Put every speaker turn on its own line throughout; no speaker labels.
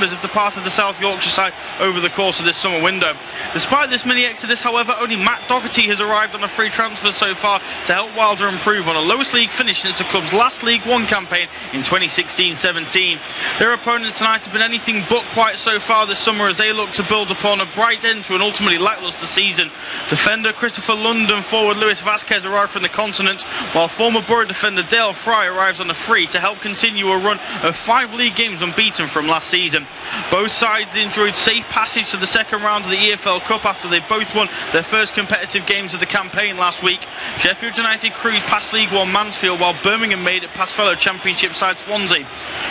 Have departed the South Yorkshire side over the course of this summer window. Despite this mini exodus, however, only Matt Doherty has arrived on a free transfer so far to help Wilder improve on a lowest league finish since the club's last League One campaign in 2016-17. Their opponents tonight have been anything but quiet so far this summer as they look to build upon a bright end to an ultimately lacklustre season. Defender Christopher London, forward Luis Vasquez arrived from the continent, while former Borough defender Dale Fry arrives on a free to help continue a run of 5 league games unbeaten from last season. Both sides enjoyed safe passage to the second round of the EFL Cup after they both won their first competitive games of the campaign last week. Sheffield United cruised past League One Mansfield, while Birmingham made it past fellow Championship side Swansea.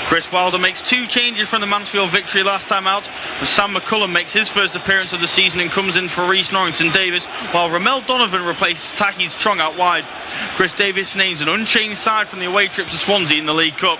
Chris Wilder makes 2 changes from the Mansfield victory last time out, as Sam McCullum makes his first appearance of the season and comes in for Rhys Norrington-Davies, while Ramel Donovan replaces Taki Trong out wide. Chris Davis names an unchanged side from the away trip to Swansea in the League Cup.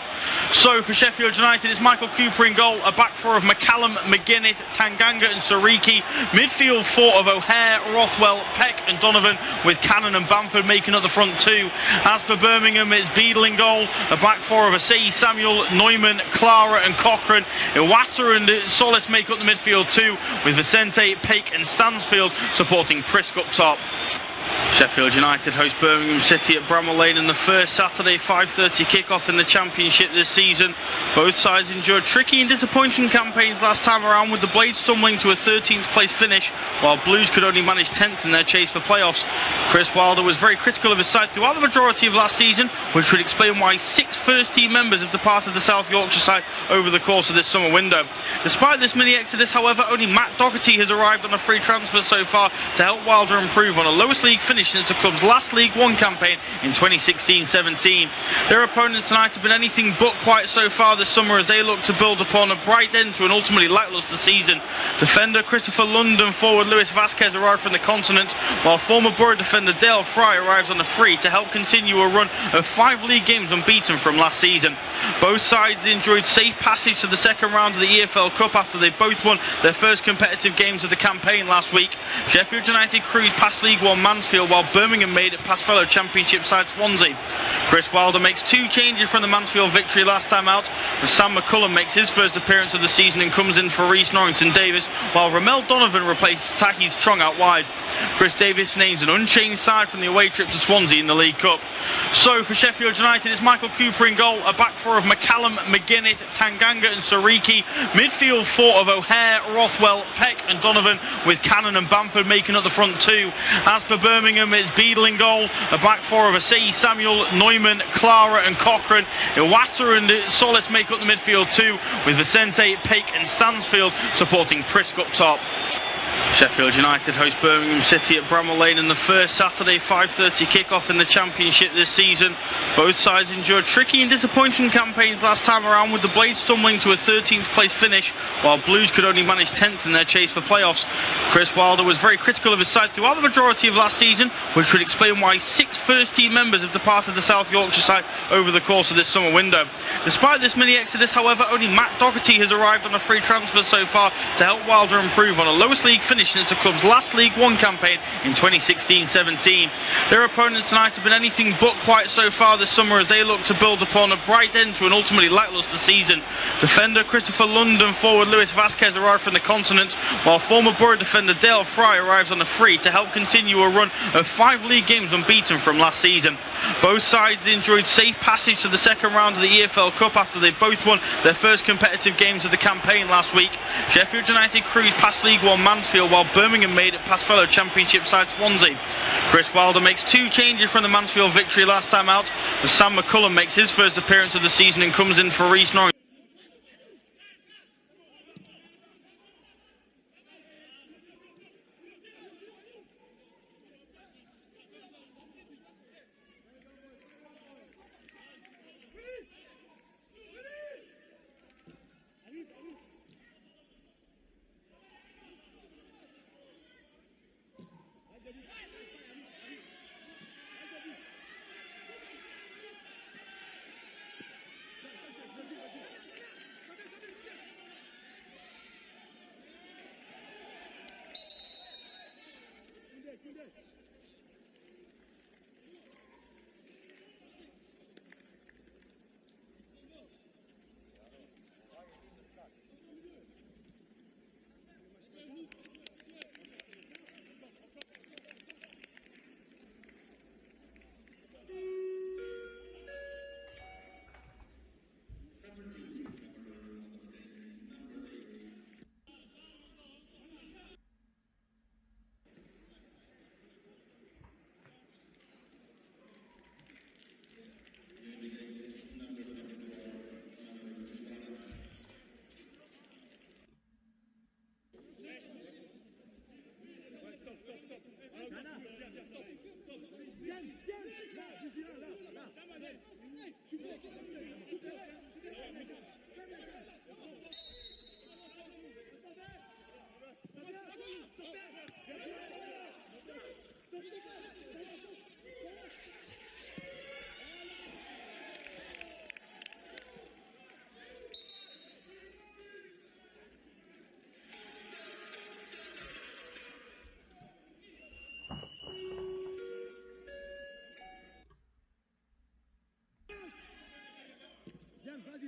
So for Sheffield United, it's Michael Cooper in goal, a back four of McCallum, McGuinness, Tanganga and Sariki, midfield 4 of O'Hare, Rothwell, Peck and Donovan, with Cannon and Bamford making up the front 2. As for Birmingham, it's Beadle in goal, a back 4 of Asai, Samuel, Neumann, Clara and Cochrane, Iwata and Solis make up the midfield 2, with Vicente, Peake and Stansfield supporting Prisk up top. Sheffield United host Birmingham City at Bramall Lane in the first Saturday 5:30 kick-off in the Championship this season. Both sides endured tricky and disappointing campaigns last time around, with the Blades stumbling to a 13th place finish, while Blues could only manage 10th in their chase for playoffs. Chris Wilder was very critical of his side throughout the majority of last season, which would explain why 6 first-team members have departed the South Yorkshire side over the course of this summer window. Despite this mini exodus, however, only Matt Doherty has arrived on a free transfer so far to help Wilder improve on a lowest league finish since the club's last League One campaign in 2016-17. Their opponents tonight have been anything but quiet so far this summer as they look to build upon a bright end to an ultimately lacklustre season. Defender Christopher London, forward Luis Vasquez arrived from the continent, while former Borough defender Dale Fry arrives on a free to help continue a run of 5 league games unbeaten from last season. Both sides enjoyed safe passage to the second round of the EFL Cup after they both won their first competitive games of the campaign last week. Sheffield United cruised past League One Mansfield, while Birmingham made it past fellow Championship side Swansea. Chris Wilder makes 2 changes from the Mansfield victory last time out, as Sam McCullum makes his first appearance of the season and comes in for Rhys Norrington-Davies, while Ramel Donovan replaces Taki Trong out wide. Chris Davis names an unchanged side from the away trip to Swansea in the League Cup. So for Sheffield United, it's Michael Cooper in goal, a back 4 of McCallum, McGuinness, Tanganga and Sariki, midfield 4 of O'Hare, Rothwell, Peck and Donovan, with Cannon and Bamford making up the front 2. As for Birmingham, it's Beadle in goal, a back 4 of Asai, Samuel, Neumann, Clara and Cochrane, Iwata and Solis make up the midfield 2, with Vicente, Peake and Stansfield supporting Prisk up top. Sheffield United host Birmingham City at Bramall Lane in the first Saturday 5:30 kick-off in the Championship this season. Both sides endured tricky and disappointing campaigns last time around, with the Blades stumbling to a 13th place finish, while Blues could only manage 10th in their chase for playoffs. Chris Wilder was very critical of his side throughout the majority of last season, which would explain why 6 first-team members have departed the South Yorkshire side over the course of this summer window. Despite this mini exodus, however, only Matt Doherty has arrived on a free transfer so far to help Wilder improve on a lowest league finish since the club's last League One campaign in 2016-17. Their opponents tonight have been anything but quiet so far this summer as they look to build upon a bright end to an ultimately lacklustre season. Defender Christopher London, forward Luis Vasquez arrived from the continent, while former Borough defender Dale Fry arrives on a free to help continue a run of 5 league games unbeaten from last season. Both sides enjoyed safe passage to the second round of the EFL Cup after they both won their first competitive games of the campaign last week. Sheffield United cruised past League One Mansfield, while Birmingham made it past fellow Championship side Swansea. Chris Wilder makes 2 changes from the Mansfield victory last time out, as Sam McCullum makes his first appearance of the season and comes in for Rhys Norrington.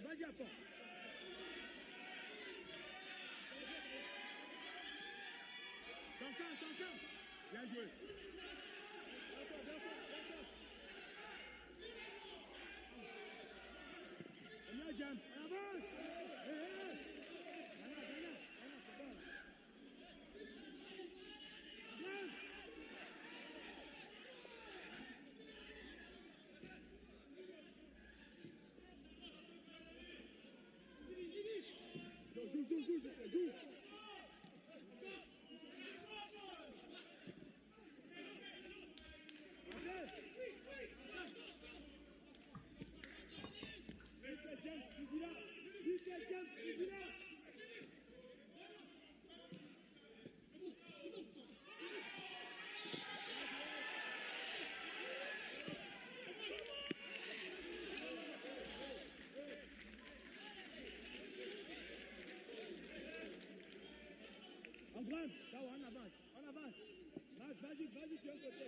Vas-y à fond. T'entends. Bien joué. Bien, Jam. Avance. Joue. On avance. Vas-y, tu es un côté.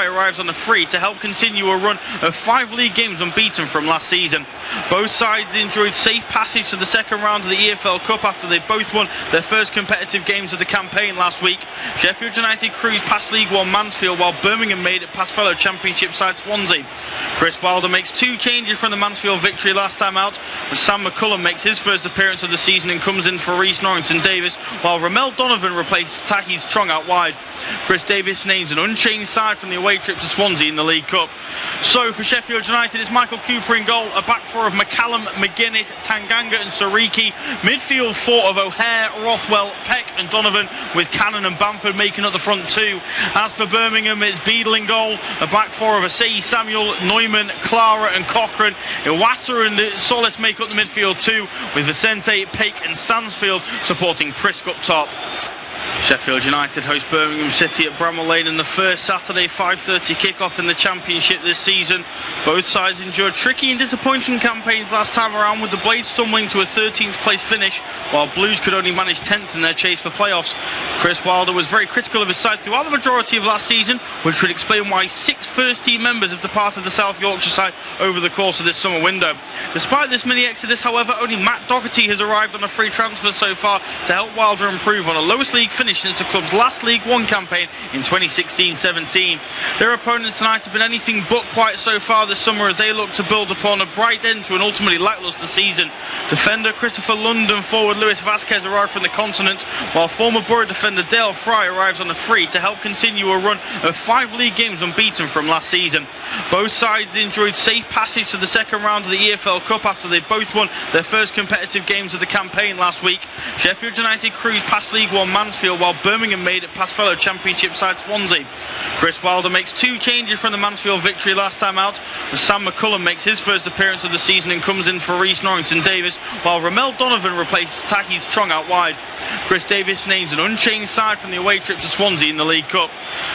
Arrives on the free to help continue a run of 5 league games unbeaten from last season. Both sides enjoyed safe passage to the second round of the EFL Cup after they both won their first competitive games of the campaign last week. Sheffield United cruised past League One Mansfield, while Birmingham made it past fellow Championship side Swansea. Chris Wilder makes 2 changes from the Mansfield victory last time out, and Sam McCullum makes his first appearance of the season and comes in for Reece Norrington-Davis, while Ramel Donovan replaces Taki Trong out wide. Chris Davis names an unchanged side from the away trip to Swansea in the League Cup. So for Sheffield United, it's Michael Cooper in goal, a back four of McCallum, McGuinness, Tanganga and Sariki, midfield 4 of O'Hare, Rothwell, Peck and Donovan, with Cannon and Bamford making up the front 2. As for Birmingham, it's Beadle in goal, a back four of Asei, Samuel, Neumann, Clara and Cochrane. Iwata and Solis make up the midfield 2, with Vicente, Peck and Stansfield supporting Prisk up top. Sheffield United host Birmingham City at Bramall Lane in the first Saturday 5:30 kick-off in the Championship this season. Both sides endured tricky and disappointing campaigns last time around, with the Blades stumbling to a 13th place finish, while Blues could only manage 10th in their chase for playoffs. Chris Wilder was very critical of his side throughout the majority of last season, which would explain why 6 first-team members have departed the South Yorkshire side over the course of this summer window. Despite this mini-exodus, however, only Matt Doherty has arrived on a free transfer so far to help Wilder improve on a lowest league finish since the club's last League One campaign in 2016-17. Their opponents tonight have been anything but quiet so far this summer, as they look to build upon a bright end to an ultimately lacklustre season. Defender Christopher Lund and forward Luis Vasquez arrived from the continent, while former Borough defender Dale Fry arrives on a free to help continue a run of 5 league games unbeaten from last season. Both sides enjoyed safe passage to the second round of the EFL Cup after they both won their first competitive games of the campaign last week. Sheffield United cruised past League One Mansfield, while Birmingham made it past fellow Championship side Swansea. Chris Wilder makes 2 changes from the Mansfield victory last time out, as Sam McCullum makes his first appearance of the season and comes in for Rhys Norrington-Davies, while Ramel Donovan replaces Tahith Trong out wide. Chris Davies names an unchanged side from the away trip to Swansea in the League Cup.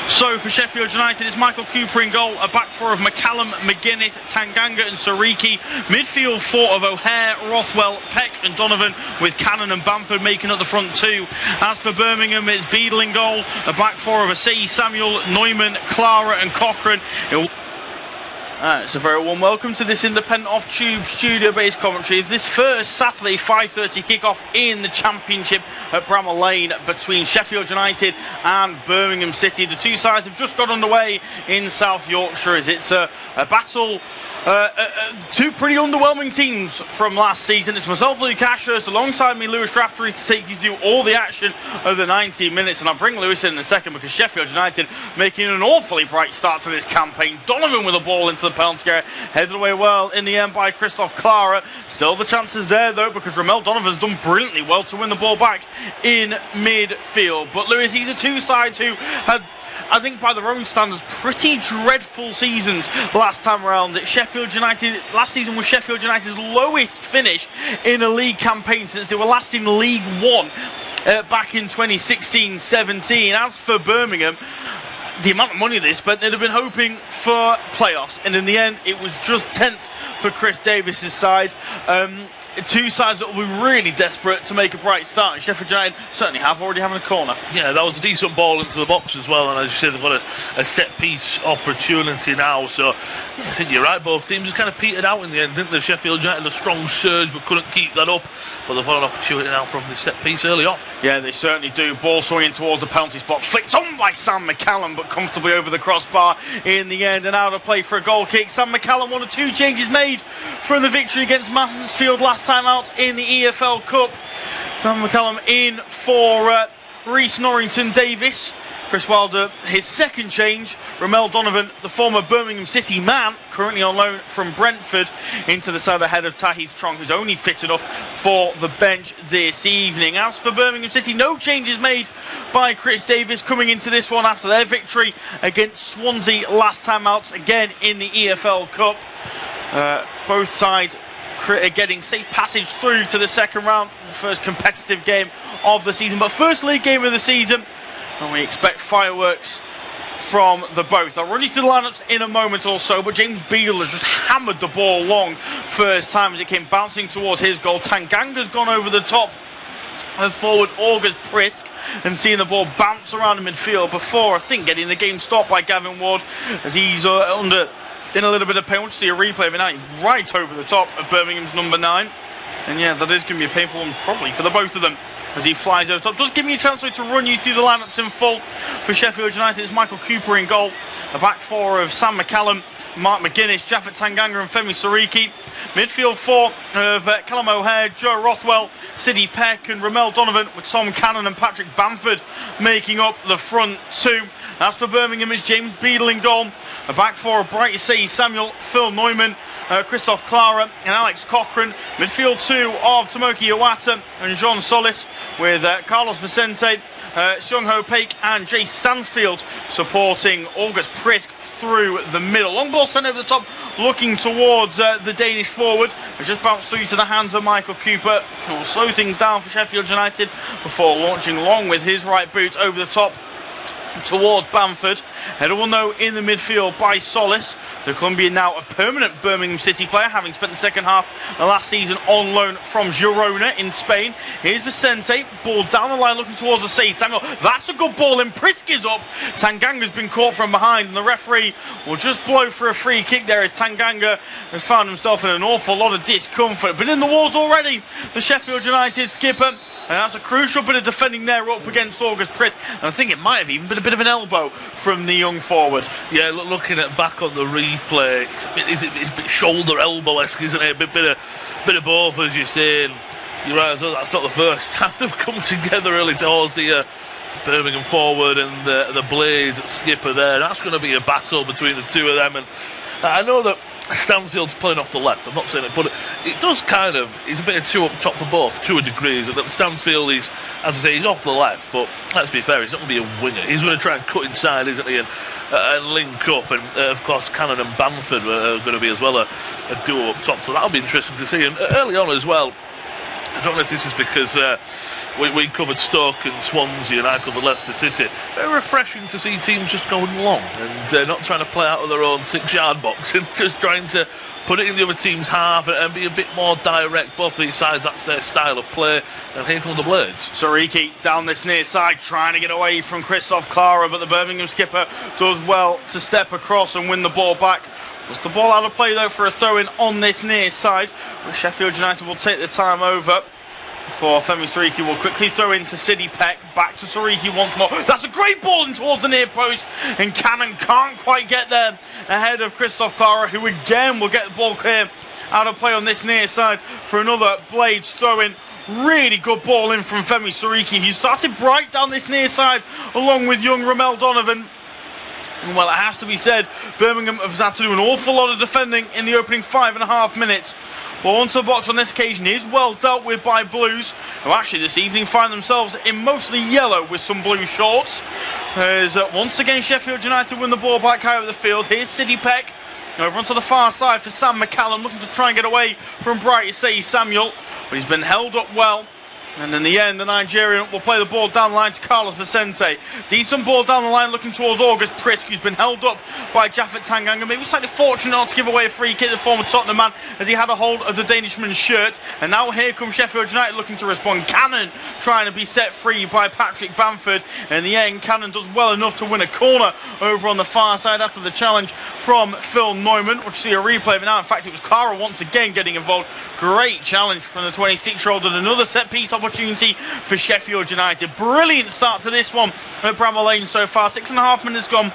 So for Sheffield United, it's Michael Cooper in goal, a back four of McCallum, McGuinness, Tanganga and Sariki, midfield 4 of O'Hare, Rothwell, Peck and Donovan, with Cannon and Bamford making up the front 2. As for Birmingham, it's Beadle in goal, a back four of Asai, Samuel, Neumann, Clara and Cochrane. So very warm welcome to this independent off-tube studio-based commentary of this first Saturday 5:30 kick-off in the Championship at Bramall Lane between Sheffield United and Birmingham City. The two sides have just got underway in South Yorkshire, as it's a battle. 2 pretty underwhelming teams from last season. It's myself, Luke Ashurst, alongside me, Lewis Raftery, to take you through all the action of the 90 minutes. And I'll bring Lewis in a second, because Sheffield United making an awfully bright start to this campaign. Donovan with a ball into the penalty area, headed away well in the end by Christoph Clara. Still the chances there, though, because Ramel Donovan's done brilliantly well to win the ball back in midfield. But Lewis, these are 2 sides who had, I think by their own standards, pretty dreadful seasons last time around. Sheffield United, last season was Sheffield United's lowest finish in a league campaign since they were last in League One back in 2016-17. As for Birmingham, the amount of money they spent, they'd have been hoping for playoffs, and in the end it was just 10th for Chris Davies' side. 2 sides that will be really desperate to make a bright start, and Sheffield United certainly have, already having a corner.
Yeah, that was a decent ball into the box as well, and as you said, they've got a set piece opportunity now. So yeah, I think you're right, both teams have kind of petered out in the end, didn't they? Sheffield United had a strong surge but couldn't keep that up, but they've got an opportunity now from the set piece early on.
Yeah, they certainly do. Ball swinging towards the penalty spot, flicked on by Sam McCallum, but comfortably over the crossbar in the end, and out of play for a goal kick. Sam McCallum, 1 of 2 changes made from the victory against Mansfield last time out in the EFL Cup. Sam McCallum in for Rhys Norrington-Davies. Chris Wilder, his second change. Ramel Donovan, the former Birmingham City man, currently on loan from Brentford, into the side ahead of Tahith Trong, who's only fit enough for the bench this evening. As for Birmingham City, no changes made by Chris Davies coming into this one after their victory against Swansea last time out, again in the EFL Cup. Both sides getting safe passage through to the second round, the first competitive game of the season, but first league game of the season, and we expect fireworks from the both. I'll run you through the lineups in a moment or so, but James Beadle has just hammered the ball long first time as it came bouncing towards his goal. Tanganga's gone over the top of forward August Prisk and seeing the ball bounce around in midfield before, I think, getting the game stopped by Gavin Ward as he's in a little bit of pain. We'll see a replay of it now, right over the top of Birmingham's number 9. And yeah, that is going to be a painful one probably for the both of them as he flies over the top. Does give me a chance to run you through the lineups in full. For Sheffield United, it's Michael Cooper in goal, a back four of Sam McCallum, Mark McGuinness, Jaffet Tanganga and Femi Sariki. Midfield 4 of Callum O'Hare, Joe Rothwell, Sidney Peck and Ramel Donovan, with Tom Cannon and Patrick Bamford making up the front 2. As for Birmingham, it's James Beadle in goal, a back four of Bright Say, Samuel, Phil Neumann, Christoph Clara and Alex Cochrane. Midfield 2 two of Tomoki Iwata and Jean Solis, with Carlos Vicente, Seung Ho Paik and Jay Stansfield supporting August Prisk through the middle. Long ball sent over the top, looking towards the Danish forward. It's just bounced through to the hands of Michael Cooper, who will slow things down for Sheffield United before launching long with his right boot over the top towards Bamford. Header will know in the midfield by Solis. The Colombian now a permanent Birmingham City player, having spent the second half of last season on loan from Girona in Spain. Here's Vicente, ball down the line looking towards the Say Samuel. That's a good ball, and Prisk is up. Tanganga's been caught from behind, and the referee will just blow for a free kick there as Tanganga has found himself in an awful lot of discomfort. But in the walls already, the Sheffield United skipper, and that's a crucial bit of defending there up against August Prisk. And I think it might have even been a bit of an elbow from the young forward.
Yeah, looking at back on the replay, it's a bit shoulder elbow-esque, isn't it? A bit of both, as you're saying. You're right, so that's not the first time they've come together really towards the Birmingham forward and the Blaze skipper there. That's going to be a battle between the two of them. And I know that Stansfield's playing off the left, I'm not saying it, but it does kind of, he's a bit of two up top for both to a degree. Stansfield is, as I say, he's off the left, but let's be fair, he's not going to be a winger. He's going to try and cut inside, isn't he, and link up. And of course Cannon and Bamford are going to be as well a duo up top, so that'll be interesting to see. And early on as well, I don't know if this is because we covered Stoke and Swansea and I covered Leicester City. Very refreshing to see teams just going long and not trying to play out of their own 6-yard box and just trying to put it in the other team's half and be a bit more direct. Both these sides, that's their style of play. And here come the Blades.
Soriki down this near side, trying to get away from Christoph Clara, but the Birmingham skipper does well to step across and win the ball back. Puts the ball out of play though for a throw-in on this near side, but Sheffield United will take the time over. For Femi Soriki will quickly throw into Sidney Peck, back to Soriki once more. That's a great ball in towards the near post, and Cannon can't quite get there ahead of Christoph Clara, who again will get the ball clear out of play on this near side for another Blades throw-in. Really good ball in from Femi Soriki. He started bright down this near side along with young Ramel Donovan. Well, it has to be said, Birmingham have had to do an awful lot of defending in the opening 5.5 minutes. Ball onto the box on this occasion is well dealt with by Blues, who actually this evening find themselves in mostly yellow with some blue shorts. As once again Sheffield United win the ball back high over the field. Here's Sidney Peck over onto the far side for Sam McCallum, looking to try and get away from Bright Say Samuel, but he's been held up well. And in the end, the Nigerian will play the ball down the line to Carlos Vicente. Decent ball down the line looking towards August Prisk, who's been held up by Jaffet Tanganga. Maybe slightly fortunate not to give away a free kick, the former Tottenham man, as he had a hold of the Danishman's shirt. And now here comes Sheffield United looking to respond. Cannon trying to be set free by Patrick Bamford. In the end, Cannon does well enough to win a corner over on the far side after the challenge from Phil Neumann. We'll see a replay of it now. In fact, it was Clara once again getting involved. Great challenge from the 26-year-old and another set-piece opportunity for Sheffield United. Brilliant start to this one at Bramall Lane so far. 6.5 minutes gone.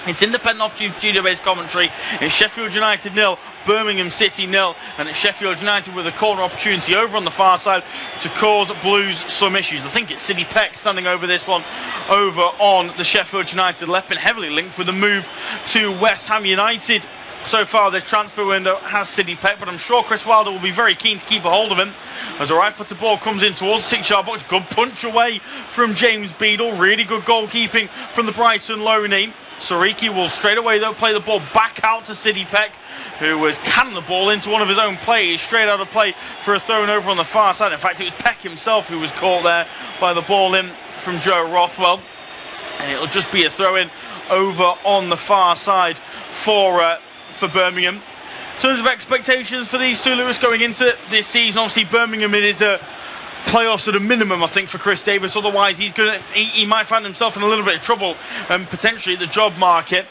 It's independent off-tube studio-based commentary. It's Sheffield United 0, Birmingham City 0, and it's Sheffield United with a corner opportunity over on the far side to cause Blues some issues. I think it's Sidney Peck standing over this one over on the Sheffield United left, been heavily linked with a move to West Ham United. So far, this transfer window has Sidney Peck, but I'm sure Chris Wilder will be very keen to keep a hold of him. As a right-footed ball comes in towards the 6-yard box, good punch away from James Beadle. Really good goalkeeping from the Brighton loanee. Soriki will straight away though play the ball back out to Sidney Peck, who was canning the ball into one of his own players, straight out of play for a throw over on the far side. In fact, it was Peck himself who was caught there by the ball in from Joe Rothwell. And it'll just be a throw-in over on the far side for Birmingham. In terms of expectations for these two, Lewis, going into this season, obviously Birmingham, it is a playoffs at a minimum, I think, for Chris Davis. Otherwise, he might find himself in a little bit of trouble and potentially the job market.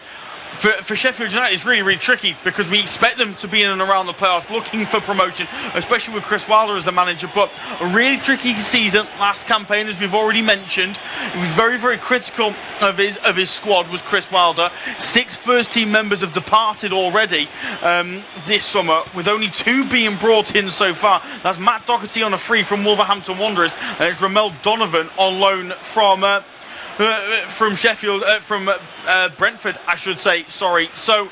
For Sheffield United, it's really, really tricky because we expect them to be in and around the playoffs, looking for promotion, especially with Chris Wilder as the manager. But a really tricky season last campaign, as we've already mentioned. He was very, very critical of his squad, was Chris Wilder. 6 first-team members have departed already this summer, with only 2 being brought in so far. That's Matt Doherty on a free from Wolverhampton Wanderers, and it's Ramel Donovan on loan from Sheffield, from Brentford, I should say. Sorry. So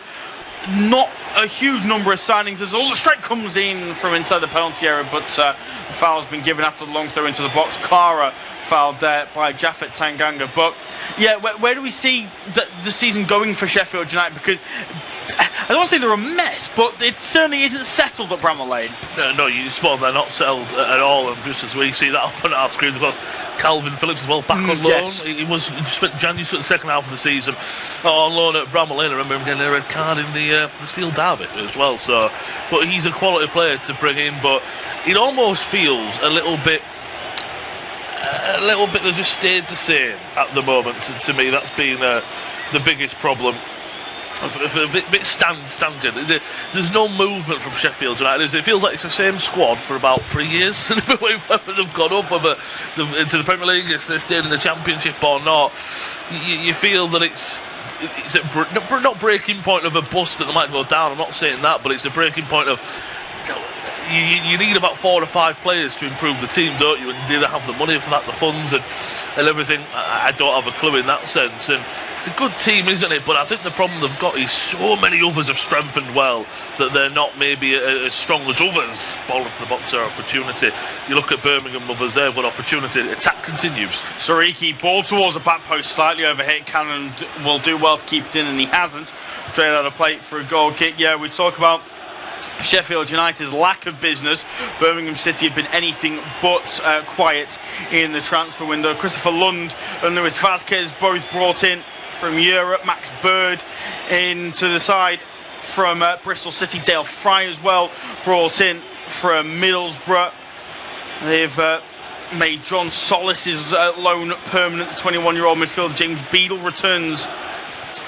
not a huge number of signings as all the strike comes in from inside the penalty area, but the foul's been given after the long throw into the box. Clara fouled there by Japhet Tanganga. But yeah, where do we see the season going for Sheffield United? Because I don't want to say they're a mess, but it certainly isn't settled at Bramall Lane.
No, you spot on, they're not settled at all. And just as we see that up on our screens, of course, Calvin Phillips as well, back on loan.
Yes.
He spent the second half of the season on loan at Bramall Lane. I remember him getting a red card in the Steel Derby as well. So, but he's a quality player to bring in. But it almost feels a little bit that just stayed the same at the moment. To me, that's been the biggest problem. A bit standard. There's no movement from Sheffield United. It feels like it's the same squad for about 3 years. Whether they've gone up into the Premier League, if they stayed in the Championship or not. You feel that it's not breaking point of a bust that they might go down. I'm not saying that, but it's a breaking point of you need about 4 or 5 players to improve the team, don't you? And do they have the money for that, the funds and everything? I don't have a clue in that sense. And it's a good team, isn't it? But I think the problem they've got is so many others have strengthened well that they're not maybe as strong as others. Ball into the box, their opportunity. You look at Birmingham, others there have got opportunity. Attack continues.
Sariki, ball towards the back post, slightly overhit. Cannon will do well to keep it in, and he hasn't. Straight out of plate for a goal kick. Yeah, we talk about Sheffield United's lack of business. Birmingham City have been anything but quiet in the transfer window. Christopher Lund and Luis Vazquez both brought in from Europe. Max Bird into the side from Bristol City. Dale Fry as well brought in from Middlesbrough. They've made John Solis's loan permanent. The 21-year-old midfielder James Beadle returns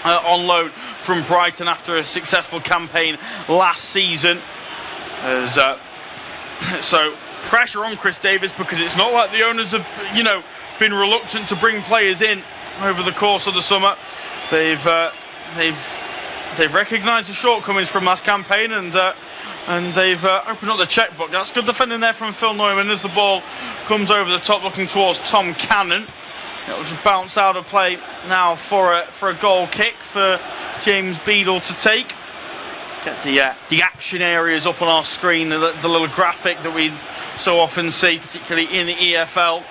on loan from Brighton after a successful campaign last season. So pressure on Chris Davis, because it's not like the owners have, been reluctant to bring players in over the course of the summer. They've recognised the shortcomings from last campaign, and they've opened up the checkbook. That's good defending there from Phil Neumann as the ball comes over the top, looking towards Tom Cannon. It'll just bounce out of play now for a goal kick for James Beadle to take. Get the action areas up on our screen, the little graphic that we so often see, particularly in the EFL.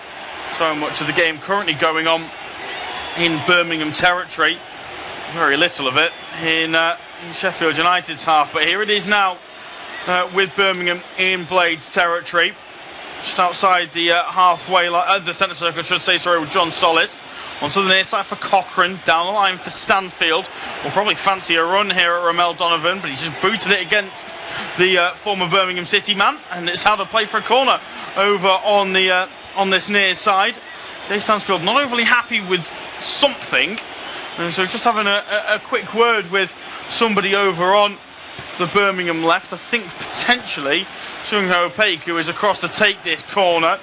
So much of the game currently going on in Birmingham territory. Very little of it in Sheffield United's half. But here it is now with Birmingham in Blades territory. Just outside the halfway line, the centre circle, I should say, sorry, with John Solis. Onto the near side for Cochrane, down the line for Stanfield. We'll probably fancy a run here at Ramel Donovan, but he's just booted it against the former Birmingham City man, and it's how to play for a corner over on this near side. Jay Stansfield not overly happy with something, and so just having a quick word with somebody over on the Birmingham left. I think potentially Chung Ho Paik, who is across to take this corner.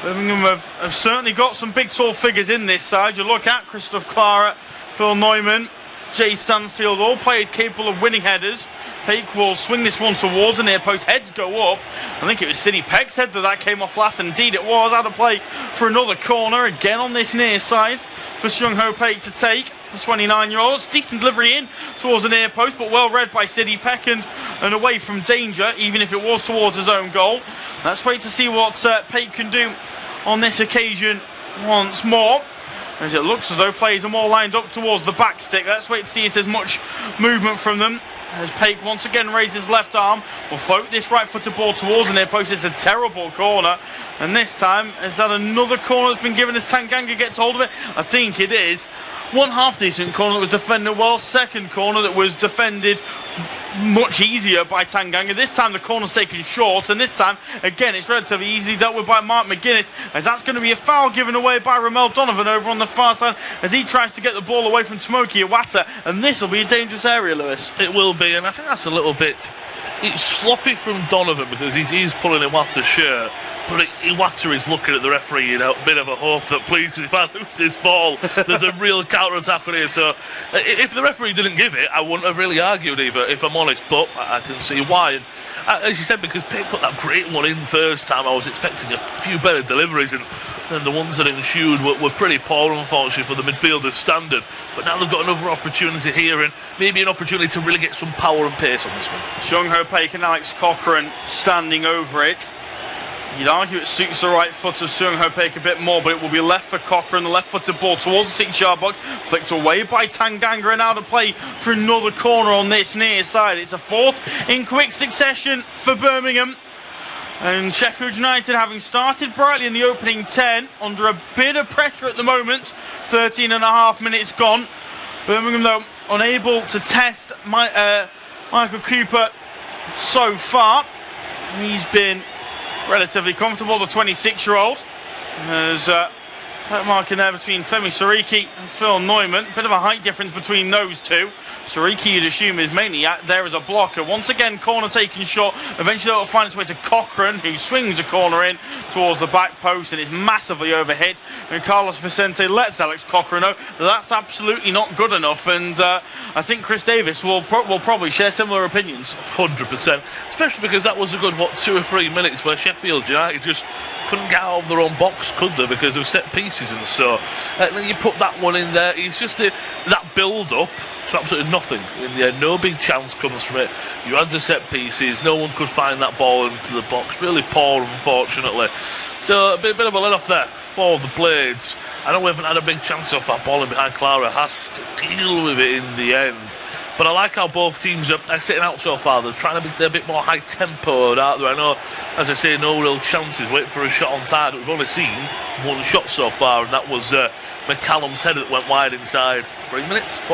Birmingham have certainly got some big tall figures in this side. You look at Christoph Clara, Phil Neumann, Jay Stansfield, all players capable of winning headers. Paik will swing this one towards the near post. Heads go up. I think it was Sidney Peck's head that came off last. Indeed it was. Out of play for another corner again on this near side for Chung Ho Paik to take. The 29-year-old, decent delivery in towards the near post, but well read by Sidney Peck and away from danger, even if it was towards his own goal. Let's wait to see what Paik can do on this occasion once more, as it looks as though players are more lined up towards the back stick. Let's wait to see if there's much movement from them, as Paik once again raises his left arm, will float this right-footed ball towards the near post. It's a terrible corner, and this time, is that another corner that's been given as Tanganga gets hold of it? I think it is. One half decent corner that was defended well, second corner that was defended much easier by Tanganga. This time the corner's taken short, and this time again it's relatively easily dealt with by Mark McGuinness, as that's going to be a foul given away by Ramel Donovan over on the far side as he tries to get the ball away from Tomoki Iwata, and this will be a dangerous area, Lewis.
It will be, and I think that's a little bit it's sloppy from Donovan because he's pulling Iwata's shirt, but Iwata is looking at the referee in a bit of a hope that, please, because if I lose this ball, there's a real counter-attack on here. So if the referee didn't give it, I wouldn't have really argued either, if I'm honest, but I can see why. And as you said, because Pitt put that great one in first time, I was expecting a few better deliveries, and then the ones that ensued were pretty poor, unfortunately, for the midfielders' standard. But now they've got another opportunity here, and maybe an opportunity to really get some power and pace on this one.
Seung-Ho Paik and Alex Cochrane standing over it. You'd argue it suits the right foot of Seung-Ho Paik a bit more, but it will be left for Cochrane, the left-footed ball towards the 6-yard box, flicked away by Tanganga, and out of play for another corner on this near side. It's a fourth in quick succession for Birmingham. And Sheffield United, having started brightly in the opening 10, under a bit of pressure at the moment. 13 and a half minutes gone. Birmingham, though, unable to test Michael Cooper so far. He's been relatively comfortable, the 26-year-old. There's tight marking there between Femi Sariki and Phil Neumann. Bit of a height difference between those two. Sariki, you'd assume, is mainly there as a blocker. Once again, corner taken short. Eventually it'll find its way to Cochrane, who swings a corner in towards the back post and is massively overhit. And Carlos Vicente lets Alex Cochrane know that's absolutely not good enough. And I think Chris Davis will probably share similar opinions.
100%. Especially because that was a good, 2 or 3 minutes where Sheffield United just couldn't get out of their own box, could they, because of set pieces. And so then you put that one in there. It's just that build up to absolutely nothing in the end. No big chance comes from it. You had the set pieces, no one could find that ball into the box. Really poor, unfortunately. So a bit of a let off there for the Blades. I know we haven't had a big chance off that ball, and behind Clara has to deal with it in the end. But I like how both teams are sitting out so far. They're trying to be a bit more high tempo out there. I know, as I say, no real chances. Wait for a shot on target. We've only seen one shot so far, and that was McCallum's header that went wide inside 4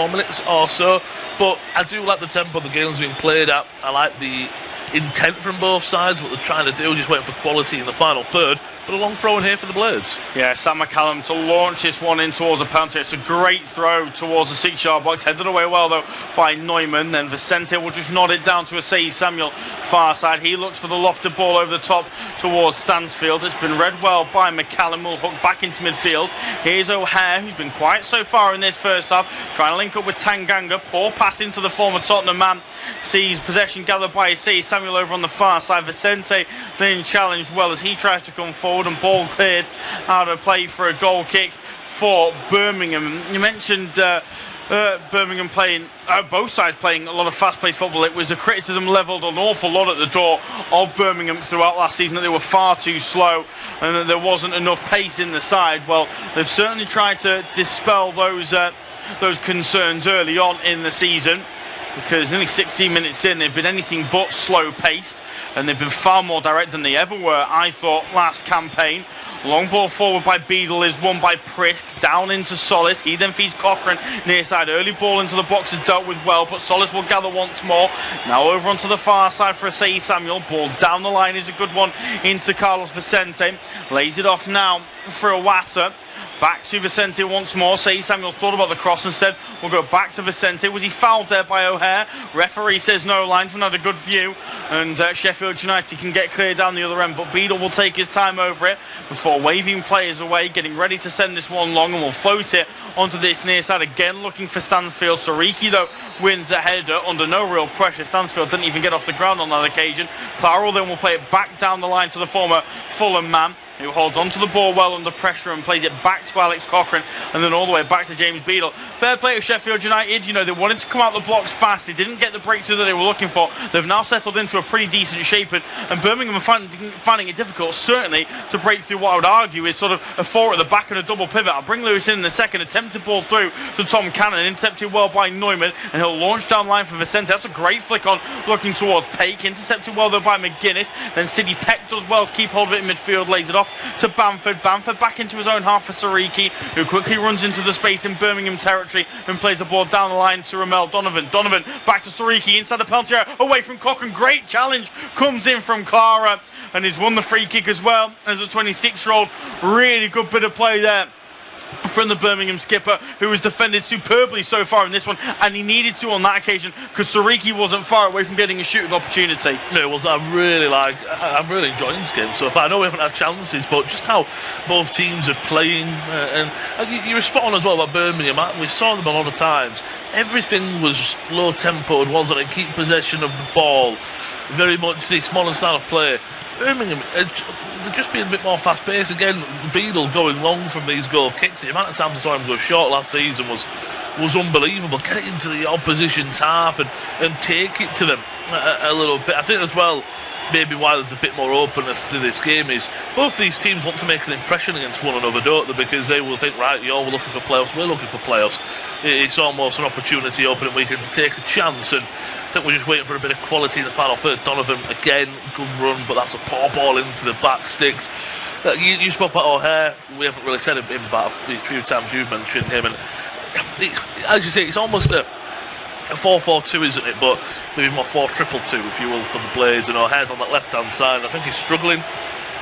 minutes or so. But I do like the tempo the game's been played at. I like the intent from both sides, what they're trying to do, just waiting for quality in the final third. But a long throw in here for the Blades.
Yeah, Sam McCallum to launch this one in towards the penalty. It's a great throw towards the 6-yard box, headed away well though by Neumann. Then Vicente will just nod it down to Asai Samuel far side. He looks for the lofted ball over the top towards Stansfield. It's been read well by McCallum. Will hook back into midfield. Here's O'Hare, who's been quiet so far in this first half, trying to link up with Tanganga. Poor pass into the former Tottenham man. Sees possession gathered by Asai Samuel over on the far side. Vicente then challenged well as he tries to come forward, and ball cleared out of play for a goal kick for Birmingham. You mentioned Birmingham playing, both sides playing a lot of fast-paced football. It was a criticism levelled an awful lot at the door of Birmingham throughout last season, that they were far too slow and that there wasn't enough pace in the side. Well, they've certainly tried to dispel those concerns early on in the season, because nearly 16 minutes in, they've been anything but slow-paced, and they've been far more direct than they ever were, I thought, last campaign. Long ball forward by Beadle is won by Prisk, down into Solis. He then feeds Cochrane near side. Early ball into the box is dealt with well, but Solis will gather once more. Now over onto the far side for Asai Samuel. Ball down the line is a good one into Carlos Vicente. Lays it off now for Iwata. Back to Vicente once more. Asai Samuel thought about the cross instead. We'll go back to Vicente. Was he fouled there by O'Hare? Referee says no. Linesman had a good view, and Sheffield United can get clear down the other end, but Beadle will take his time over it before waving players away, getting ready to send this one long, and will float it onto this near side again, looking for Stansfield. Sariki though wins the header under no real pressure. Stansfield didn't even get off the ground on that occasion. Claro then will play it back down the line to the former Fulham man, who holds onto the ball well under pressure and plays it back to Alex Cochrane, and then all the way back to James Beadle. Fair play to Sheffield United. You know, they wanted to come out the blocks fast. They didn't get the breakthrough that they were looking for. They've now settled into a pretty decent shape, and Birmingham are finding it difficult, certainly, to break through what I would argue is sort of a 4 at the back and a double pivot. I'll bring Lewis in the second. Attempted ball through to Tom Cannon, intercepted well by Neumann, and he'll launch down line for Vicente. That's a great flick on, looking towards Paik. Intercepted well though by McGuinness. Then Sidney Peck does well to keep hold of it in midfield, lays it off to Bamford. Bamford back into his own half for Sariki, who quickly runs into the space in Birmingham territory and plays the ball down the line to Ramel Donovan. Donovan back to Sariki inside the penalty area, away from Cochrane. Great challenge comes in from Clara, and he's won the free kick as well as a 26-year-old. Really good bit of play there from the Birmingham skipper, who has defended superbly so far in this one, and he needed to on that occasion because Sariki wasn't far away from getting a shooting opportunity.
No, it was. I'm really enjoying this game so far. I know we haven't had chances, but just how both teams are playing, and you were spot on as well about Birmingham. We saw them a lot of times. Everything was low tempoed, wasn't it? Keep possession of the ball, very much the smaller style of play. Birmingham, they're just being a bit more fast paced again. Beadle going long from these goal kicks. The amount of times I saw him go short last season was unbelievable. Get it into the opposition's half and take it to them a little bit. I think as well, maybe why there's a bit more openness to this game is both these teams want to make an impression against one another, don't they? Because they will think, right, you're looking for playoffs, we're looking for playoffs. It's almost an opportunity opening weekend to take a chance, and I think we're just waiting for a bit of quality in the final third. Donovan, again, good run, but that's a poor ball into the back sticks. You spoke about O'Hare. We haven't really said him about a few times you've mentioned him, and as you say, it's almost a 4-4-2, isn't it? But maybe more 4-2-2, if you will, for the Blades. And O'Hare's on that left-hand side. I think he's struggling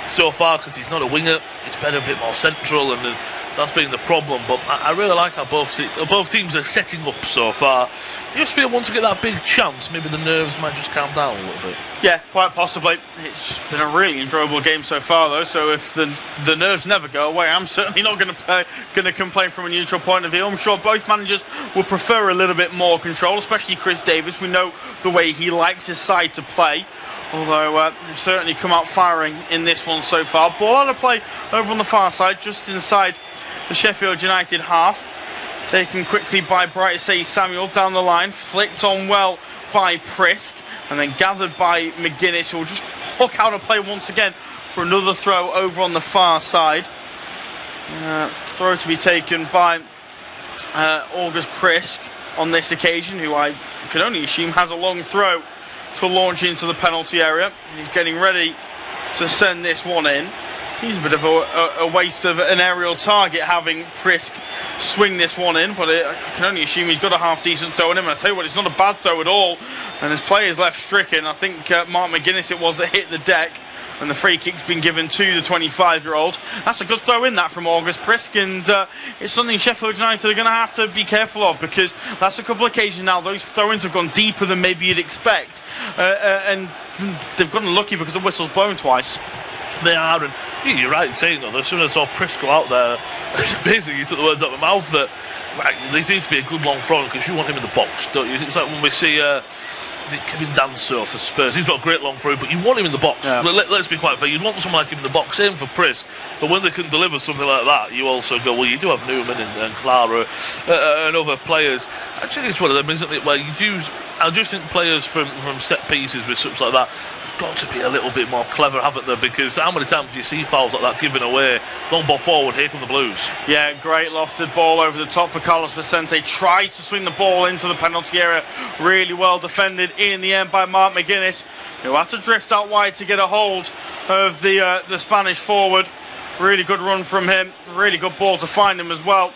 so far because he's not a winger. He's better a bit more central, and that's been the problem. But I really like how both teams are setting up so far. I just feel once we get that big chance, maybe the nerves might just calm down a little bit.
Yeah, quite possibly. It's been a really enjoyable game so far, though. So if the nerves never go away, I'm certainly not going to complain from a neutral point of view. I'm sure both managers will prefer a little bit more control, especially Chris Davis. We know the way he likes his side to play. Although they've certainly come out firing in this one so far. Ball out of play over on the far side, just inside the Sheffield United half. Taken quickly by Bright Samuel down the line. Flicked on well by Prisk. And then gathered by McGuinness, who will just hook out of play once again for another throw over on the far side. Throw to be taken by August Prisk on this occasion, who I can only assume has a long throw to launch into the penalty area. He's getting ready to send this one in. Seems a bit of a waste of an aerial target having Prisk swing this one in, but I can only assume he's got a half decent throw in him. And I tell you what, it's not a bad throw at all, and his player's left stricken. I think Mark McGuinness it was that hit the deck, and the free kick's been given to the 25-year-old. That's a good throw in that from August Prisk, and it's something Sheffield United are going to have to be careful of, because that's a couple of occasions now those throw-ins have gone deeper than maybe you'd expect, and they've gotten unlucky because the whistle's blown twice.
They are, and you're right in saying that. As soon as I saw Prisk go out there, basically you took the words out of my mouth that this needs to be a good long throw because you want him in the box, don't you? It's like when we see Kevin Danso for Spurs. He's got a great long throw, but you want him in the box. Yeah. Let's be quite fair. You'd want someone like him in the box. Same for Prisk. But when they can deliver something like that, you also go, well, you do have Newman and Clara and other players. Actually, it's one of them, isn't it, where you do. I just think players from set pieces with such like that have got to be a little bit more clever, haven't they? Because how many times do you see fouls like that given away? Long ball forward, here come the Blues.
Yeah, great lofted ball over the top for Carlos Vicente. Tries to swing the ball into the penalty area. Really well defended in the end by Mark McGuinness, who had to drift out wide to get a hold of the Spanish forward. Really good run from him. Really good ball to find him as well.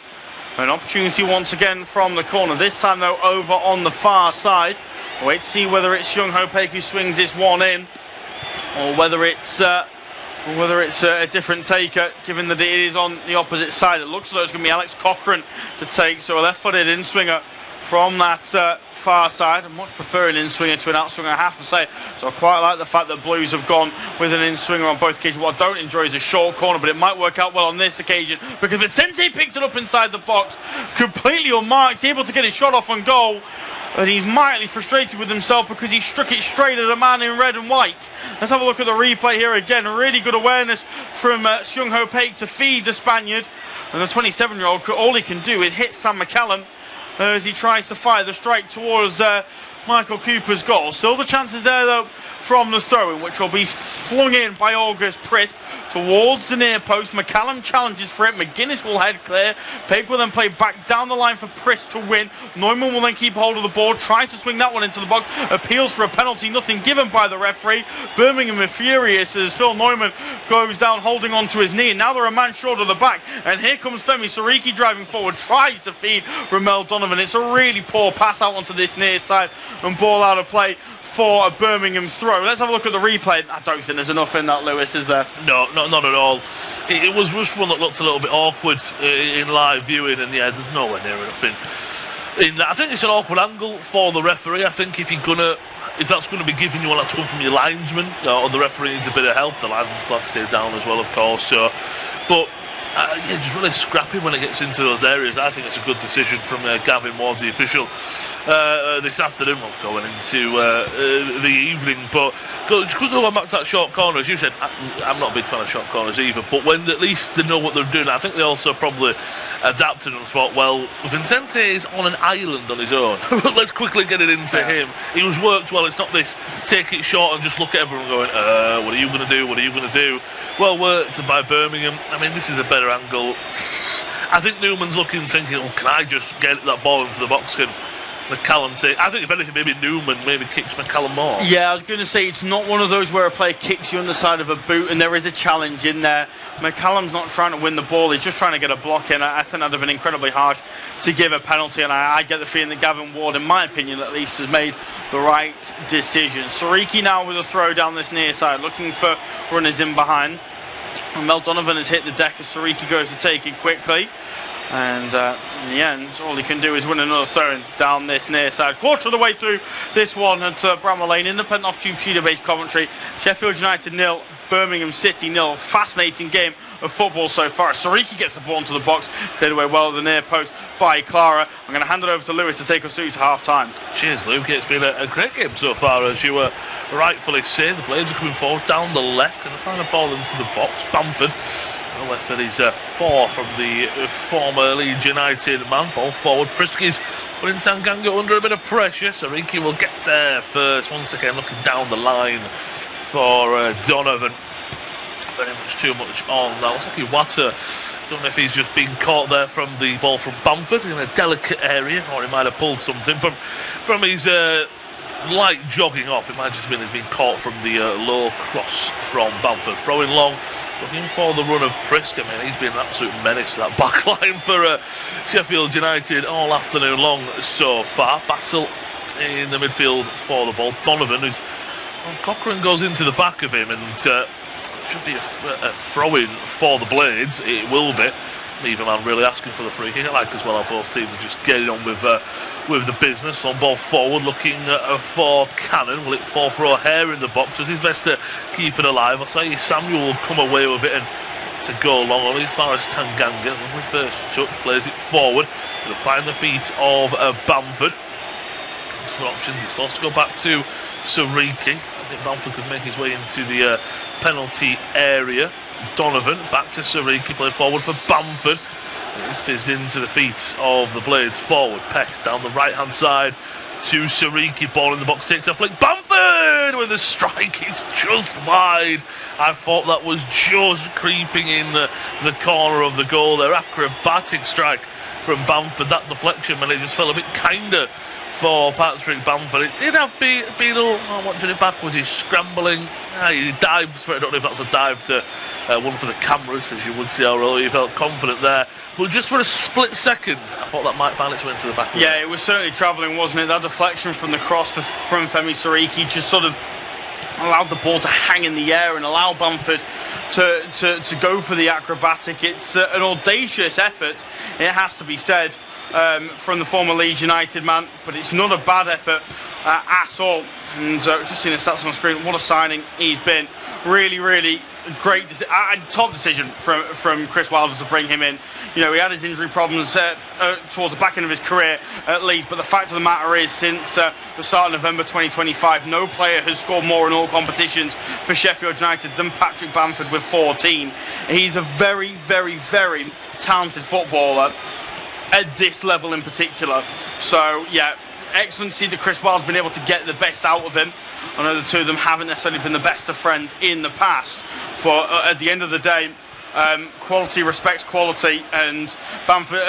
An opportunity once again from the corner. This time though over on the far side. Wait to see whether it's Young Ho Peck who swings this one in, or whether it's a different taker, given that it is on the opposite side. It looks like it's going to be Alex Cochrane to take, so a left-footed in-swinger from that far side. I much prefer an in-swinger to an out-swinger, I have to say. So I quite like the fact that Blues have gone with an in-swinger on both occasions. What I don't enjoy is a short corner, but it might work out well on this occasion, because Vicente picks it up inside the box, completely unmarked, able to get his shot off on goal. And he's mightily frustrated with himself because he struck it straight at a man in red and white. Let's have a look at the replay here again. Really good awareness from Seung Ho Peik to feed the Spaniard. And the 27-year-old, all he can do is hit Sam McCallum as he tries to fire the strike towards Michael Cooper's goal. Still the chances there though from the throw-in, which will be flung in by August Prisk towards the near post. McCallum challenges for it. McGuinness will head clear. Peck will then play back down the line for Prisk to win. Neumann will then keep hold of the ball, tries to swing that one into the box, appeals for a penalty, nothing given by the referee. Birmingham are furious as Phil Neumann goes down holding on to his knee, and now they're a man short of the back, and here comes Femi Sariki driving forward, tries to feed Ramel Donovan. It's a really poor pass out onto this near side and ball out of play for a Birmingham throw. Let's have a look at the replay. I don't think there's enough in that, Lewis, is there?
No, not at all. It was just one that looked a little bit awkward in live viewing, and yeah, there's nowhere near enough in that. I think it's an awkward angle for the referee. I think if that's going to be given, you want that to come from your linesman, or the referee needs a bit of help. The linesman's flag stayed down as well, of course. So, but yeah, just really scrappy when it gets into those areas. I think it's a good decision from Gavin Ward, the official, this afternoon. Well, going into the evening. But just quickly going back to that short corner, as you said, I'm not a big fan of short corners either. But when at least they know what they're doing, I think they also probably adapted and thought, well, Vincente is on an island on his own. Let's quickly get it into him. He was worked well. It's not this take it short and just look at everyone going, what are you going to do? What are you going to do? Well worked by Birmingham. I mean, this is a better angle. I think Newman's looking, thinking, oh, can I just get that ball into the box? Can McCallum take? I think if anything, maybe Newman kicks McCallum more. Yeah,
I was going to say, it's not one of those where a player kicks you on the side of a boot and there is a challenge in there. McCallum's not trying to win the ball, he's just trying to get a block in. I think that'd have been incredibly harsh to give a penalty, and I get the feeling that Gavin Ward, in my opinion at least, has made the right decision. Sariki now with a throw down this near side, looking for runners in behind. And Mel Donovan has hit the deck as Sariki goes to take it quickly. And in the end, all he can do is win another throw down this near side. Quarter of the way through this one at Bramall Lane, independent off-tube Sheeder-based commentary. Sheffield United 0, Birmingham City 0. Fascinating game of football so far. Sariki gets the ball into the box, cleared away well at the near post by Clara. I'm going to hand it over to Lewis to take us through to half-time.
Cheers, Luke. It's been a great game so far, as you rightfully say. The Blades are coming forward down the left, going to find a ball into the box. Bamford, left for his paw from the former Leeds United man. Ball forward. Priski's putting Tanganga under a bit of pressure. Sariki will get there first. Once again, looking down the line for Donovan. Very much too much on that. Looks like Iwata, don't know if he's just been caught there from the ball from Bamford in a delicate area, or he might have pulled something from his light jogging off. It might just been he's been caught from the low cross from Bamford. Throwing long, looking for the run of Prisk. I mean, he's been an absolute menace to that back line for Sheffield United all afternoon long so far. Battle in the midfield for the ball. Donovan, who's Cochrane goes into the back of him, and should be a throw-in for the Blades. It will be. Neither man really asking for the free kick. I like as well how both teams are just getting on with the business. On ball forward, looking for Cannon. Will it fall for O'Hare in the box? Does his best to keep it alive. I'll say Samuel will come away with it and to go long, only as far as Tanganga. Lovely first touch, plays it forward. Will find the feet of Bamford. For options, he's forced to go back to Sariki. I think Bamford could make his way into the penalty area. Donovan back to Sariki, played forward for Bamford. It's fizzed into the feet of the Blades. Forward, Peck down the right hand side to Sariki. Ball in the box, takes a flick. Bamford with a strike. It's just wide. I thought that was just creeping in the corner of the goal there. Acrobatic strike from Bamford. That deflection, man, it just felt a bit kinder for Patrick Bamford. It did have Beadle watching it backwards. He's scrambling. He dives for it. I don't know if that's a dive to one for the cameras, as you would see how he felt confident there. But just for a split second, I thought that might find its way into the back.
Yeah, it was certainly travelling, wasn't it? That deflection from the cross from Femi Sariki just sort of allowed the ball to hang in the air and allow Bamford to go for the acrobatic. It's an audacious effort, it has to be said, from the former Leeds United man, but it's not a bad effort at all. And just seeing the stats on the screen, what a signing he's been. Really, really great, top decision from Chris Wilder to bring him in. You know, he had his injury problems towards the back end of his career at Leeds, but the fact of the matter is, since the start of November 2025, no player has scored more in all competitions for Sheffield United than Patrick Bamford with 14. He's a very, very, very talented footballer at this level in particular. So yeah, excellent to see that Chris Wilde's been able to get the best out of him. I know the two of them haven't necessarily been the best of friends in the past, but at the end of the day, Quality respects quality, and Bamford,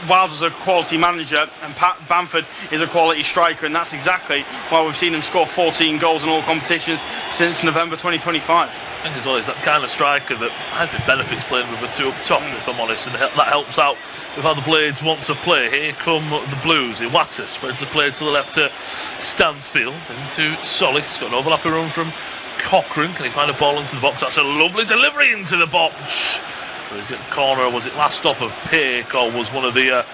Wilder's a quality manager, and Bamford is a quality striker, and that's exactly why we've seen him score 14 goals in all competitions since November 2025.
I think as well, he's that kind of striker that I think benefits playing with the two up top, if I'm honest, and that helps out with how the Blades want to play. Here come the Blues. Iwata spreads the play to the left to Stansfield, into Solis. He's got an overlapping run from Cochrane. Can he find a ball into the box? That's a lovely delivery into the box. Was it the corner, or was it last off of Peake, or was one of the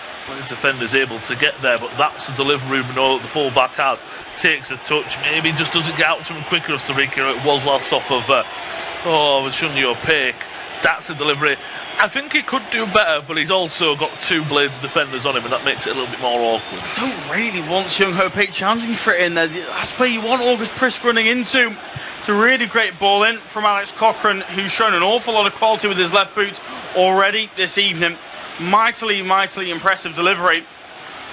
defenders able to get there? But that's the delivery we know that the full-back has. Takes a touch, maybe just doesn't get out to him quicker of Sarika. It was last off of Shunyo Peake. That's the delivery. I think he could do better, but he's also got two Blades defenders on him, and that makes it a little bit more awkward.
I don't really want Seung Ho Peake challenging for it in there. That's where you want August Prisk running into. It's a really great ball in from Alex Cochrane, who's shown an awful lot of quality with his left boot already this evening. Mightily impressive delivery.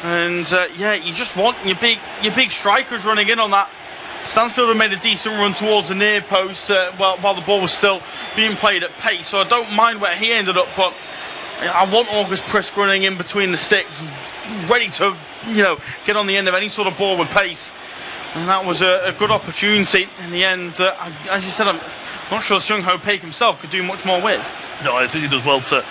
And you just want your big strikers running in on that. Stansfield had made a decent run towards the near post while the ball was still being played at pace, so I don't mind where he ended up, but I want August Prisk running in between the sticks, ready to get on the end of any sort of ball with pace. And that was a good opportunity in the end. As you said, I'm not sure Seung Ho Peake himself could do much more with.
No, I think he does well to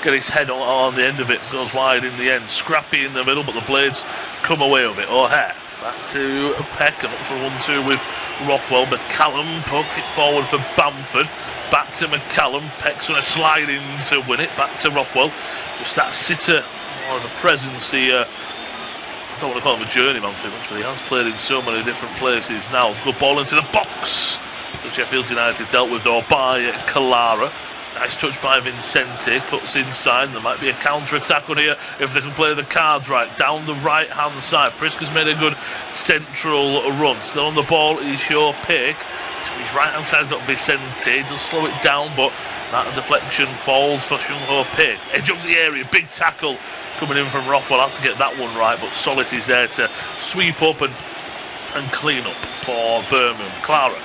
get his head on the end of it. Goes wide in the end. Scrappy in the middle, but the Blades come away with it. O'Hare back to Peck, and up for 1-2 with Rothwell. McCallum pokes it forward for Bamford. Back to McCallum. Peck's going to slide in to win it. Back to Rothwell. Just that sitter, more of a presence. I don't want to call him a journeyman too much, but he has played in so many different places now. Good ball into the box. The Sheffield United dealt with though by Kalara. Nice touch by Vincente, cuts inside. There might be a counter-attack on here if they can play the cards right. Down the right-hand side, Prisk has made a good central run. Still on the ball is Seung Ho Peake. To his right-hand side's got Vicente. Does slow it down, but that deflection falls for Seung Ho Peake. Edge of the area, big tackle coming in from Rothwell. Had to get that one right, but Solis is there to sweep up and clean up for Birmingham. Clara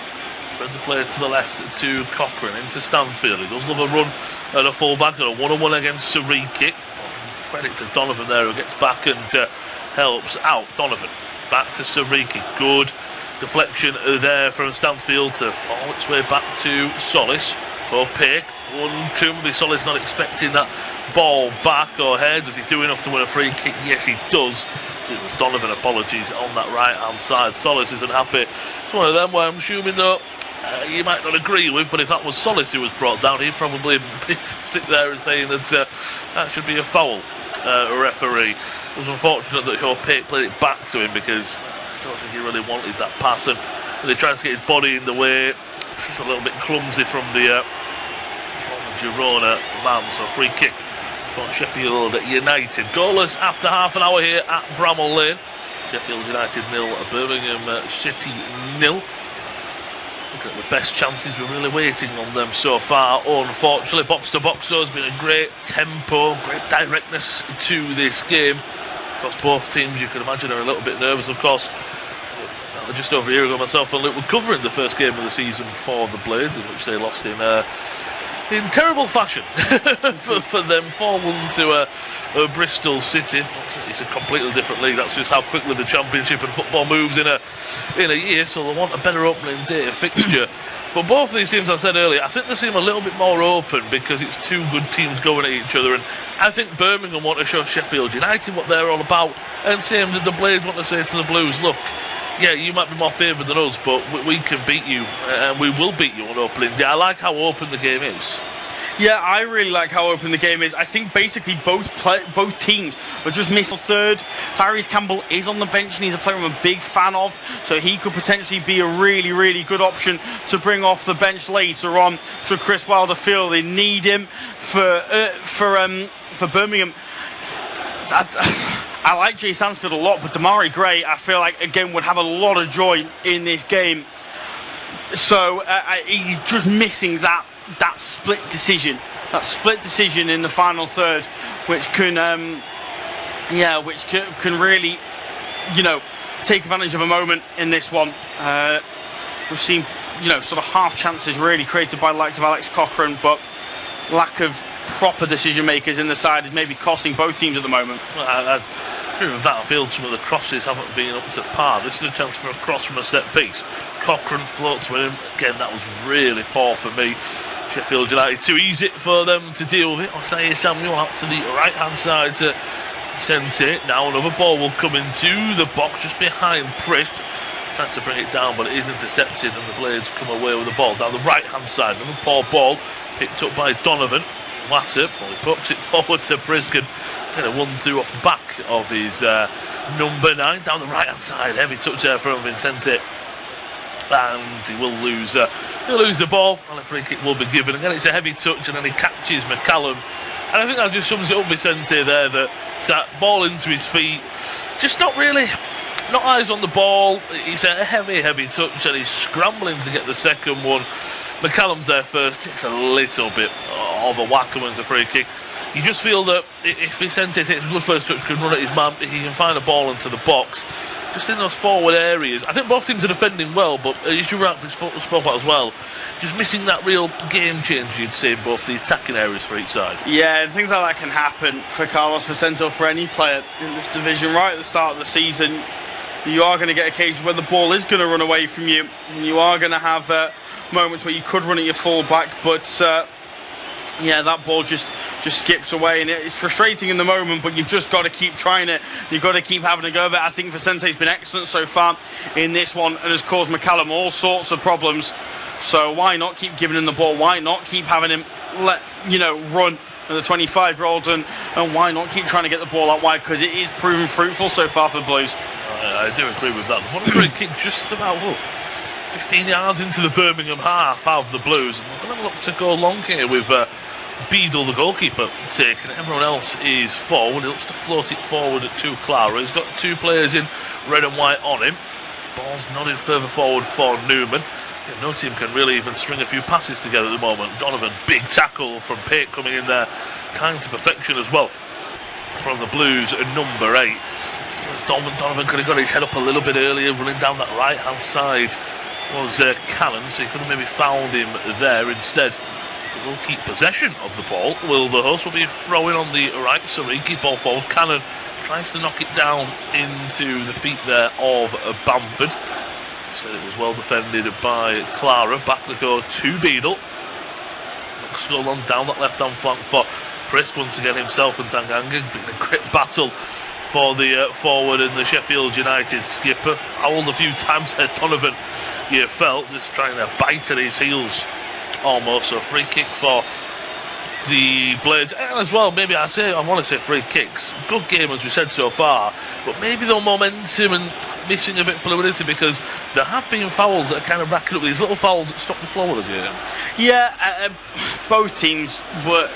spreads the play to the left to Cochrane, into Stansfield. He does love a run at a full-back, got a one-on-one against Sariki. Credit to Donovan there, who gets back and helps out. Donovan back to Sariki. Good deflection there from Stansfield to fall its way back to Solis. Peake, 1-2. Maybe Solis not expecting that ball back or head. Does he do enough to win a free kick? Yes, he does. It was Donovan, apologies, on that right-hand side. Solis isn't happy. It's one of them where I'm assuming though you might not agree with, but if that was Solis who was brought down, he'd probably stick there and saying that that should be a foul. Referee. It was unfortunate that Ho Peake played it back to him, because I don't think he really wanted that pass, and he tries to get his body in the way. It's just a little bit clumsy from the former Girona man. So free kick for Sheffield United. Goalless after half an hour here at Bramall Lane. Sheffield United 0, Birmingham City 0. Looking at the best chances, we're really waiting on them so far. Unfortunately, box to box has been a great tempo, great directness to this game. Of course, both teams, you can imagine, are a little bit nervous. Of course, just over a year ago, myself and Luke were covering the first game of the season for the Blades, in which they lost in terrible fashion for them, 4-1 to Bristol City. It's a completely different league. That's just how quickly the Championship and football moves in a year, so they want a better opening day fixture. But both of these teams, I said earlier, I think they seem a little bit more open because it's two good teams going at each other, and I think Birmingham want to show Sheffield United what they're all about, and same that the Blades want to say to the Blues, look, yeah, you might be more favoured than us, but we can beat you, and we will beat you on opening day. I like how open the game is.
Yeah, I really like how open the game is. I think basically both teams are just missing third. Tyrese Campbell is on the bench, and he's a player I'm a big fan of, so he could potentially be a really, really good option to bring off the bench later on. Should Chris Wilder feel they need him for Birmingham. I like Jay Stansfield a lot, but Damari Gray, I feel like, again, would have a lot of joy in this game. So he's just missing that split decision in the final third, which can really, take advantage of a moment in this one. We've seen, sort of half chances really created by the likes of Alex Cochrane, but lack of proper decision makers in the side is maybe costing both teams at the moment.
I agree with that. I feel some of the crosses haven't been up to par. This is a chance for a cross from a set piece. Cochrane floats with him. Again, that was really poor for me. Sheffield United, too easy for them to deal with it. Isaiah Samuel out to the right hand side to send it. Now another ball will come into the box just behind Priss. Tries to bring it down, but it is intercepted, and the Blades come away with the ball down the right hand side. Another poor ball picked up by Donovan. Watter, he pokes it forward to Briskin. Get a 1-2 off the back of his number 9 down the right hand side. Heavy touch there from Vincente, and he will lose. He'll lose the ball, and a free kick will be given. Again, it's a heavy touch, and then he catches McCallum. And I think that just sums it up, Vicente there. That ball into his feet, just not eyes on the ball. It's a heavy touch, and he's scrambling to get the second one. McCallum's there first. It's a little bit of a whack and a free kick. You just feel that if Vicente takes a good first touch, can run at his man, he can find a ball into the box. Just in those forward areas, I think both teams are defending well, but as you rightly spoke about as well, just missing that real game change, you'd say, in both the attacking areas for each side.
Yeah, and things like that can happen for Carlos Vicente or for any player in this division. Right at the start of the season, you are going to get occasions where the ball is going to run away from you, and you are going to have moments where you could run at your full back, but yeah, that ball just skips away, and it's frustrating in the moment, but you've just got to keep trying it. You've got to keep having a go of it. I think Vicente's been excellent so far in this one and has caused McCallum all sorts of problems. So why not keep giving him the ball? Why not keep having him run at the 25-year-old, and why not keep trying to get the ball out wide, because it is proven fruitful so far for the Blues.
I do agree with that. One great kick just about 15 yards into the Birmingham half of the Blues, and they're going to look to go long here with Beadle, the goalkeeper, taking it. Everyone else is forward. He looks to float it forward to Clara. He's got 2 players in red and white on him. Ball's nodded further forward for Newman. Yeah, no team can really even string a few passes together at the moment. Donovan, big tackle from Pate coming in there, kind to perfection as well from the Blues at number 8. Donovan could have got his head up a little bit earlier, running down that right hand side was Callan, so he could have maybe found him there instead. But we'll keep possession of the ball. The host will be throwing on the right, so he keep ball forward. Cannon tries to knock it down into the feet there of Bamford. So it was well defended by Clara. Back to go to Beadle. Looks to go along down that left hand flank for Prisk once again, himself and Tanganga. Been a great battle for the forward and the Sheffield United skipper. Fouled a few times there, Donovan, you felt, just trying to bite at his heels almost. So free kick for the Blades, and as well, maybe I want to say free kicks. Good game as we said so far, but maybe the momentum and missing a bit of fluidity, because there have been fouls that are kind of racking up, these little fouls that stop the flow of the game.
Yeah, both teams were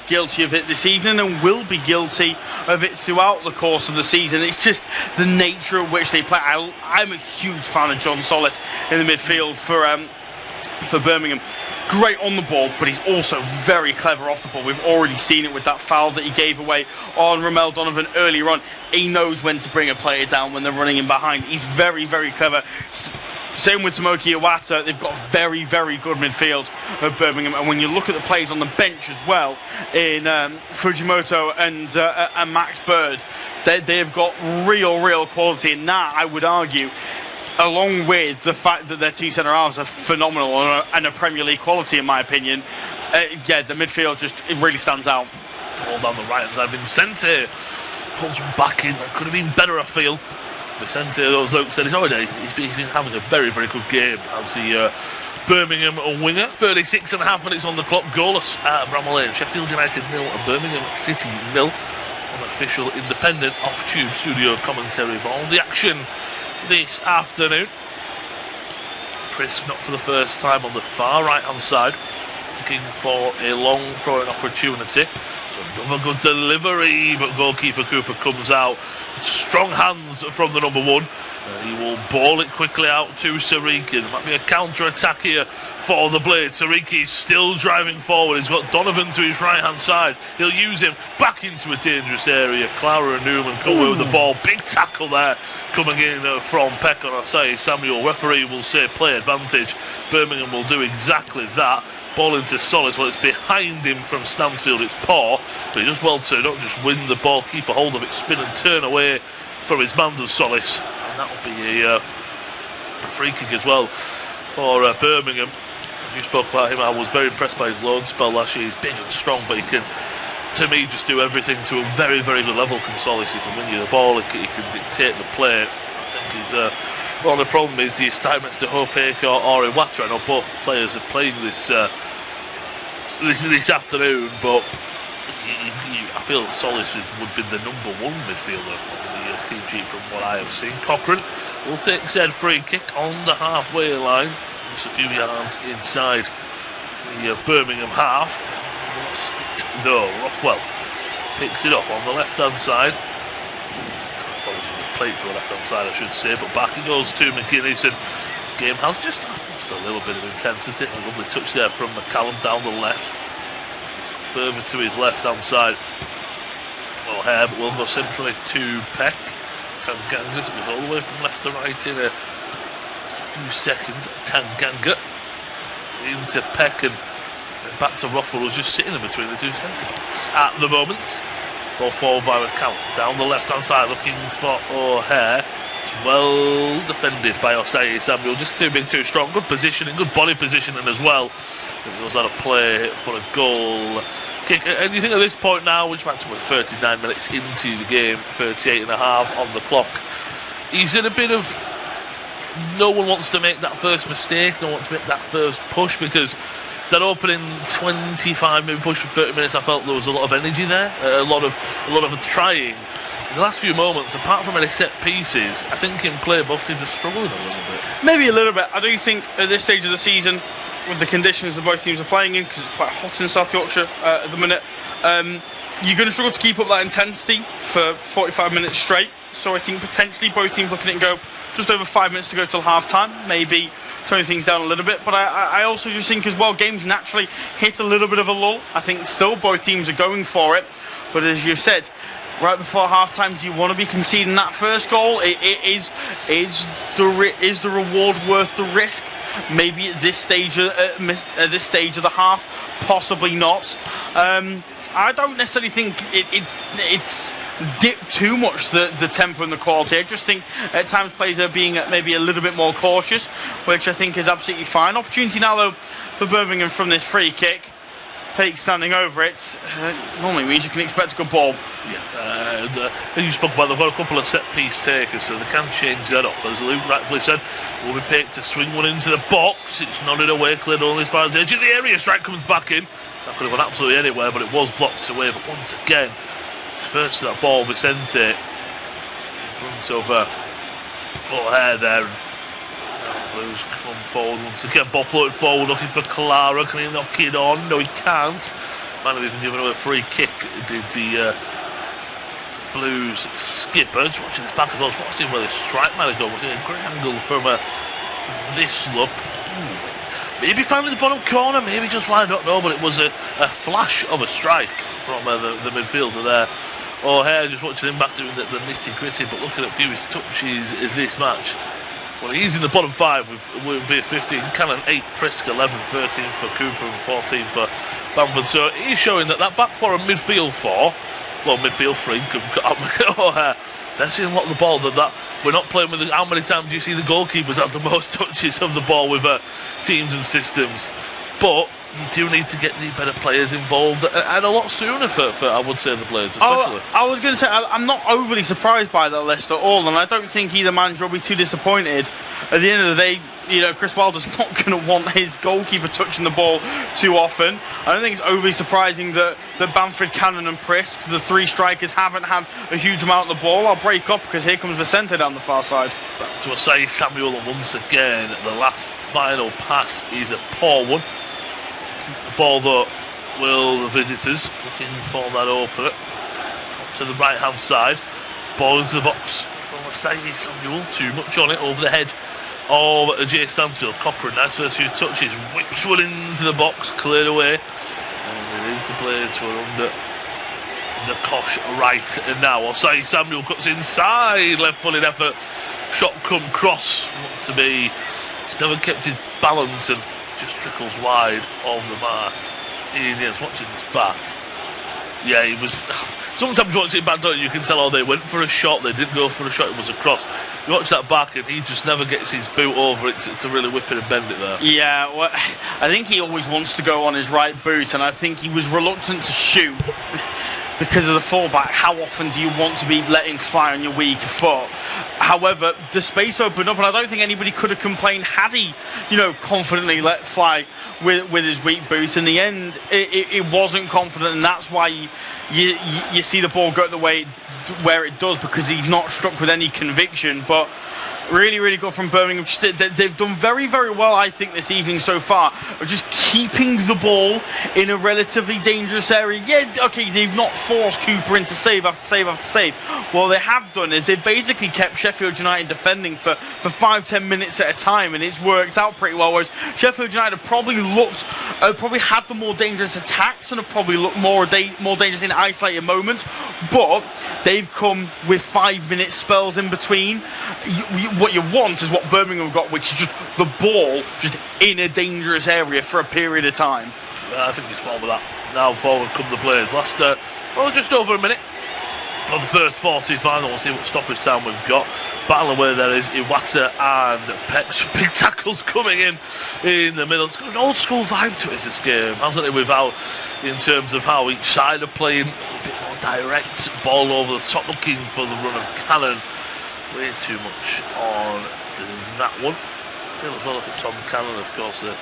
guilty of it this evening and will be guilty of it throughout the course of the season. It's just the nature at which they play. I'm a huge fan of John Solis in the midfield for Birmingham. Great on the ball, but he's also very clever off the ball. We've already seen it with that foul that he gave away on Ramel Donovan earlier on. He knows when to bring a player down when they're running in behind. He's very, very clever. Same with Tomoki Iwata. They've got very, very good midfield of Birmingham. And when you look at the players on the bench as well, in Fujimoto and Max Bird, they've got real quality. And that, I would argue, along with the fact that their 2 centre-halves are phenomenal and a Premier League quality, in my opinion, the midfield it really stands out.
Ball down the right hand side. Vincente pulls him back in. That could have been better, I feel. Vincente, those Luke said, he's been having a very, very good game as the Birmingham winger. 36.5 minutes on the clock. Goalless at Bramall Lane. Sheffield United 0 and Birmingham City 0. On official independent off-tube studio commentary for all the action this afternoon. Prisk not for the first time on the far right hand side, looking for a long throwing opportunity. So another good delivery, but goalkeeper Cooper comes out with strong hands from the number 1, and he will ball it quickly out to Sariki. There might be a counter-attack here for the Blades. Sariki is still driving forward. He's got Donovan to his right-hand side. He'll use him back into a dangerous area. Clara and Newman come away with the ball. Big tackle there coming in from Peck on Asai Samuel. Referee will say play advantage. Birmingham will do exactly that. Ball into Solis. Well, it's behind him from Stansfield. It's poor, but he does well to not just win the ball, keep a hold of it, spin and turn away from his man, does Solis. And that'll be a free kick as well for Birmingham. As you spoke about him, I was very impressed by his loan spell last year. He's big and strong, but he can, to me, just do everything to a very, very good level. Can Solis? He can win you the ball. He can dictate the play. I think he's well, the problem is the assignments to Hopek or Iwata. I know both players are playing this afternoon, but I feel Solis would be the number 1 midfielder on the team sheet from what I have seen. Cochrane will take said free kick on the halfway line, just a few yards inside the Birmingham half. Lost it though. Rothwell picks it up on the left-hand side. Follows with the plate to the left-hand side, I should say, but back he goes to McGuinness, and game has just lost a little bit of intensity. A lovely touch there from McCallum down the left. He's further to his left-hand side. O'Hare, but we'll go centrally to Peck. Tanganga goes all the way from left to right in just a few seconds. Tanganga into Peck and back to Rothwell, who's just sitting in between the two centre-backs at the moment. Ball forward by McCallum, down the left-hand side looking for O'Hare. It's well defended by Osei Samuel, just too big, too strong. Good positioning, good body positioning as well. And he goes out of play for a goal kick. And you think at this point now, which match with 39 minutes into the game, 38 and a half on the clock, he's in a bit of, no one wants to make that first mistake, no one wants to make that first push, because that opening 25, maybe push for 30 minutes, I felt there was a lot of energy there, a lot of trying. In the last few moments, apart from any set pieces, I think in play both teams are struggling a little bit.
Maybe a little bit. I do think at this stage of the season, with the conditions that both teams are playing in, because it's quite hot in South Yorkshire at the minute, you're going to struggle to keep up that intensity for 45 minutes straight. So I think potentially both teams looking at it and go just over 5 minutes to go till half time, maybe tone things down a little bit. But I also just think as well, games naturally hit a little bit of a lull. I think still both teams are going for it, but as you've said, right before half time, do you want to be conceding that first goal? Is the reward worth the risk? Maybe at this stage of the half, possibly not. I don't necessarily think it's dipped too much the tempo and the quality. I just think at times players are being maybe a little bit more cautious, which I think is absolutely fine. Opportunity now though for Birmingham from this free kick. Peak standing over it normally means you can expect a good ball.
Yeah, as you spoke about, they've got a couple of set piece takers, so they can change that up. As Luke rightfully said, will be picked to swing one into the box. It's nodded away, cleared only as far as the edge of the area. Strike comes back in. That could have gone absolutely anywhere, but it was blocked away. But once again, it's first to that ball, Vicente in front of O'Hare there. Blues come forward once again. Ball floated forward, looking for Clara. Can he knock it on? No, he can't. Might have even given away a free kick. Did the Blues skipper. Just watching his back as well. Just watching where the strike might have gone. Was it a great angle from this look? Maybe finding the bottom corner, maybe just wide, I don't know, but it was a flash of a strike from the midfielder there. O'Hare just watching him back doing the nitty gritty, but looking at fewest touches is this match. Well, he's in the bottom 5 with 15, Cannon 8, Prisk 11, 13 for Cooper and 14 for Bamford. So he's showing that back 4 and midfield 4, well, midfield 3, O'Hare, they're seeing a lot of the ball. That we're not playing with how many times do you see the goalkeepers have the most touches of the ball with teams and systems. But you do need to get the better players involved, and a lot sooner for I would say the Blades especially.
I was going to say I'm not overly surprised by that list at all, and I don't think either manager will be too disappointed. At the end of the day, Chris Wilder's not going to want his goalkeeper touching the ball too often. I don't think it's overly surprising that Bamford, Cannon and Prisk, the 3 strikers, haven't had a huge amount of the ball. I'll break up because here comes Vicente down the far side.
Back to Osei Samuel, and once again the last final pass is a poor one. Keep the ball though will the visitors, looking for that opener. Up to the right hand side. Ball into the box from Asai Samuel. Too much on it, over the head of Jay Stansfield. Cochrane, nice first few touches. Whips one into the box, cleared away. And it is the players who are under the Kosh right. And now Asai Samuel cuts inside. Left footed effort. Shot come cross. Looked to be. He's never kept his balance and just trickles wide of the mark. Ian Yates watching this back. Yeah, he was. Sometimes watching it back, don't you? You can tell, oh, they went for a shot, they didn't go for a shot, it was a cross. You watch that back and he just never gets his boot over it to really whip it and bend it there.
Yeah, well, I think he always wants to go on his right boot, and I think he was reluctant to shoot because of the fallback. How often do you want to be letting fly on your weak foot? However, the space opened up, and I don't think anybody could have complained had he, confidently let fly with his weak boot. In the end, it wasn't confident, and that's why you see the ball go the way where it does, because he's not struck with any conviction. But really, really good from Birmingham. They've done very, very well, I think, this evening so far, of just keeping the ball in a relatively dangerous area. Yeah, okay, they've not forced Cooper into save after save after save. What they have done is they've basically kept Sheffield United defending for 5-10 minutes at a time, and it's worked out pretty well. Whereas Sheffield United have probably had the more dangerous attacks and have probably looked more dangerous in isolated moments, but they've come with 5-minute spells in between. What you want is what Birmingham got, which is just the ball just in a dangerous area for a period of time.
I think it's more with that. Now forward come the Blades. Last, just over a minute of the first 45. We'll see what stoppage time we've got. Battle away there is Iwata and Pex. Big tackles coming in the middle. It's got an old school vibe to it, this game, hasn't it? Without, in terms of how each side are playing a bit more direct, ball over the top, looking for the run of Cannon. Way too much on that one. I feel as well, I think Tom Cannon, of course, the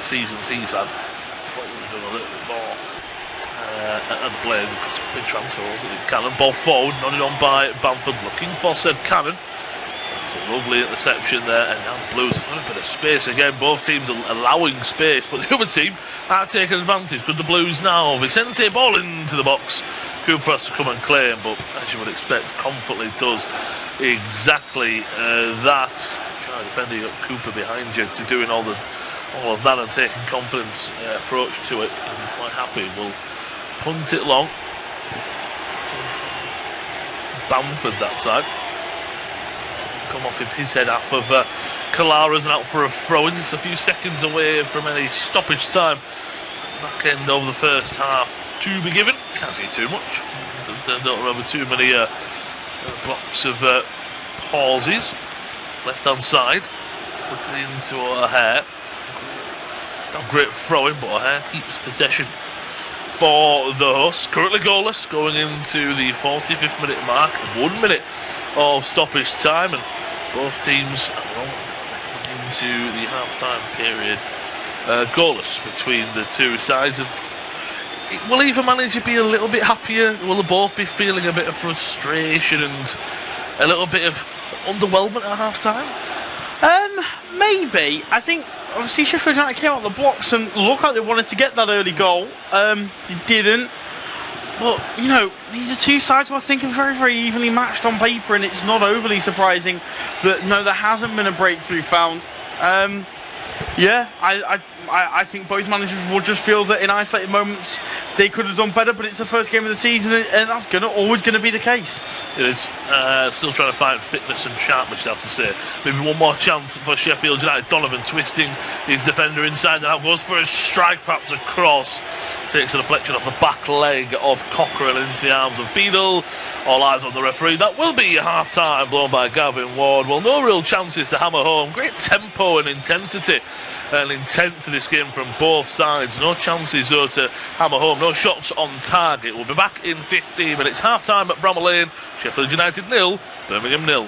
seasons he's had, I thought we would have done a little bit more at the Blades. Of course, a big transfer, wasn't it? Cannon, ball forward, nodded on by Bamford, looking for said Cannon. That's a lovely interception there, and now the Blues have got a bit of space again. Both teams are allowing space, but the other team are taking advantage. Could the Blues now? Vicente, ball into the box. Cooper has to come and claim, but as you would expect, confidently does exactly that. If you're a defender, you've got Cooper behind you to doing all of that and taking confidence approach to it. You'll be quite happy. We'll punt it long. Bamford that time. Come off of his head half of Kalara's and out for a throw-in, just a few seconds away from any stoppage time at the back end of the first half to be given. Can't see too much. Don't remember too many blocks of pauses. Left hand side, quickly into O'Hare. It's not great throwing, but O'Hare keeps possession for the hosts. Currently goalless, going into the 45th minute mark. 1 minute of stoppage time, and both teams going into the half-time period goalless between the two sides. And will either manager be a little bit happier? Will they both be feeling a bit of frustration and a little bit of underwhelmment at half-time?
Maybe. I think obviously Sheffield United came out the blocks and looked like they wanted to get that early goal. They didn't. But, these are two sides who I think are very, very evenly matched on paper, and it's not overly surprising that, no, there hasn't been a breakthrough found. I think both managers will just feel that in isolated moments they could have done better, but it's the first game of the season, and that's always going to be the case.
It is. Still trying to find fitness and sharpness, I have to say. Maybe one more chance for Sheffield United. Donovan twisting his defender inside and out, goes for a strike, perhaps a cross. Takes a deflection off the back leg of Cochrane into the arms of Beadle. All eyes on the referee. That will be half-time, blown by Gavin Ward. Well, no real chances to hammer home. Great tempo and intensity and intent to this game from both sides. No chances, though, to hammer home. No shots on target. We'll be back in 15 minutes. Half-time at Bramall Lane. Sheffield United 0, Birmingham 0.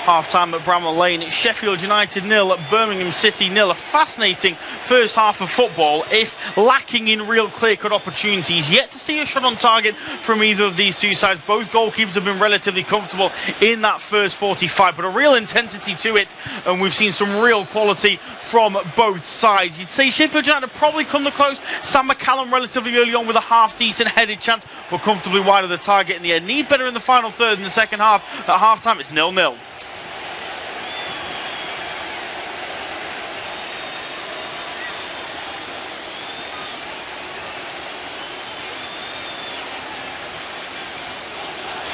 Half-time at Bramall Lane, it's Sheffield United 0 at Birmingham City 0. A fascinating first half of football, if lacking in real clear-cut opportunities. Yet to see a shot on target from either of these two sides. Both goalkeepers have been relatively comfortable in that first 45, but a real intensity to it, and we've seen some real quality from both sides. You'd say Sheffield United probably come the close. Sam McCallum relatively early on with a half-decent headed chance, but comfortably wide of the target in the end. Need better in the final third in the second half. At half-time, it's 0-0.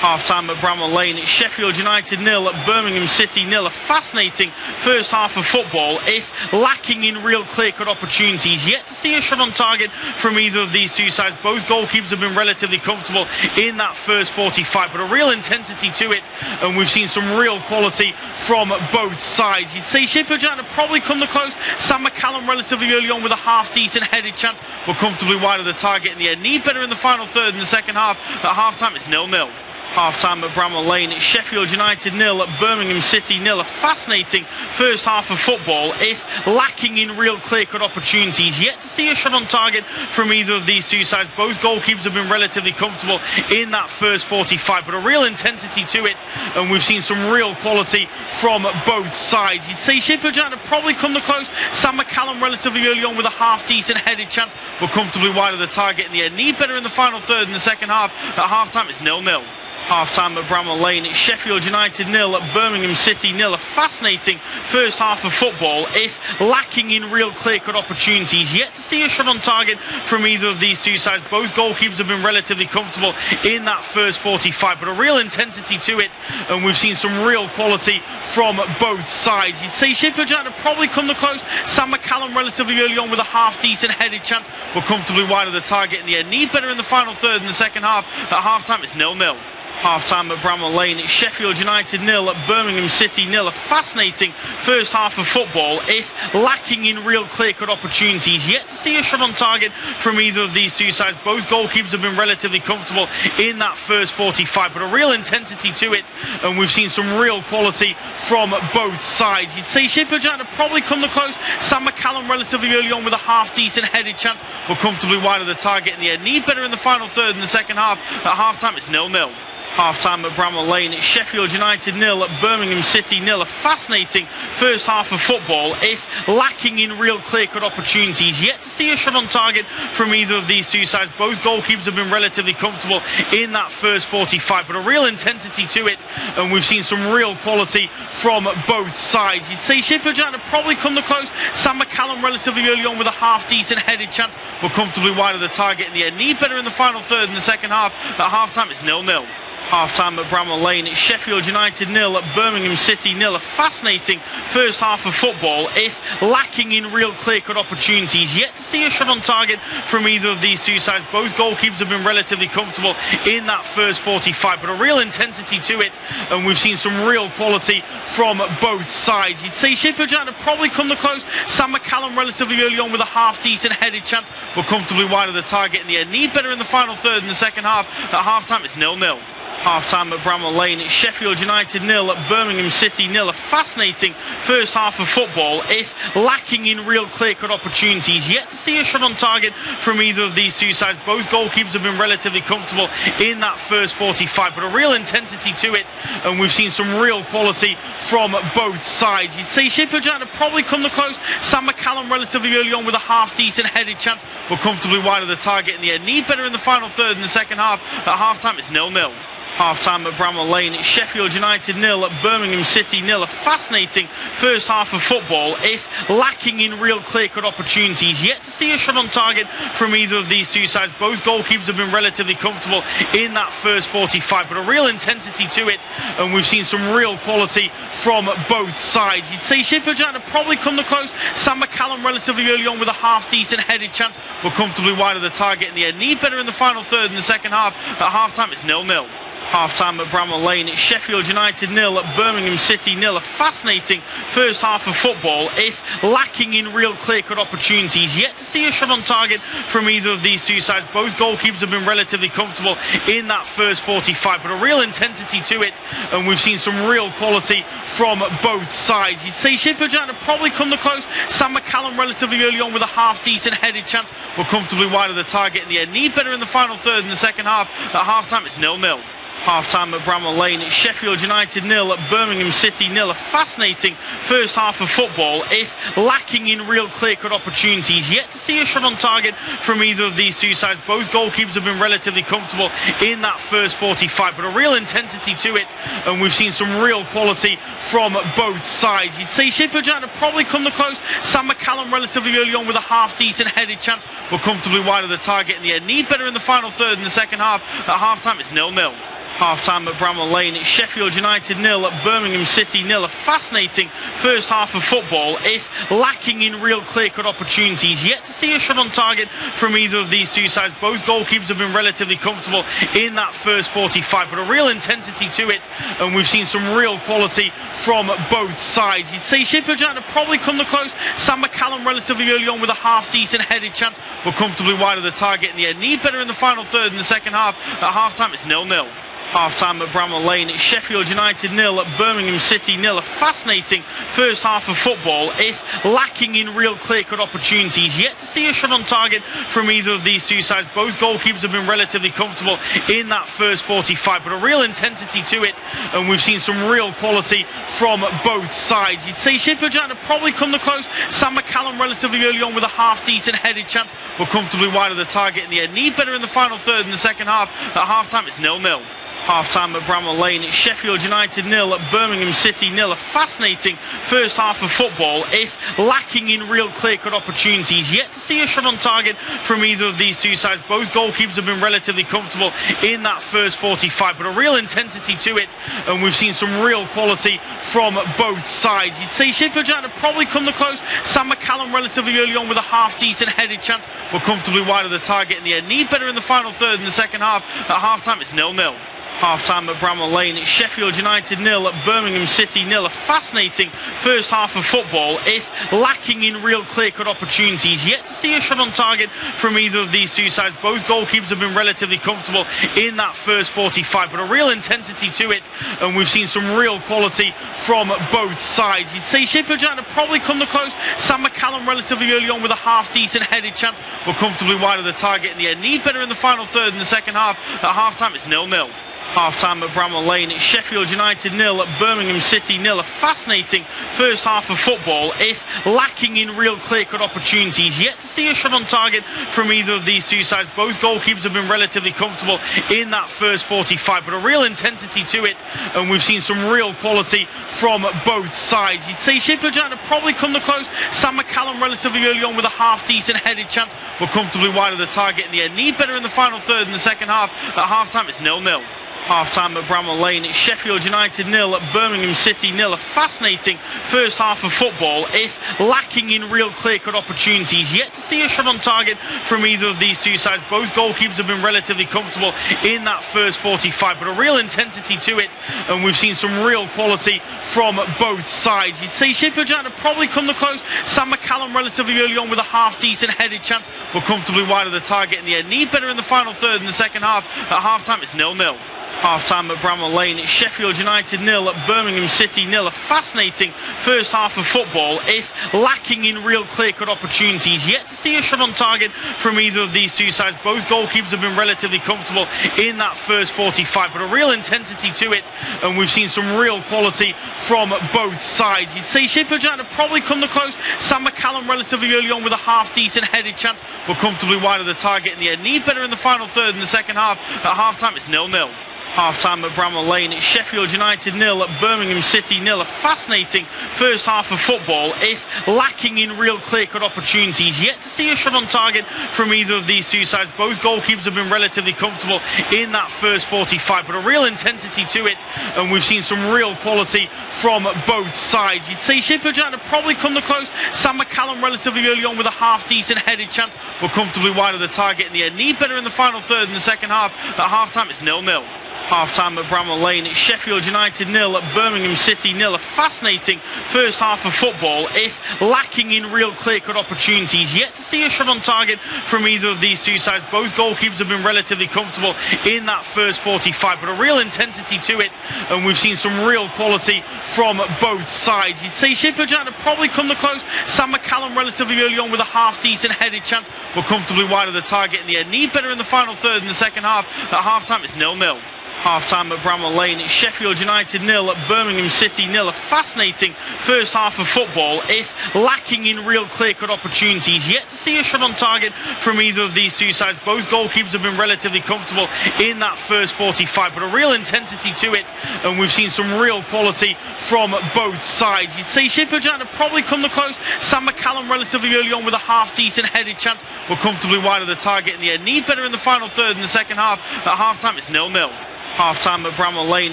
Half-time at Bramall Lane, it's Sheffield United 0 at Birmingham City 0. A fascinating first half of football, if lacking in real clear-cut opportunities. Yet to see a shot on target from either of these two sides. Both goalkeepers have been relatively comfortable in that first 45, but a real intensity to it, and we've seen some real quality from both sides. You'd say Sheffield United probably come the close. Sam McCallum relatively early on with a half-decent headed chance, but comfortably wide of the target in the end. Need better in the final third in the second half. At half-time, it's 0-0. Half-time at Bramall Lane, it's Sheffield United 0 at Birmingham City 0. A fascinating first half of football, if lacking in real clear-cut opportunities. Yet to see a shot on target from either of these two sides. Both goalkeepers have been relatively comfortable in that first 45, but a real intensity to it, and we've seen some real quality from both sides. You'd say Sheffield United probably come the close. Sam McCallum relatively early on with a half-decent headed chance, but comfortably wide of the target in the end. Need better in the final third in the second half. At half-time, it's 0-0. Half-time at Bramall Lane, it's Sheffield United 0 at Birmingham City 0. A fascinating first half of football, if lacking in real clear-cut opportunities. Yet to see a shot on target from either of these two sides. Both goalkeepers have been relatively comfortable in that first 45, but a real intensity to it, and we've seen some real quality from both sides. You'd say Sheffield United probably come the close. Sam McCallum relatively early on with a half-decent headed chance, but comfortably wide of the target in the end. Need better in the final third in the second half. At half-time, it's 0-0. Half-time at Bramall Lane, it's Sheffield United 0 at Birmingham City 0. A fascinating first half of football, if lacking in real clear-cut opportunities. Yet to see a shot on target from either of these two sides. Both goalkeepers have been relatively comfortable in that first 45, but a real intensity to it, and we've seen some real quality from both sides. You'd say Sheffield United probably come the close. Sam McCallum relatively early on with a half-decent headed chance, but comfortably wide of the target in the end. Need better in the final third in the second half. At half-time, it's 0-0. Half-time at Bramall Lane, it's Sheffield United 0 at Birmingham City 0. A fascinating first half of football, if lacking in real clear-cut opportunities. Yet to see a shot on target from either of these two sides. Both goalkeepers have been relatively comfortable in that first 45, but a real intensity to it, and we've seen some real quality from both sides. You'd say Sheffield United probably come the close. Sam McCallum relatively early on with a half-decent headed chance, but comfortably wide of the target in the end. Need better in the final third in the second half. At half-time, it's 0-0. Half-time at Bramall Lane, it's Sheffield United 0 at Birmingham City 0. A fascinating first half of football, if lacking in real clear-cut opportunities. Yet to see a shot on target from either of these two sides. Both goalkeepers have been relatively comfortable in that first 45, but a real intensity to it, and we've seen some real quality from both sides. You'd say Sheffield United probably come the close. Sam McCallum relatively early on with a half-decent headed chance, but comfortably wide of the target in the end. Need better in the final third in the second half. At half-time, it's 0-0. Half-time at Bramall Lane, it's Sheffield United 0 at Birmingham City 0. A fascinating first half of football, if lacking in real clear-cut opportunities. Yet to see a shot on target from either of these two sides. Both goalkeepers have been relatively comfortable in that first 45, but a real intensity to it, and we've seen some real quality from both sides. You'd say Sheffield United probably come the close. Sam McCallum relatively early on with a half-decent headed chance, but comfortably wide of the target in the end. Need better in the final third in the second half. At half-time, it's 0-0. Half-time at Bramall Lane, it's Sheffield United 0 at Birmingham City 0. A fascinating first half of football, if lacking in real clear-cut opportunities. Yet to see a shot on target from either of these two sides. Both goalkeepers have been relatively comfortable in that first 45, but a real intensity to it, and we've seen some real quality from both sides. You'd say Sheffield United probably come the close. Sam McCallum relatively early on with a half-decent headed chance, but comfortably wide of the target in the end. Need better in the final third in the second half. At half-time, it's 0-0. Half-time at Bramall Lane, it's Sheffield United 0 at Birmingham City 0. A fascinating first half of football, if lacking in real clear-cut opportunities. Yet to see a shot on target from either of these two sides. Both goalkeepers have been relatively comfortable in that first 45, but a real intensity to it, and we've seen some real quality from both sides. You'd say Sheffield United probably come the close. Sam McCallum relatively early on with a half-decent headed chance, but comfortably wide of the target in the end. Need better in the final third in the second half. At half-time, it's 0-0. Half-time at Bramall Lane, it's Sheffield United 0 at Birmingham City 0. A fascinating first half of football, if lacking in real clear-cut opportunities. Yet to see a shot on target from either of these two sides. Both goalkeepers have been relatively comfortable in that first 45, but a real intensity to it, and we've seen some real quality from both sides. You'd say Sheffield United probably come the close. Sam McCallum relatively early on with a half-decent headed chance, but comfortably wide of the target in the end. Need better in the final third in the second half. At half-time, it's 0-0. Half-time at Bramall Lane, it's Sheffield United 0 at Birmingham City 0. A fascinating first half of football, if lacking in real clear-cut opportunities. Yet to see a shot on target from either of these two sides. Both goalkeepers have been relatively comfortable in that first 45, but a real intensity to it, and we've seen some real quality from both sides. You'd say Sheffield United probably come the close. Sam McCallum relatively early on with a half-decent headed chance, but comfortably wide of the target in the end. Need better in the final third in the second half. At half-time, it's 0-0. Half-time at Bramall Lane, it's Sheffield United 0 at Birmingham City 0. A fascinating first half of football, if lacking in real clear-cut opportunities. Yet to see a shot on target from either of these two sides. Both goalkeepers have been relatively comfortable in that first 45, but a real intensity to it, and we've seen some real quality from both sides. You'd say Sheffield United probably come the close. Sam McCallum relatively early on with a half-decent headed chance, but comfortably wide of the target in the end. Need better in the final third in the second half. At half-time, it's 0-0. Half-time at Bramall Lane, it's Sheffield United 0 at Birmingham City 0. A fascinating first half of football, if lacking in real clear-cut opportunities. Yet to see a shot on target from either of these two sides. Both goalkeepers have been relatively comfortable in that first 45, but a real intensity to it, and we've seen some real quality from both sides. You'd say Sheffield United probably come the close. Sam McCallum relatively early on with a half-decent headed chance, but comfortably wide of the target in the end. Need better in the final third in the second half. At half-time, it's 0-0. Half-time at Bramall Lane, it's Sheffield United 0 at Birmingham City 0. A fascinating first half of football, if lacking in real clear-cut opportunities. Yet to see a shot on target from either of these two sides. Both goalkeepers have been relatively comfortable in that first 45, but a real intensity to it, and we've seen some real quality from both sides. You'd say Sheffield United probably come the close. Sam McCallum relatively early on with a half-decent headed chance, but comfortably wide of the target in the end. Need better in the final third in the second half. At half-time, it's 0-0. Half-time at Bramall Lane, it's Sheffield United 0 at Birmingham City 0. A fascinating first half of football, if lacking in real clear-cut opportunities. Yet to see a shot on target from either of these two sides. Both goalkeepers have been relatively comfortable in that first 45, but a real intensity to it, and we've seen some real quality from both sides. You'd say Sheffield United probably come the close. Sam McCallum relatively early on with a half-decent headed chance, but comfortably wide of the target in the end. Need better in the final third in the second half. At half-time, it's 0-0. Half-time at Bramall Lane, it's Sheffield United 0 at Birmingham City 0. A fascinating first half of football, if lacking in real clear-cut opportunities. Yet to see a shot on target from either of these two sides. Both goalkeepers have been relatively comfortable in that first 45, but a real intensity to it, and we've seen some real quality from both sides. You'd say Sheffield United probably come the close. Sam McCallum relatively early on with a half-decent headed chance, but comfortably wide of the target in the end. Need better in the final third in the second half. At half-time, it's 0-0. Half-time at Bramall Lane, it's Sheffield United 0 at Birmingham City 0. A fascinating first half of football, if lacking in real clear-cut opportunities. Yet to see a shot on target from either of these two sides. Both goalkeepers have been relatively comfortable in that first 45, but a real intensity to it, and we've seen some real quality from both sides. You'd say Sheffield United probably come the close. Sam McCallum relatively early on with a half-decent headed chance, but comfortably wide of the target in the end. Need better in the final third in the second half. At half-time, it's 0-0. Half-time at Bramall Lane, it's Sheffield United 0 at Birmingham City 0. A fascinating first half of football, if lacking in real clear-cut opportunities. Yet to see a shot on target from either of these two sides. Both goalkeepers have been relatively comfortable in that first 45, but a real intensity to it, and we've seen some real quality from both sides. You'd say Sheffield United probably come the close. Sam McCallum relatively early on with a half-decent headed chance, but comfortably wide of the target in the end. Need better in the final third in the second half. At half-time, it's 0-0. Half-time at Bramall Lane, it's Sheffield United 0 at Birmingham City 0. A fascinating first half of football, if lacking in real clear-cut opportunities. Yet to see a shot on target from either of these two sides. Both goalkeepers have been relatively comfortable in that first 45, but a real intensity to it, and we've seen some real quality from both sides. You'd say Sheffield United probably come the close. Sam McCallum relatively early on with a half-decent headed chance, but comfortably wide of the target in the end. Need better in the final third in the second half. At half-time, it's 0-0. Half-time at Bramall Lane, it's Sheffield United 0 at Birmingham City 0. A fascinating first half of football, if lacking in real clear-cut opportunities. Yet to see a shot on target from either of these two sides. Both goalkeepers have been relatively comfortable in that first 45, but a real intensity to it, and we've seen some real quality from both sides. You'd say Sheffield United probably come the close. Sam McCallum relatively early on with a half-decent headed chance, but comfortably wide of the target in the end. Need better in the final third in the second half. At half-time, it's 0-0. Half-time at Bramall Lane,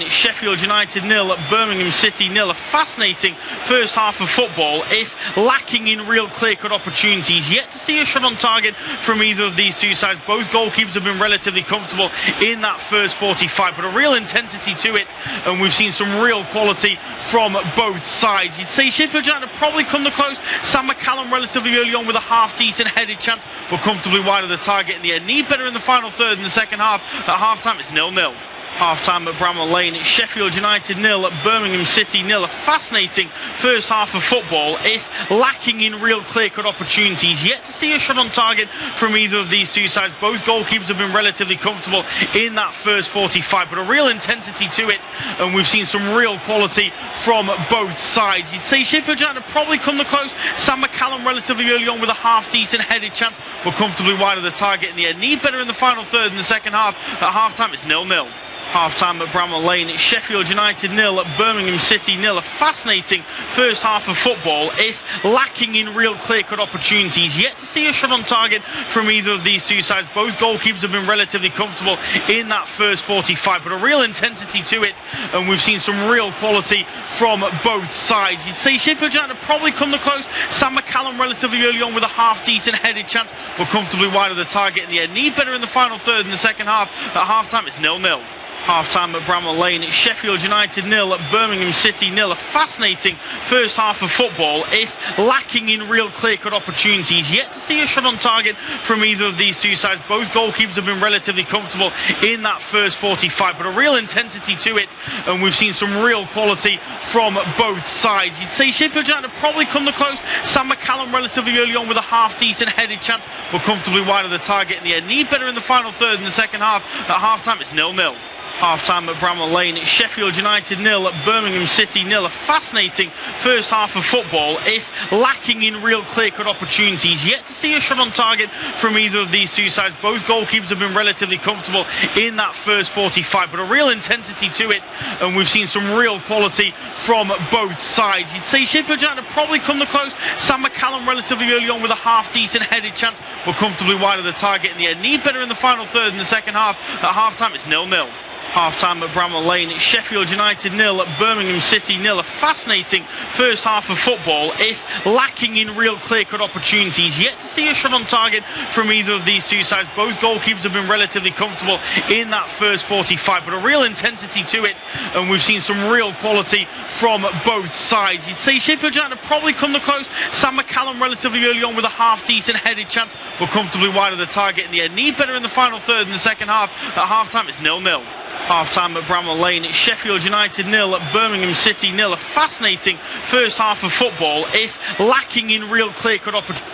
it's Sheffield United 0 at Birmingham City 0. A fascinating first half of football, if lacking in real clear-cut opportunities. Yet to see a shot on target from either of these two sides. Both goalkeepers have been relatively comfortable in that first 45, but a real intensity to it, and we've seen some real quality from both sides. You'd say Sheffield United probably come the close. Sam McCallum relatively early on with a half-decent headed chance, but comfortably wide of the target in the end. Need better in the final third in the second half. At half-time, it's 0-0. Half-time at Bramall Lane, it's Sheffield United 0 at Birmingham City 0. A fascinating first half of football, if lacking in real clear-cut opportunities. Yet to see a shot on target from either of these two sides. Both goalkeepers have been relatively comfortable in that first 45, but a real intensity to it, and we've seen some real quality from both sides. You'd say Sheffield United probably come the close. Sam McCallum relatively early on with a half-decent headed chance, but comfortably wide of the target in the end. Need better in the final third in the second half. At half-time, it's 0-0. Half-time at Bramall Lane, it's Sheffield United 0 at Birmingham City 0. A fascinating first half of football, if lacking in real clear-cut opportunities. Yet to see a shot on target from either of these two sides. Both goalkeepers have been relatively comfortable in that first 45, but a real intensity to it, and we've seen some real quality from both sides. You'd say Sheffield United probably come the close. Sam McCallum relatively early on with a half-decent headed chance, but comfortably wide of the target in the end. Need better in the final third in the second half. At half-time, it's 0-0. Half-time at Bramall Lane, it's Sheffield United 0 at Birmingham City 0. A fascinating first half of football, if lacking in real clear-cut opportunities. Yet to see a shot on target from either of these two sides. Both goalkeepers have been relatively comfortable in that first 45, but a real intensity to it, and we've seen some real quality from both sides. You'd say Sheffield United probably come the close. Sam McCallum relatively early on with a half-decent headed chance, but comfortably wide of the target in the end. Need better in the final third in the second half. At half-time, it's 0-0. Half-time at Bramall Lane, it's Sheffield United 0 at Birmingham City 0. A fascinating first half of football, if lacking in real clear-cut opportunities. Yet to see a shot on target from either of these two sides. Both goalkeepers have been relatively comfortable in that first 45, but a real intensity to it, and we've seen some real quality from both sides. You'd say Sheffield United probably come the close. Sam McCallum relatively early on with a half-decent headed chance, but comfortably wide of the target in the end. Need better in the final third in the second half. At half-time, it's 0-0. Half-time at Bramall Lane, it's Sheffield United 0 at Birmingham City 0. A fascinating first half of football, if lacking in real clear-cut opportunities. Yet to see a shot on target from either of these two sides. Both goalkeepers have been relatively comfortable in that first 45, but a real intensity to it, and we've seen some real quality from both sides. You'd say Sheffield United probably come the close. Sam McCallum relatively early on with a half-decent headed chance, but comfortably wide of the target in the end. Need better in the final third in the second half. At half-time, it's 0-0. Half-time at Bramall Lane, it's Sheffield United 0 at Birmingham City 0. A fascinating first half of football, if lacking in real clear-cut opportunities.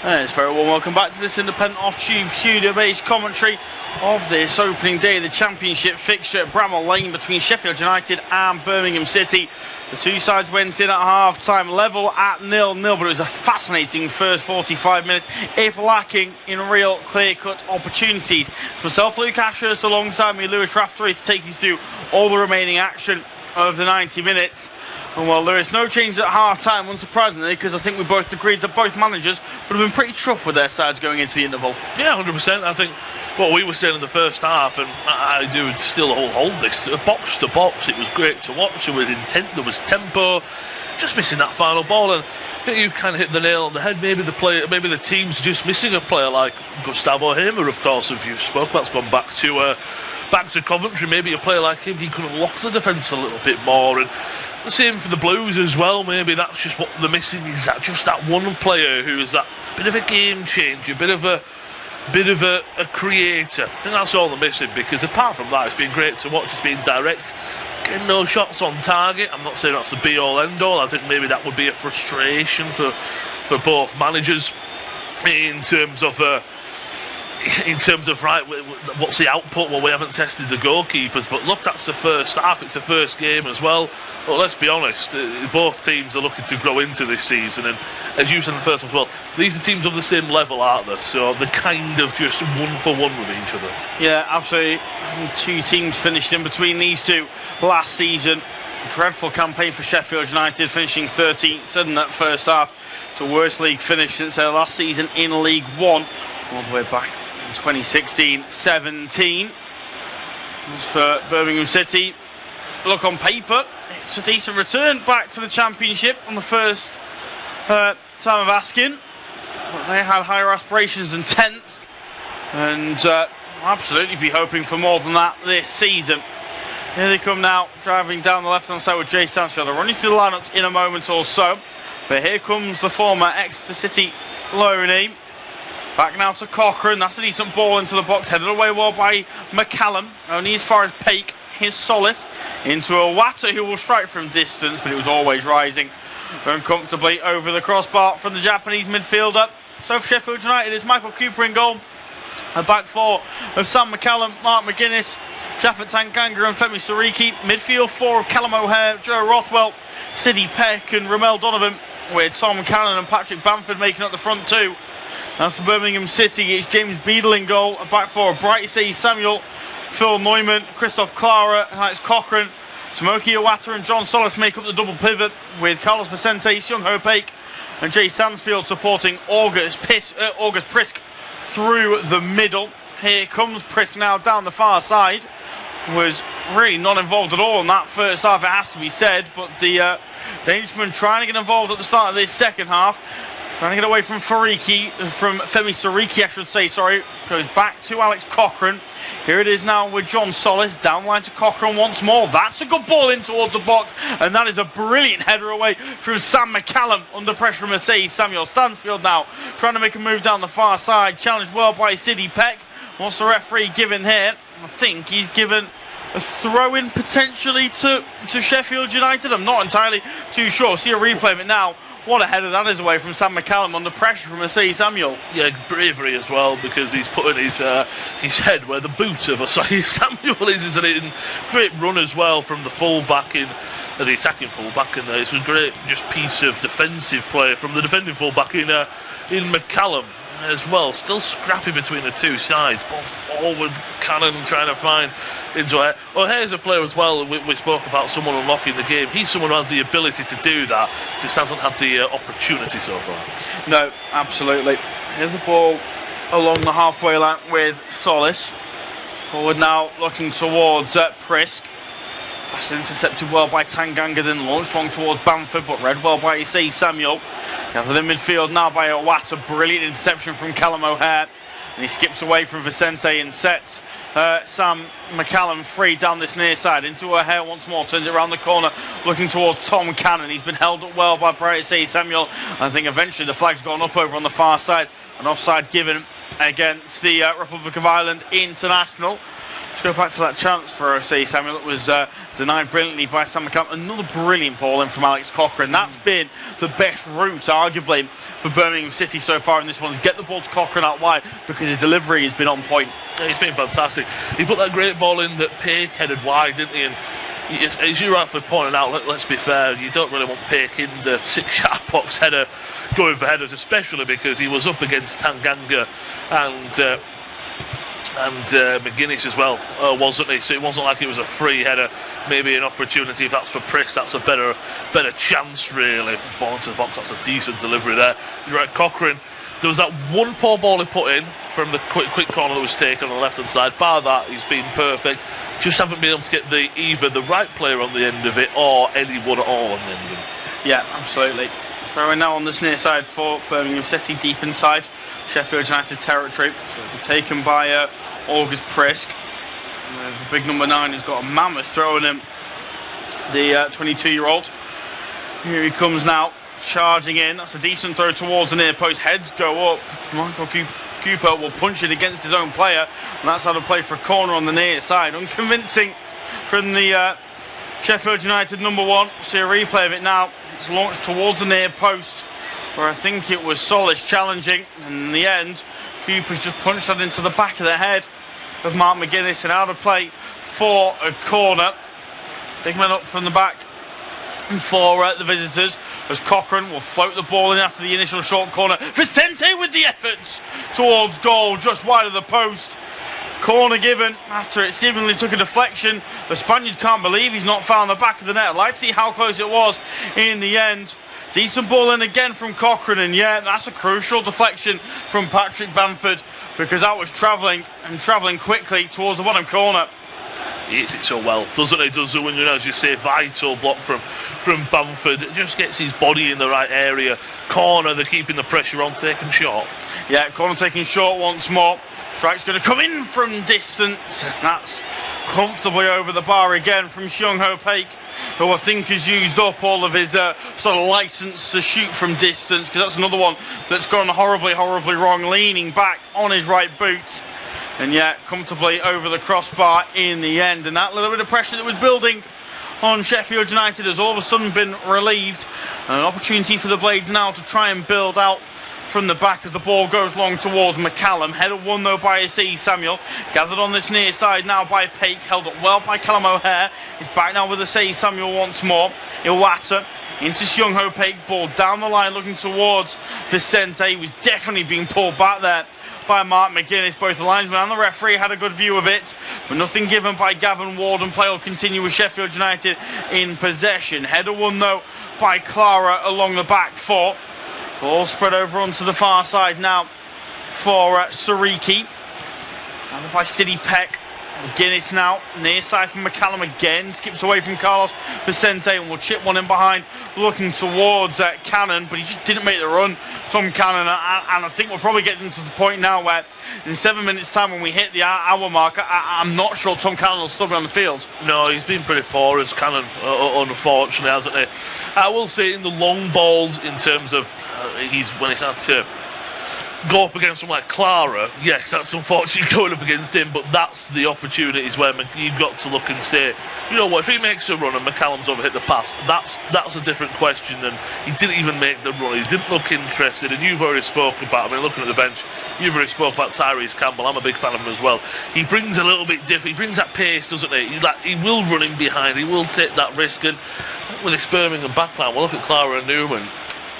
It's very warm welcome back to this independent off-tube studio-based commentary of this opening day of the Championship fixture at Bramall Lane between Sheffield United and Birmingham City. The two sides went in at half-time level at 0-0, but it was a fascinating first 45 minutes, if lacking in real clear-cut opportunities. It's myself, Luke Ashurst, alongside me, Lewis Raftery, to take you through all the remaining action of the 90 minutes. And well, there is no change at half-time, unsurprisingly, because I think we both agreed that both managers would have been pretty tough with their sides going into the interval.
Yeah, 100%. I think what we were saying in the first half, and I do still hold this, box to box, it was great to watch. There was intent, there was tempo. Just missing that final ball, and I think you kind of hit the nail on the head. Maybe the team's just missing a player like Gustavo Hamer, of course, if you spoke about. That's gone back to Coventry. Maybe a player like him, he couldn't lock the defence a little bit more, and the same for the Blues as well. Maybe that's just what they're missing, is that just that one player who is that bit of a game changer, a bit of a creator. I think that's all they're missing, because apart from that, it's been great to watch. It's been direct, getting no shots on target. I'm not saying that's the be-all end-all. I think maybe that would be a frustration for both managers in terms of right, what's the output? Well, we haven't tested the goalkeepers, but look, that's the first half. It's the first game as well. Well, let's be honest, both teams are looking to grow into this season, and as you said in the first one as well, these are teams of the same level, aren't they? So they're kind of just 1-for-1 with each other.
Yeah, absolutely. Two teams finished in between these two last season. Dreadful campaign for Sheffield United, finishing 13th in that first half. It's the worst league finish since their last season in League One, all the way back in 2016-17. As for Birmingham City, look, on paper, it's a decent return back to the Championship on the first time of asking. But they had higher aspirations than 10th, and absolutely be hoping for more than that this season. Here they come now, driving down the left-hand side with Jay Stansfield. I'll run you through the lineups in a moment or so. But here comes the former Exeter City loanee. Back now to Cochrane. That's a decent ball into the box. Headed away well by McCallum. Only as far as Paik, his solace. Into a Watter, who will strike from distance, but it was always rising uncomfortably over the crossbar from the Japanese midfielder. So for Sheffield United, it's Michael Cooper in goal. A back four of Sam McCallum, Mark McGuinness, Jaffet Tanganga and Femi Sariki. Midfield four of Callum O'Hare, Joe Rothwell, Sidney Peck and Ramel Donovan, with Tom Cannon and Patrick Bamford making up the front two. And for Birmingham City, it's James Beadle in goal. A back four of Brightsea Samuel, Phil Neumann, Christoph Clara, and Alex Cochrane. Tomoki Iwata and John Solis make up the double pivot, with Carlos Vicente, Seung Ho Paik and Jay Stansfield supporting August Prisk through the middle. Here comes Prisk now down the far side. Was really not involved at all in that first half, it has to be said, but the Dangerman trying to get involved at the start of this second half, trying to get away from Femi Sariki, I should say, sorry. Goes back to Alex Cochrane. Here it is now with John Solis, downline to Cochrane once more. That's a good ball in towards the box, and that is a brilliant header away from Sam McCallum under pressure from Mercedes Samuel. Stansfield now trying to make a move down the far side, challenged well by Sidney Peck. What's the referee given here? I think he's given a throw-in potentially to Sheffield United. I'm not entirely too sure. See a replay of it now. What a header that is away from Sam McCallum under pressure from Mercedes Samuel. Yeah, bravery as well, because he's putting his head where the boot of Samuel is, isn't it? And great run as well from the full-back the attacking full-back, and it's a great just piece of defensive play from the defending full-back in McCallum as well. Still scrappy between the two sides. Ball forward, Cannon trying to find into it. Oh, here's a player as well. We spoke about someone unlocking the game. He's someone who has the ability to do that, just hasn't had the opportunity so far. No, absolutely. Here's the ball along the halfway line with Solis. Forward now looking towards Prisk. Pass intercepted well by Tanganga, then launched long towards Bamford, but read well by Samuel. Gathered in midfield now by Iwata. Brilliant interception from Callum O'Hare. And he skips away from Vicente and sets Sam McCallum free down this near side. Into O'Hare once more, turns it around the corner, looking towards Tom Cannon. He's been held up well by Brightsea Samuel. I think eventually the flag's gone up over on the far side. An offside given against the Republic of Ireland international. Let's go back to that chance for Samuel. It was denied brilliantly by Sam McCallum. Another brilliant ball in from Alex Cochrane. That's been the best route, arguably, for Birmingham City so far in this one, is get the ball to Cochrane out wide, because his delivery has been on point.
Yeah, he's been fantastic. He put that great ball in that Paik headed wide, didn't he? And as you rightfully pointed out, let's be fair, you don't really want Paik in the 6-yard box header going for headers, especially because he was up against Tanganga and and McGuinness as well, wasn't he? So it wasn't like it was a free header, maybe an opportunity. If that's for Prisk, that's a better chance, really. Ball into the box, that's a decent delivery there. You're right, Cochrane. There was that one poor ball he put in from the quick corner that was taken on the left-hand side. Bar that, he's been perfect. Just haven't been able to get either the right player on the end of it or anyone at all on the end of it.
Yeah, absolutely. So we're now on this near side for Birmingham City, deep inside Sheffield United territory. So it'll be taken by August Prisk. The big number 9 has got a mammoth throwing him, the 22-year-old. Here he comes now, charging in. That's a decent throw towards the near post. Heads go up. Michael Cooper will punch it against his own player, and that's how to play for a corner on the near side. Unconvincing from the Sheffield United number 1. See a replay of it now. It's launched towards the near post, where I think it was Solis challenging, and in the end Cooper's just punched that into the back of the head of Mark McGuinness, and out of play for a corner. Big man up from the back for the visitors, as Cochrane will float the ball in after the initial short corner. Vicente with the efforts towards goal, just wide of the post. Corner given after it seemingly took a deflection. The Spaniard can't believe he's not found the back of the net. I'd like to see how close it was in the end. Decent ball in again from Cochrane, and yeah, that's a crucial deflection from Patrick Bamford, because that was travelling quickly towards the bottom corner.
He hits it so well, doesn't he? Does it, when you know, as you say, vital block from Bamford. It just gets his body in the right area. Corner, they're keeping the pressure on, taking short. Yeah,
corner taking short once more. Strike's going to come in from distance. That's comfortably over the bar again from Seung Ho Paik, who I think has used up all of his sort of license to shoot from distance, because that's another one that's gone horribly wrong, leaning back on his right boot. And yet, comfortably over the crossbar in the end. And that little bit of pressure that was building on Sheffield United has all of a sudden been relieved. And an opportunity for the Blades now to try and build out from the back as the ball goes long towards McCallum. Header won though by Assis Samuel. Gathered on this near side now by Paik. Held up well by Callum O'Hare. It's back now with Assis Samuel once more. Iwata into Seung Ho Paik. Ball down the line looking towards Vicente. He was definitely being pulled back there by Mark McGuinness. Both the linesman and the referee had a good view of it, but nothing given by Gavin Ward, and play will continue with Sheffield United in possession. Header won though by Clara along the back foot. Ball spread over onto the far side now for Sariki. Now by Sidney Peck. McGuinness now, near side from McCallum again. Skips away from Carlos Vicente and will chip one in behind, looking towards Cannon, but he just didn't make the run from Cannon. And I think we're probably getting to the point now where in 7 minutes' time, when we hit the hour mark, I'm not sure Tom Cannon will still be on the field.
No, he's been pretty poor as Cannon, unfortunately, hasn't he? I will say in the long balls, in terms of when he's had to go up against someone like Clara, yes, that's unfortunate going up against him, but that's the opportunities where you've got to look and say, you know what, if he makes a run and McCallum's overhit the pass, that's a different question than he didn't even make the run, he didn't look interested. And you've already spoken about, I mean, looking at the bench, you've already spoke about Tyrese Campbell. I'm a big fan of him as well. He brings a little bit different, he brings that pace, doesn't he? He will run in behind, he will take that risk. And I think with this Birmingham backline, we'll look at Clara and Newman.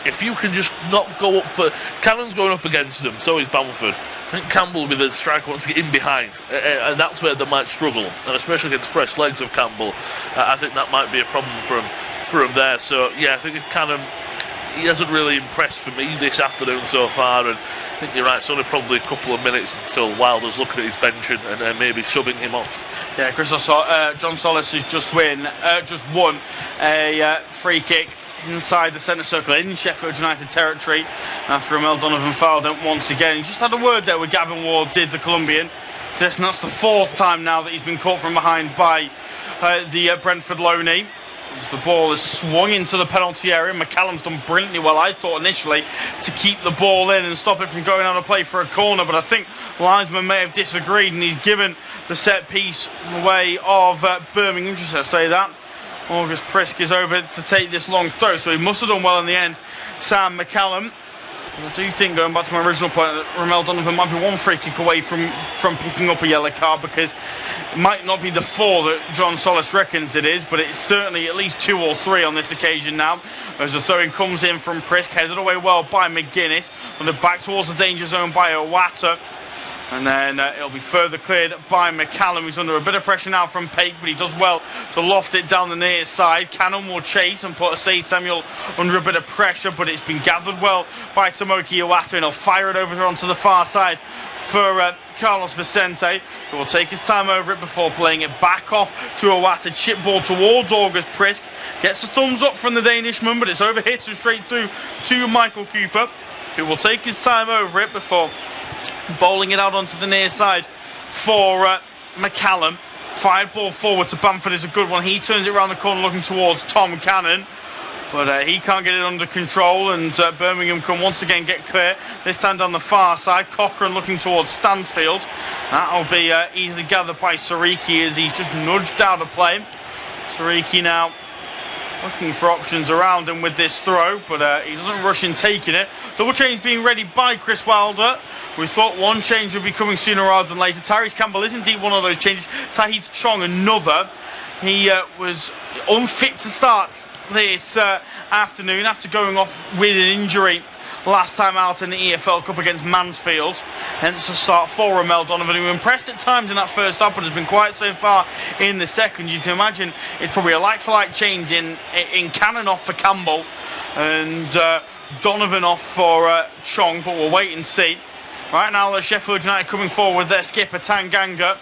If you can just not go up for... Cannon's going up against them, so is Bamford. I think Campbell will be the striker who wants to get in behind, and that's where they might struggle, and especially against fresh legs of Campbell. I think that might be a problem for him there. So yeah, I think if Cannon, he hasn't really impressed for me this afternoon so far, and I think you're right, it's only probably a couple of minutes until Wilder's looking at his bench and maybe subbing him off.
Yeah, Chris, John Solis has just won a free kick inside the centre circle in Sheffield United territory after Ramel Donovan fouled him once again. He just had a word there with Gavin Ward, did the Colombian. So that's the fourth time now that he's been caught from behind by the Brentford loanee. As the ball is swung into the penalty area, McCallum's done brilliantly well, I thought initially, to keep the ball in and stop it from going out of play for a corner, but I think linesman may have disagreed and he's given the set piece in the way of Birmingham, just to say that. August Prisk is over to take this long throw, so he must have done well in the end, Sam McCallum. And I do think, going back to my original point, that Ramel Donovan might be one free kick away from picking up a yellow card, because it might not be the 4 that John Solis reckons it is, but it's certainly at least 2 or 3 on this occasion now, as the throw-in comes in from Prisk, headed away well by McGuinness, on the back towards the danger zone by Iwata. And then it'll be further cleared by McCallum, who's under a bit of pressure now from Paik, but he does well to loft it down the near side. Cannon will chase and put Asai Samuel under a bit of pressure, but it's been gathered well by Tomoki Iwata, and he'll fire it over onto the far side for Carlos Vicente, who will take his time over it before playing it back off to Iwata. Chip ball towards August Prisk. Gets a thumbs up from the Danishman, but it's over hit and straight through to Michael Cooper, who will take his time over it before bowling it out onto the near side for McCallum. Fired ball forward to Bamford is a good one. He turns it around the corner looking towards Tom Cannon, but he can't get it under control, and Birmingham can once again get clear, this time down the far side. Cochrane looking towards Stanfield. That'll be easily gathered by Sariki as he's just nudged out of play. Sariki now looking for options around him with this throw, but he doesn't rush in taking it. Double change being ready by Chris Wilder. We thought one change would be coming sooner rather than later. Tyrese Campbell is indeed one of those changes. Tahith Chong another. He was unfit to start this afternoon after going off with an injury last time out in the EFL Cup against Mansfield. Hence a start for Ramel Donovan, who impressed at times in that first half but has been quiet so far in the second. You can imagine it's probably a like-for-like change in Cannon off for Campbell and Donovan off for Chong, but we'll wait and see. Right now, Sheffield United coming forward with their skipper Tanganga.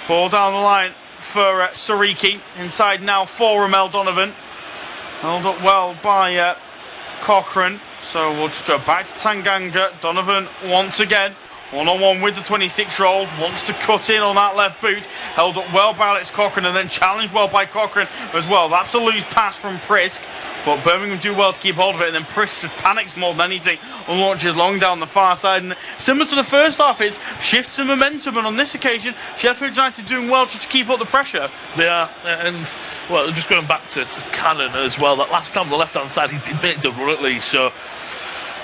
Ball down the line for Sariki. Inside now for Ramel Donovan. Held up well by Cochrane. So we'll just go back to Tanganga. Donovan once again, one-on-one with the 26-year-old, wants to cut in on that left boot. Held up well by Alex Cochrane and then challenged well by Cochrane as well. That's a loose pass from Prisk, but Birmingham do well to keep hold of it, and then Prisk just panics more than anything and launches long down the far side. And similar to the first half, it's shifts in momentum, and on this occasion, Sheffield United doing well just to keep up the pressure.
They are, and well, just going back to Cannon as well, that last time on the left-hand side, he did make the run at least, so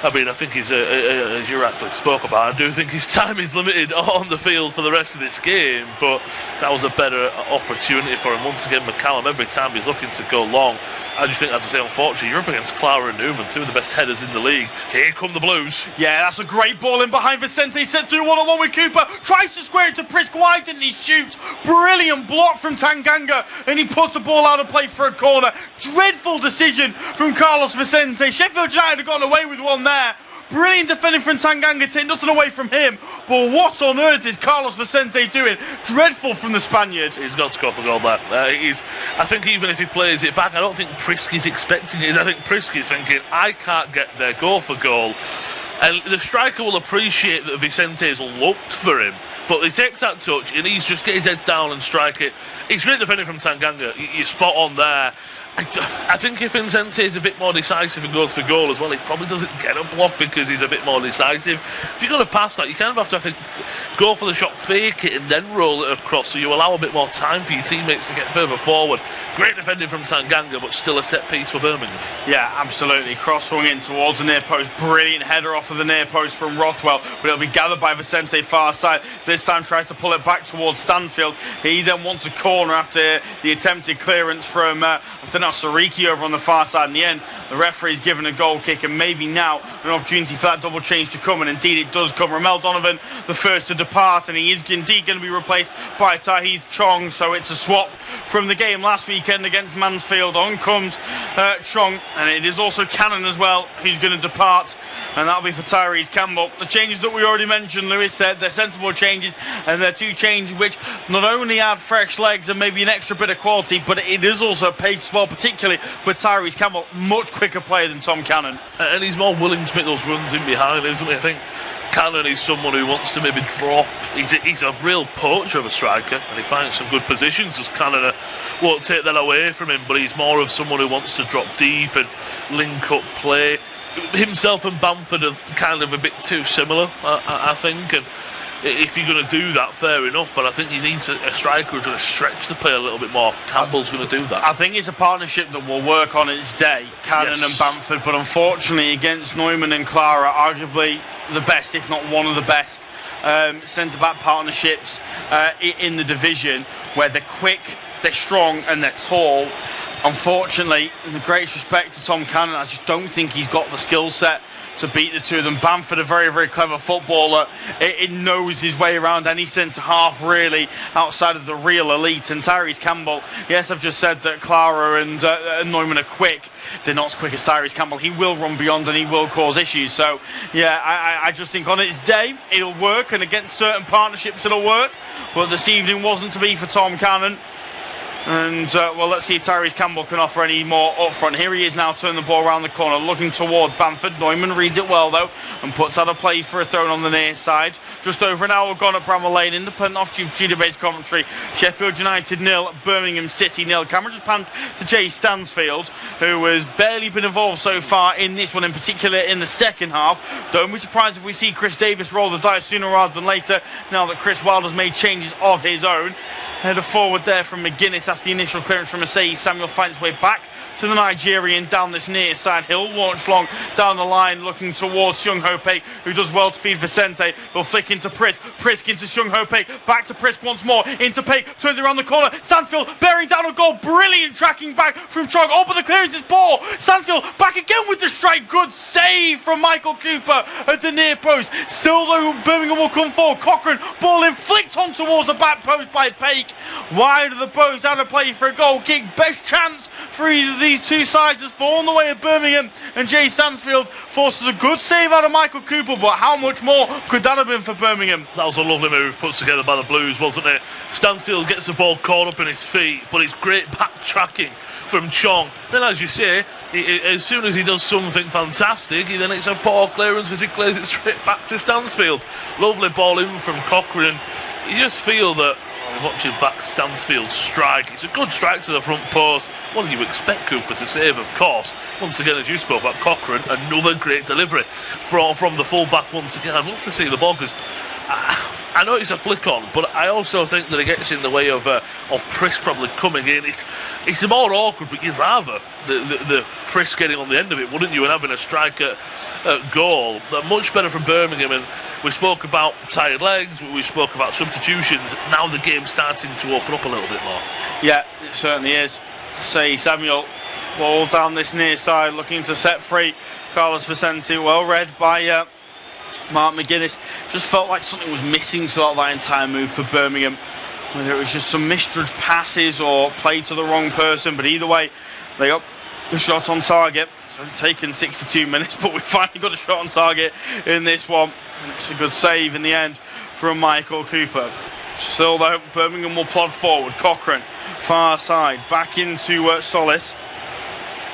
I mean, I think he's, as you rightfully spoke about, I do think his time is limited on the field for the rest of this game, but that was a better opportunity for him. Once again, McCallum, every time he's looking to go long, I just think, as I say, unfortunately, you're up against Clara and Newman, two of the best headers in the league. Here come the Blues.
Yeah, that's a great ball in behind Vicente, set through one-on-one with Cooper, tries to square it to Prisk. Why didn't he shoot? Brilliant block from Tanganga, and he puts the ball out of play for a corner. Dreadful decision from Carlos Vicente. Sheffield United have gotten away with one there. Brilliant defending from Tanganga, taking nothing away from him. But what on earth is Carlos Vicente doing? Dreadful from the Spaniard.
He's got to go for goal there. I think even if he plays it back, I don't think Prisk is expecting it. I think Prisk is thinking, I can't get there, go for goal. And the striker will appreciate that Vicente's looked for him, but he takes that touch and he's just get his head down and strike it. It's great defending from Tanganga. You're spot on there. I think if Vicente is a bit more decisive and goes for goal as well, he probably doesn't get a block because he's a bit more decisive. If you're going to pass that, you kind of have to, I think, go for the shot, fake it, and then roll it across, so you allow a bit more time for your teammates to get further forward. Great defending from Tanganga, but still a set piece for Birmingham.
Yeah, absolutely. Cross swung in towards the near post. Brilliant header off of the near post from Rothwell, but it'll be gathered by Vicente far side. This time tries to pull it back towards Stanfield. He then wants a corner after the attempted clearance from Sariki over on the far side. In the end, the referee's given a goal kick, and maybe now an opportunity for that double change to come, and indeed it does come. Ramel Donovan the first to depart, and he is indeed going to be replaced by Tahith Chong, so it's a swap from the game last weekend against Mansfield. On comes Chong, and it is also Cannon as well who's going to depart, and that'll be for Tyrese Campbell. The changes that we already mentioned, Lewis said, they're sensible changes, and they're two changes which not only add fresh legs and maybe an extra bit of quality, but it is also pace as well, particularly with Tyrese Campbell, much quicker player than Tom Cannon.
And he's more willing to make those runs in behind, isn't he? I think Cannon is someone who wants to maybe drop. He's a real poacher of a striker, and he finds some good positions. Just Cannon won't take that away from him, but he's more of someone who wants to drop deep and link up play. Himself and Bamford are kind of a bit too similar, I think, and if you're going to do that, fair enough, but I think you need a striker who's going to stretch the play a little bit more. Campbell's going to do that.
I think it's a partnership that will work on its day, Cannon and Bamford, but unfortunately against Neumann and Clara, arguably the best, if not one of the best centre-back partnerships in the division, where they're quick, they're strong and they're tall. unfortunately, in the greatest respect to Tom Cannon, I just don't think he's got the skill set to beat the two of them. Bamford, a very, very clever footballer. It knows his way around any centre half, really, outside of the real elite. And Tyrese Campbell, yes, I've just said that Clara and Neumann are quick. They're not as quick as Tyrese Campbell. He will run beyond and he will cause issues. So, yeah, I just think on its day, it'll work. And against certain partnerships, it'll work. But this evening wasn't to be for Tom Cannon. And, well, let's see if Tyrese Campbell can offer any more up front. Here he is now, turning the ball around the corner, looking towards Bamford. Neumann reads it well, though, and puts out a play for a throw on the near side. Just over an hour gone at Bramall Lane, independent off-tube studio-based commentary. Sheffield United 0, Birmingham City 0. Camera just pans to Jay Stansfield, who has barely been involved so far in this one, in particular in the second half. Don't be surprised if we see Chris Davis roll the dice sooner rather than later, now that Chris Wilder's made changes of his own. Header forward there from McGuinness after the initial clearance from Asai. Samuel finds his way back to the Nigerian down this near side. He'll launch long down the line, looking towards Seung Ho Pei, who does well to feed Vicente. He'll flick into Prisk. Prisk into Seung Ho Pei. Back to Prisk once more. Into Pei. Turns around the corner. Stansfield bearing down a goal. Brilliant tracking back from Chong. Oh, but the clearance is poor. Stansfield back again with the strike. Good save from Michael Cooper at the near post. Still, though, Birmingham will come forward. Cochrane, ball in, flicked on towards the back post by Peake. Wide of the post, out of play for a goal kick. Best chance for either of these two sides has fallen the way of Birmingham, and Jay Stansfield forces a good save out of Michael Cooper, but how much more could that have been for Birmingham?
That was a lovely move put together by the Blues, wasn't it? Stansfield gets the ball caught up in his feet, but it's great back tracking from Chong. Then, as you say, as soon as he does something fantastic, then it's a poor clearance because he clears it straight back to Stansfield. Lovely ball in from Cochrane. You just feel that, watching back Stansfield's strike, it's a good strike to the front post. What do you expect Cooper to save, of course? Once again, as you spoke about Cochrane, another great delivery from the full-back once again. I'd love to see the ball, because I know it's a flick on, but I also think that it gets in the way of Prisk probably coming in. It's more awkward, but you'd rather the Prisk getting on the end of it, wouldn't you, and having a strike at goal. Much better for Birmingham, and we spoke about tired legs, we spoke about substitutions. Now the game's starting to open up a little bit more.
Yeah, it certainly is. Say Samuel, ball down this near side, looking to set free Carlos Vicente, well read by Mark McGuinness. Just felt like something was missing throughout that entire move for Birmingham, whether it was just some misjudged passes or play to the wrong person, but either way, they got the shot on target. It's only taken 62 minutes, but we finally got a shot on target in this one, and it's a good save in the end from Michael Cooper. Still, though, Birmingham will plod forward. Cochrane, far side, back into Solis.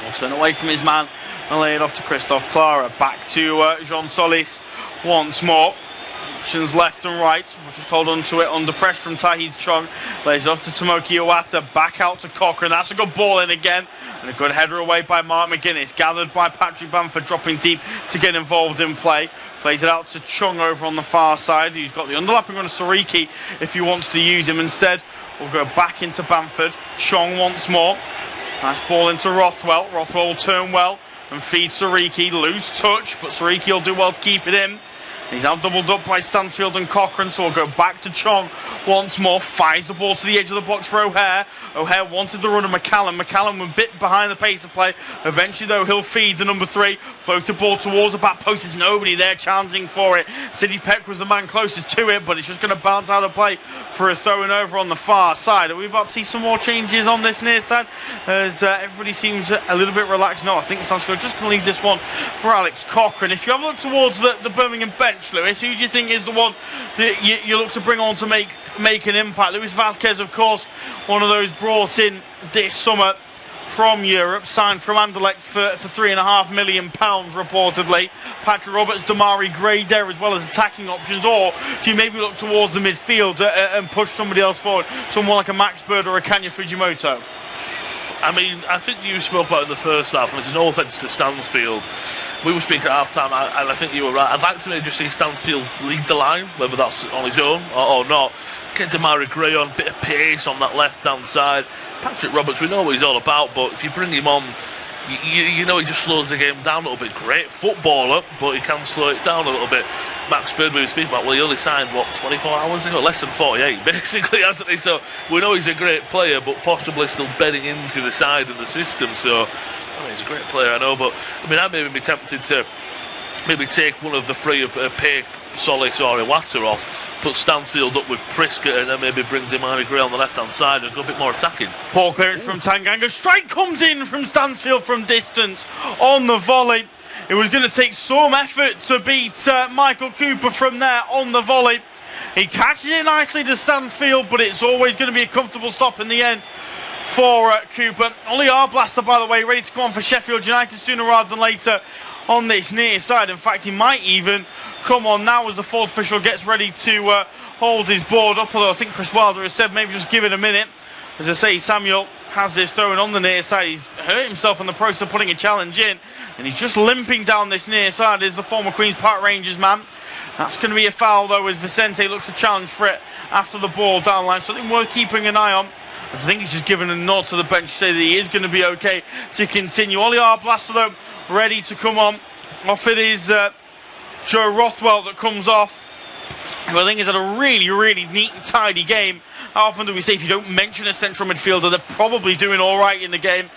Will turn away from his man and lay it off to Christophe Clara. Back to Jean Solis once more. Options left and right. We'll just hold on to it under pressure from Tahith Chong. Lays it off to Tomoki Iwata. Back out to Cochrane. That's a good ball in again. And a good header away by Mark McGuinness. Gathered by Patrick Bamford, dropping deep to get involved in play. Plays it out to Chung over on the far side. He's got the underlapping on Sariki if he wants to use him instead. We'll go back into Bamford. Chung once more. Nice ball into Rothwell. Rothwell will turn well and feed Sariki. Loose touch, but Sariki will do well to keep it in. He's now doubled up by Stansfield and Cochrane, so we'll go back to Chong once more. Fires the ball to the edge of the box for O'Hare. O'Hare wanted the run of McCallum. McCallum was bit behind the pace of play. Eventually, though, he'll feed the number 3. Floats the ball towards the back post. There's nobody there challenging for it. Sidney Peck was the man closest to it, but it's just going to bounce out of play for a throwing over on the far side. Are we about to see some more changes on this near side? As everybody seems a little bit relaxed. No, I think Stansfield's just going to leave this one for Alex Cochrane. If you have a look towards the Birmingham bench, Lewis, who do you think is the one that you look to bring on to make an impact? Luis Vazquez, of course, one of those brought in this summer from Europe, signed from Anderlecht for £3.5 million reportedly. Patrick Roberts, Damari Gray there as well as attacking options, or do you maybe look towards the midfield and push somebody else forward, someone like a Max Bird or a Kanya Fujimoto?
I mean, I think you spoke about in the first half, and there's no offence to Stansfield. We were speaking at half time, and I think you were right. I'd like to maybe just see Stansfield lead the line, whether that's on his own or not. Get Damari Gray on, bit of pace on that left hand side. Patrick Roberts, we know what he's all about, but if you bring him on you know, he just slows the game down a little bit. Great footballer, but he can slow it down a little bit. Max Bird, we were speaking about, well, he only signed, 24 hours ago? Less than 48, basically, hasn't he? So we know he's a great player, but possibly still bedding into the side and the system. So, I mean, he's a great player, I know, but, I mean, I'd maybe be tempted to maybe take one of the three of Peak, Solis or Iwata off, put Stansfield up with Priska, and then maybe bring Demari Gray on the left-hand side and go a bit more attacking.
Poor clearance from Tanganga. Strike comes in from Stansfield from distance on the volley. It was going to take some effort to beat Michael Cooper from there on the volley. He catches it nicely to Stansfield, but it's always going to be a comfortable stop in the end for Cooper. Ollie Arblaster, by the way, ready to come on for Sheffield United sooner rather than later on this near side. In fact, he might even come on now as the fourth official gets ready to hold his board up, although I think Chris Wilder has said maybe just give it a minute. As I say, Samuel has this throwing on the near side. He's hurt himself in the process of putting a challenge in, and he's just limping down this near side as the former Queen's Park Rangers man. That's going to be a foul though, as Vicente looks to challenge for it after the ball down line. Something worth keeping an eye on. I think he's just given a nod to the bench to say that he is going to be okay to continue. Ollie Arblaster though, ready to come on. Off it is Joe Rothwell that comes off, who I think has had a really, really neat and tidy game. How often do we say if you don't mention a central midfielder, they're probably doing all right in the game?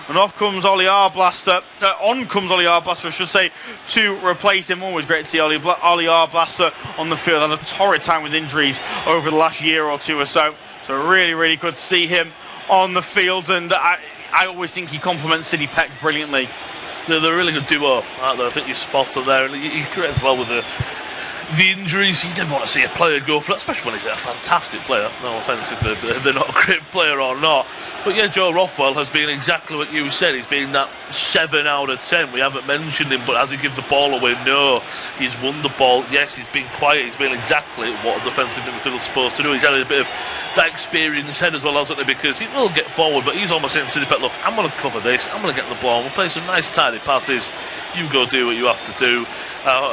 And off comes Ollie Arblaster, I should say, to replace him. Always great to see Ollie Arblaster on the field. Had a torrid time with injuries over the last year or two or so. So really, really good to see him on the field. And I always think he complements City Peck brilliantly.
They're a really good duo, aren't they? I think you're spot on there. And he creates well with the injuries. You never want to see a player go for that, especially when he's a fantastic player. No offence if they're not a great player or not. But yeah, Joe Rothwell has been exactly what you said. He's been that 7 out of 10. We haven't mentioned him, but has he give the ball away? No. He's won the ball. Yes, he's been quiet. He's been exactly what a defensive midfielder is supposed to do. He's had a bit of that experience head as well, hasn't he? Because he will get forward, but he's almost saying to the Pet, look, I'm going to cover this. I'm going to get the ball. We'll play some nice tidy passes. You go do what you have to do.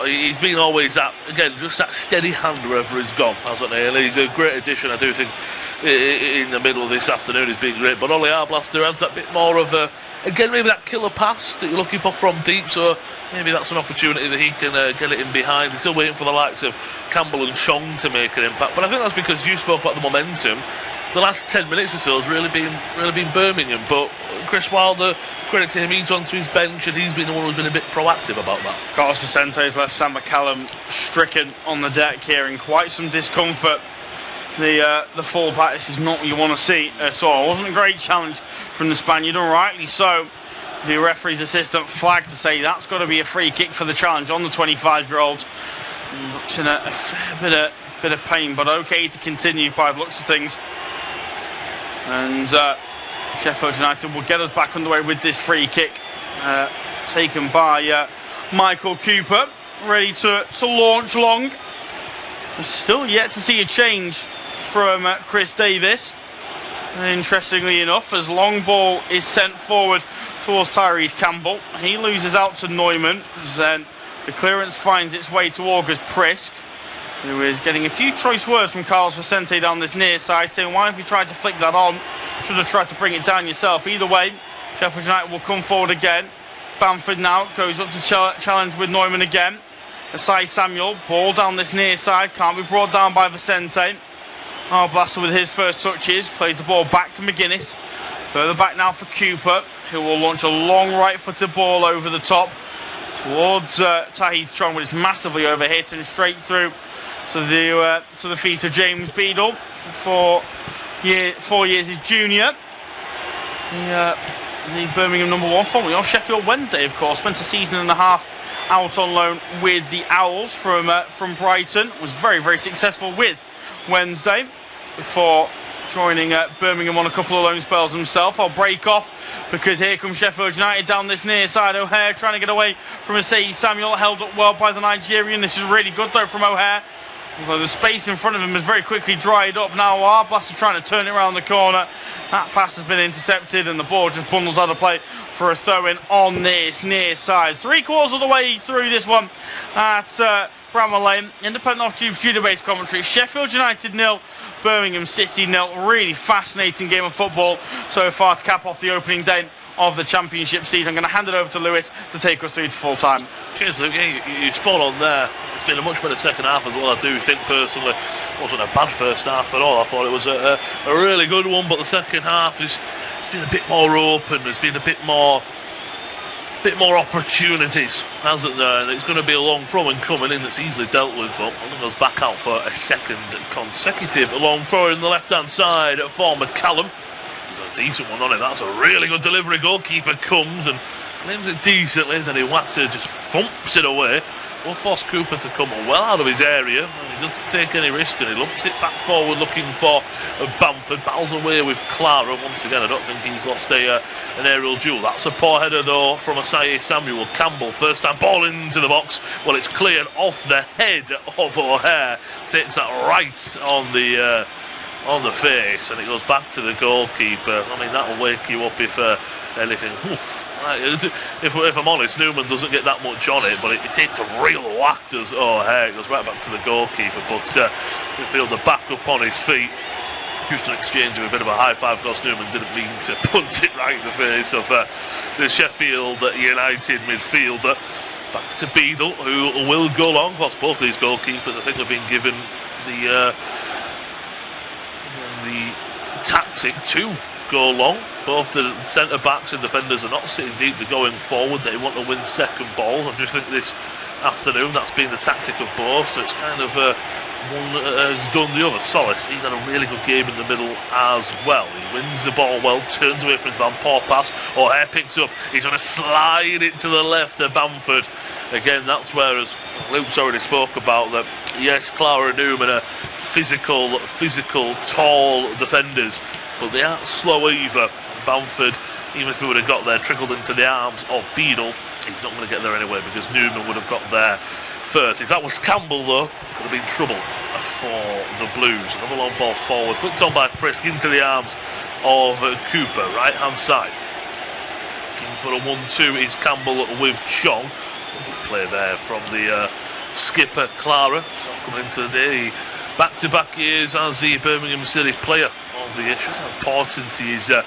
He's been always that, again, just that steady hand wherever he's gone, hasn't he? And he's a great addition, I do think, in the middle of this afternoon. He's been great. But Ollie Arblaster adds that bit more of a, again, maybe that killer pass that you're looking for from deep. So maybe that's an opportunity that he can get it in behind. He's still waiting for the likes of Campbell and Shong to make an impact. But I think that's because you spoke about the momentum. The last 10 minutes or so has really been Birmingham. But Chris Wilder, credit to him, he's gone to his bench and he's been the one who's been a bit proactive about that.
Carlos Vicente has left Sam McCallum stricken on the deck here in quite some discomfort. The full-back, this is not what you want to see at all. It wasn't a great challenge from the Spaniard, and rightly so. The referee's assistant flagged to say that's got to be a free kick for the challenge on the 25-year-old. He looks in a fair bit of pain, but okay to continue by the looks of things. And Sheffield United will get us back underway with this free kick taken by Michael Cooper, ready to launch long. We're still yet to see a change from Chris Davis. Interestingly enough, as long ball is sent forward towards Tyrese Campbell, he loses out to Neumann, as then the clearance finds its way to August Prisk, who is getting a few choice words from Carlos Vicente down this near side, saying, why have you tried to flick that on? Should have tried to bring it down yourself. Either way, Sheffield United will come forward again. Bamford now goes up to challenge with Neumann again. Asai Samuel, ball down this near side, can't be brought down by Vicente. Blaster with his first touches, plays the ball back to McGuinness. Further back now for Cooper, who will launch a long right-footed ball over the top towards Tahith Chong, which is massively overhit and straight through to the feet of James Beadle for 4 years his junior. The Birmingham #1, formerly of Sheffield Wednesday, of course. Spent a season and a half out on loan with the Owls from Brighton. Was very, very successful with Wednesday before joining Birmingham on a couple of loan spells himself. I'll break off because here comes Sheffield United down this near side. O'Hare trying to get away from Asai Samuel, held up well by the Nigerian. This is really good though from O'Hare. Although the space in front of him has very quickly dried up. Now Arblaster trying to turn it around the corner. That pass has been intercepted and the ball just bundles out of play for a throw-in on this near side. 3/4 of the way through this one at Bramall Lane. Independent off-tube studio-based commentary. Sheffield United 0, Birmingham City 0. Really fascinating game of football so far to cap off the opening day of the Championship season. I'm going to hand it over to Lewis to take us through to full time.
Cheers, Luke. You spot on there. It's been a much better second half as well. I do think personally it wasn't a bad first half at all. I thought it was a really good one, but the second half it's been a bit more open. There's been a bit more opportunities, hasn't there? And it's going to be a long throw and coming in that's easily dealt with, but I think goes back out for a second consecutive long throw in the left-hand side for McCallum. There's a decent one on it. That's a really good delivery. Goalkeeper comes and claims it decently, then Iwata just thumps it away. Will force Cooper to come well out of his area, and he doesn't take any risk, and he lumps it back forward looking for Bamford. Battles away with Clara. Once again, I don't think he's lost an aerial duel. That's a poor header though from Asai Samuel. Campbell, first time ball into the box. Well, it's cleared off the head of O'Hare. Takes that right on the face, and it goes back to the goalkeeper. I mean, that'll wake you up if anything. Oof. If I'm honest, Newman doesn't get that much on it, but it takes a real whack, does O'Hare. It goes right back to the goalkeeper, but midfielder back up on his feet. Used an exchange of a bit of a high five, because Newman didn't mean to punt it right in the face of the Sheffield United midfielder. Back to Beadle, who will go long. Of course, both these goalkeepers, I think, have been given the tactic to go long. Both the centre backs and defenders are not sitting deep, they're going forward. They want to win second balls. I just think this afternoon that's been the tactic of both, so it's kind of one has done the other. Solis, he's had a really good game in the middle as well. He wins the ball well, turns away from his man, poor pass. O'Hare picks up, he's going to slide it to the left to Bamford. Again, that's where, as Luke's already spoke about, that yes, Clara and Newman are physical, tall defenders, but they aren't slow either. Bamford, even if he would have got there, trickled into the arms of Beadle, he's not going to get there anyway, because Newman would have got there first. If that was Campbell though, could have been trouble for the Blues. Another long ball forward, flicked on by Prisk into the arms of Cooper, right hand side. Looking for a 1-2 is Campbell with Chong. Lovely play there from the skipper Clara. So coming into the day, back-to-back years as the Birmingham City player of the year. Shows how important he is at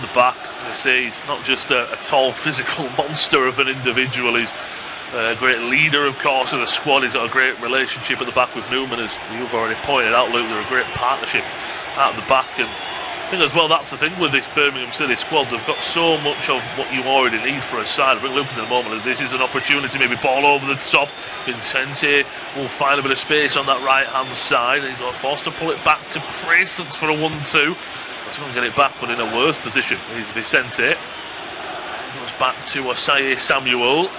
the back. As I say, he's not just a tall physical monster of an individual, he's a great leader, of course, of the squad. He's got a great relationship at the back with Newman, as you've already pointed out, Luke. They're a great partnership at the back, and I think as well that's the thing with this Birmingham City squad. They've got so much of what you already need for a side. I think Luke in the moment as this is an opportunity, maybe ball over the top. Vincente will find a bit of space on that right hand side, and he's forced to pull it back to Price. Looks for a 1-2. He's going to get it back, but in a worse position is Vicente. He goes back to Asai Samuel,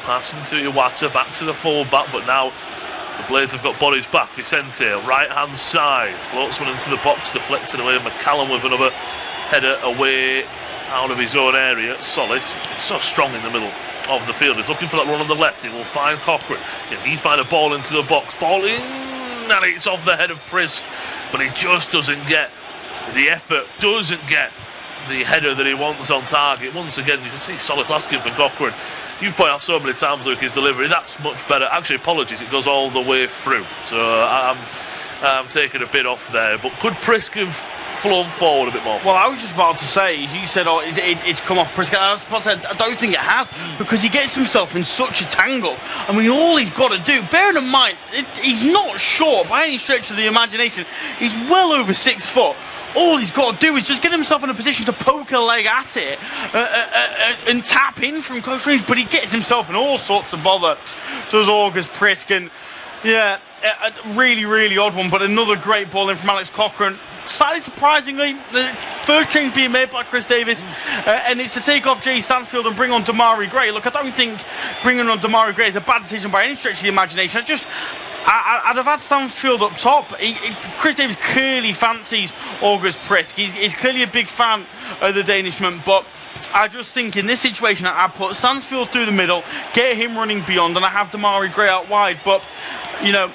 passing to Iwata, back to the full back, but now the Blades have got bodies back. Vicente, right hand side, floats one into the box, deflected away. McCallum with another header away out of his own area. Solis, he's so strong in the middle of the field. He's looking for that run on the left. He will find Cochrane. Can he find a ball into the box? Ball in, and it's off the head of Prisk, but he just doesn't get the effort, doesn't get the header that he wants on target. Once again, you can see Solis asking for Cochrane. You've pointed out so many times, Luke, his delivery, that's much better. Actually, apologies, it goes all the way through. So I'm taking a bit off there. But could Prisk have flown forward a bit more?
Well, I was just about to say, you said, it's come off Prisk. I was about to say, I don't think it has, because he gets himself in such a tangle. I mean, all he's got to do, bearing in mind, he's not short by any stretch of the imagination. He's well over 6 foot. All he's got to do is just get himself in a position to poke a leg at it and tap in from close range, but he gets himself in all sorts of bother. Does August Prisk, and yeah, a really, really odd one, but another great ball in from Alex Cochrane. Slightly surprisingly, the first change being made by Chris Davis, and it's to take off Jay Stanfield and bring on Damari Gray. Look, I don't think bringing on Damari Gray is a bad decision by any stretch of the imagination. I'd have had Stanfield up top. Chris Davis clearly fancies August Prisk. He's clearly a big fan of the Danishman, but I just think in this situation I'd put Stansfield through the middle, get him running beyond, and I have Damari Gray out wide. But you know,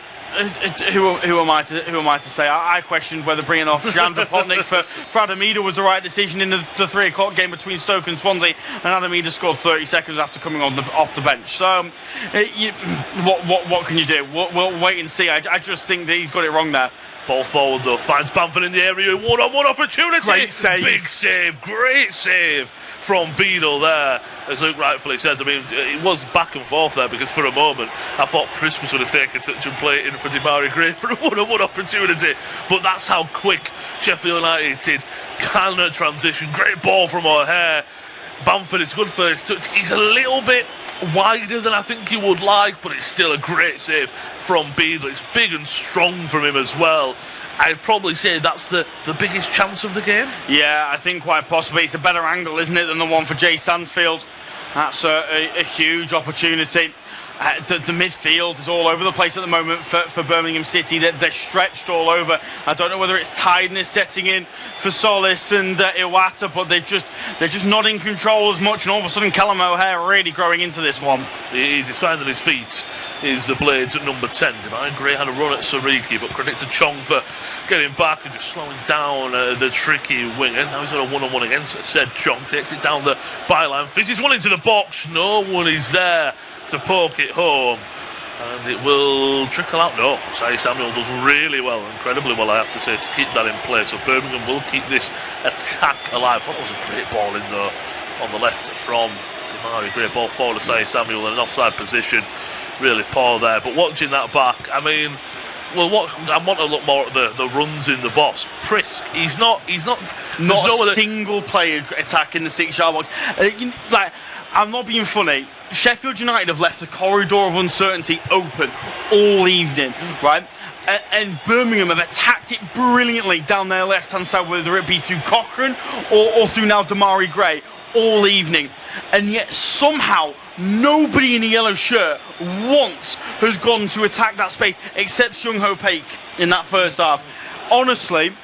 who am I to say? I questioned whether bringing off Jan Dopotnik for Adamida was the right decision in the 3 o'clock game between Stoke and Swansea, and Adamida scored 30 seconds after coming off the bench. So what can you do? We'll wait and see. I just think that he's got it wrong there.
Ball forward though, finds Bamford in the area, one-on-one opportunity.
Great save.
Big save, great save from Beadle there, as Luke rightfully says. I mean, it was back and forth there, because for a moment I thought Priss was going to take a touch and play it in for Demarai Gray for a one-on-one opportunity, but that's how quick Sheffield United can transition. Great ball from O'Hare. Bamford is good for his touch. He's a little bit wider than I think he would like, but it's still a great save from Beadle. It's big and strong from him as well. I'd probably say that's the biggest chance of the game.
Yeah, I think quite possibly. It's a better angle, isn't it, than the one for Jay Stansfield. That's a huge opportunity. The midfield is all over the place at the moment for Birmingham City. They're stretched all over. I don't know whether it's tiredness setting in for Solis and Iwata, but they're just not in control as much. And all of a sudden, Callum O'Hare really growing into this one.
He's finding his feet. Is the Blades at number 10. Demarai Gray had a run at Sariki, but credit to Chong for getting back and just slowing down the tricky winger. Now he's got a one-on-one against said Chong. Takes it down the byline. Fizzes one into the box. No one is there to poke it home, and it will trickle out. No, Sai Samuel does really well, incredibly well, I have to say, to keep that in place. So Birmingham will keep this attack alive. I thought that was a great ball in though on the left from Demarai. Great ball forward to Sai Samuel in an offside position. Really poor there. But watching that back, I mean, well, I want to look more at the runs in the box. Prisk, he's not
a single player attacking the 6-yard box. I'm not being funny. Sheffield United have left the corridor of uncertainty open all evening, right? And Birmingham have attacked it brilliantly down their left-hand side, whether it be through Cochrane or through now Demarai Gray, all evening. And yet somehow nobody in a yellow shirt once has gone to attack that space except Seung Ho Paik in that first half. Honestly,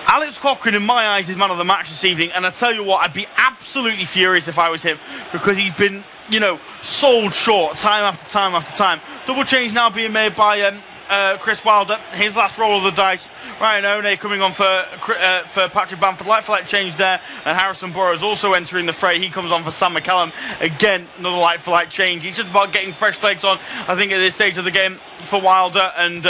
Alex Cochrane, in my eyes, is man of the match this evening, and I tell you what, I'd be absolutely furious if I was him, because he's been, sold short time after time after time. Double change now being made by Chris Wilder, his last roll of the dice. Ryan One coming on for Patrick Bamford. Light-for-light change there, and Harrison Burrows also entering the fray. He comes on for Sam McCallum. Again, another light-for-light change. He's just about getting fresh legs on, I think, at this stage of the game for Wilder, and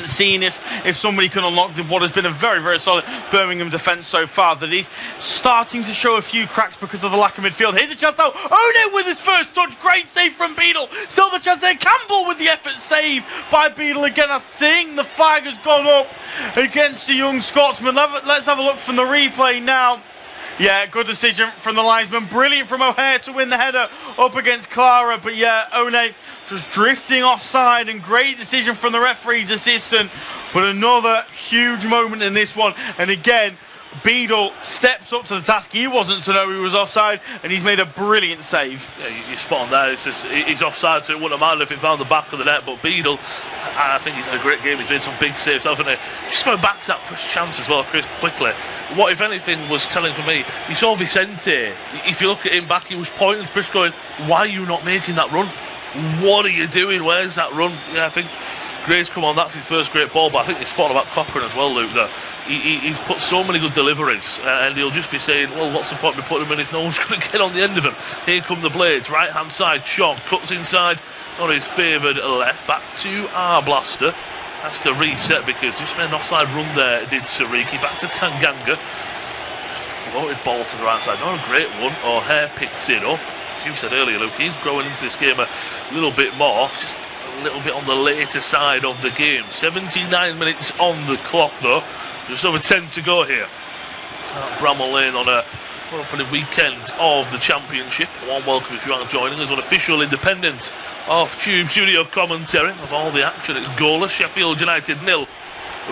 seeing if somebody can unlock what has been a very, very solid Birmingham defence so far, that is starting to show a few cracks because of the lack of midfield. Here's a chance though. One with his first touch. Great save from Beadle. Still the chance there. Campbell with the effort save by Beadle again. I think the flag has gone up against the young Scotsman. Let's have a look from the replay now. Yeah, good decision from the linesman. Brilliant from O'Hare to win the header up against Clara. But yeah, One just drifting offside, and great decision from the referee's assistant. But another huge moment in this one. And again, Beadle steps up to the task. He wasn't to know he was offside, and he's made a brilliant save.
Yeah, you're spot on there. It's just, he's offside, so it wouldn't have mattered if he found the back of the net. But Beadle, I think he's had a great game. He's made some big saves, haven't he? Just going back to that first chance as well, Chris, quickly. What, if anything, was telling for me, you saw Vicente. If you look at him back, he was pointing to Chris going, why are you not making that run? What are you doing? Where's that run? Yeah, I think Gray's come on. That's his first great ball. But I think you're spot on about Cochrane as well, Luke. That he's put so many good deliveries, and he'll just be saying, well, what's the point of putting him in if no one's going to get on the end of him? Here come the Blades. Right hand side. Chong cuts inside on his favoured left. Back to Arblaster. Has to reset because just made an offside run there. Did Sariki. Back to Tanganga. Just a floated ball to the right side. Not a great one. O'Hare picks it up. As you said earlier, Luke, he's growing into this game a little bit more. Just a little bit on the later side of the game. 79 minutes on the clock, though. Just over 10 to go here at Bramall Lane on a opening weekend of the Championship. A warm welcome if you are joining us on official independent of Tube Studio commentary of all the action. It's goalless. Sheffield United 0.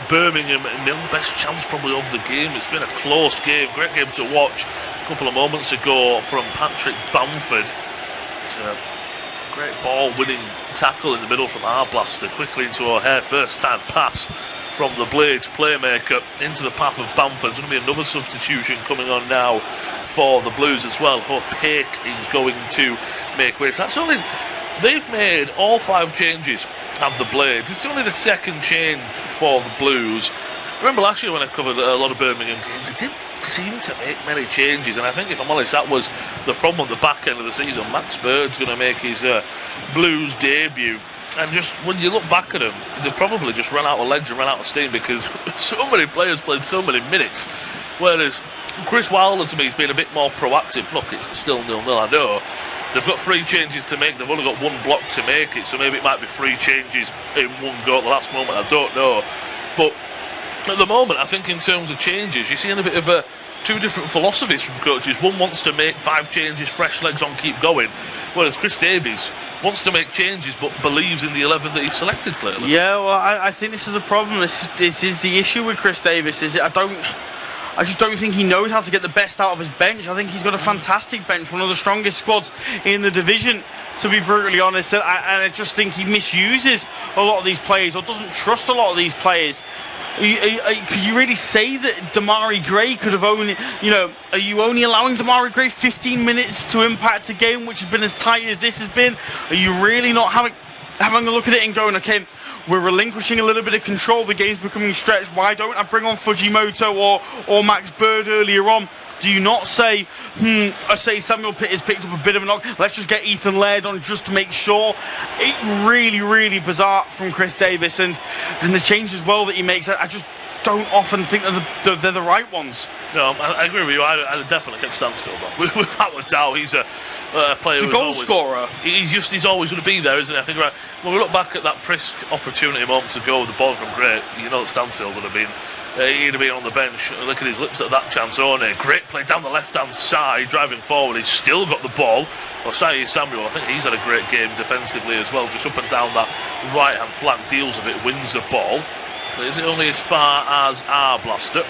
Birmingham 0. Best chance probably of the game. It's been a close game. Great game to watch a couple of moments ago from Patrick Bamford. It's a great ball winning tackle in the middle from Arblaster. Quickly into O'Hare. First time pass from the Blades playmaker into the path of Bamford. There's going to be another substitution coming on now for the Blues as well. Paik is going to make way. So that's only, they've made all 5 changes of the Blades. It's only the second change for the Blues. I remember last year when I covered a lot of Birmingham games, it didn't seem to make many changes, and I think, if I'm honest, that was the problem at the back end of the season. Max Bird's going to make his Blues debut And just when you look back at them, they probably just ran out of legs and ran out of steam because so many players played so many minutes. Whereas Chris Wilder, to me, has been a bit more proactive. Look, it's still 0-0, I know. They've got 3 changes to make. They've only got 1 block to make it, so maybe it might be 3 changes in one go at the last moment. I don't know. But at the moment, I think in terms of changes, you're seeing a bit of 2 different philosophies from coaches. One wants to make 5 changes, fresh legs on, keep going. Whereas Chris Davies wants to make changes but believes in the 11 that he selected clearly.
Yeah, well, I think this is a problem. This is the issue with Chris Davies. I just don't think he knows how to get the best out of his bench. I think he's got a fantastic bench, one of the strongest squads in the division, to be brutally honest. And I just think he misuses a lot of these players, or doesn't trust a lot of these players. Could you really say that Damari Gray could have only, are you only allowing Damari Gray 15 minutes to impact a game which has been as tight as this has been? Are you really not having a look at it and going, okay, we're relinquishing a little bit of control, the game's becoming stretched, why don't I bring on Fujimoto or Max Bird earlier on? Do you not say, I say Samuel Pitt has picked up a bit of a knock, let's just get Ethan Laird on just to make sure? It really, really bizarre from Chris Davies, and the change as well that he makes, I just don't often think that they're the right ones.
No, I agree with you. I'd definitely kept Stansfield on. Without a doubt, he's a player.
He's a goal scorer.
He's always going to be there, isn't he? I think when we look back at that Prisk opportunity moments ago with the ball from Gray, you know that Stansfield would have been. He'd have been on the bench. Look at his lips at that chance. Great play down the left-hand side, driving forward. He's still got the ball. Osai Samuel, I think he's had a great game defensively as well. Just up and down that right-hand flank, deals with it, wins the ball. Clears it only as far as Arblaster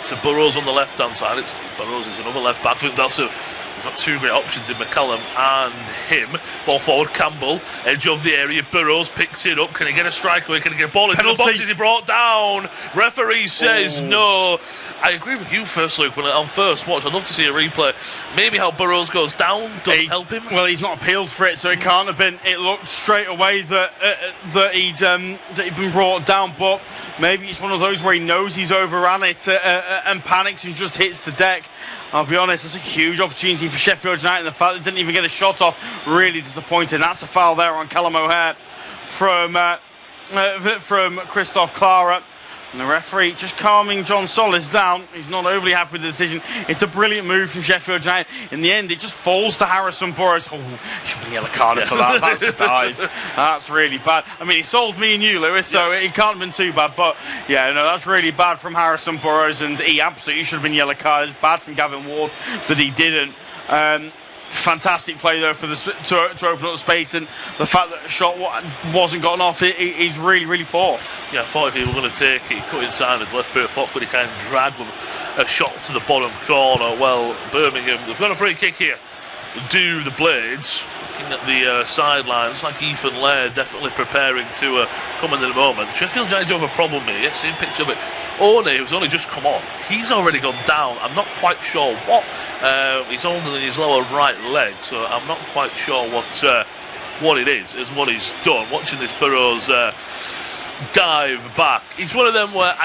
to Burrows on the left hand side. Burrows is another left back. I think we've got 2 great options in McCallum and him. Ball forward, Campbell, edge of the area. Burrows picks it up. Can he get a strike away? Can he get a ball into the box? Is he brought down? Referee says no. I agree with you first, Luke. When on first watch, I'd love to see a replay. Maybe how Burrows goes down doesn't help him.
Well, he's not appealed for it, so it can't have been. It looked straight away that he'd been brought down, but maybe it's one of those where he knows he's overran it and panics and just hits the deck. I'll be honest, it's a huge opportunity for Sheffield United. The fact they didn't even get a shot off, really disappointing. That's a foul there on Callum O'Hare from Christoph Clara. And the referee just calming John Solis down. He's not overly happy with the decision. It's a brilliant move from Sheffield United. In the end, it just falls to Harrison Burrows. Oh, should be yellow carded for that. That's a dive. That's really bad. I mean, he sold me and you, Lewis, so it can't have been too bad. But, yeah, no, that's really bad from Harrison Burrows, and he absolutely should have been yellow carded. It's bad from Gavin Ward that he didn't. Fantastic play though for to open up the space, and the fact that the shot wasn't gotten off is really, really poor.
Yeah, I thought if he were going to take it, he cut inside with left boot foot, could he kind of drag a shot to the bottom corner? Well, Birmingham, they've got a free kick here. Do the Blades looking at the sideline? It's like Ethan Laird definitely preparing to come in a moment. Sheffield United have a problem here. Yes, in picture of it. One, who's only just come on, he's already gone down. I'm not quite sure what. He's older than his lower right leg, so I'm not quite sure what it is what he's done. Watching this Burrows dive back. He's one of them where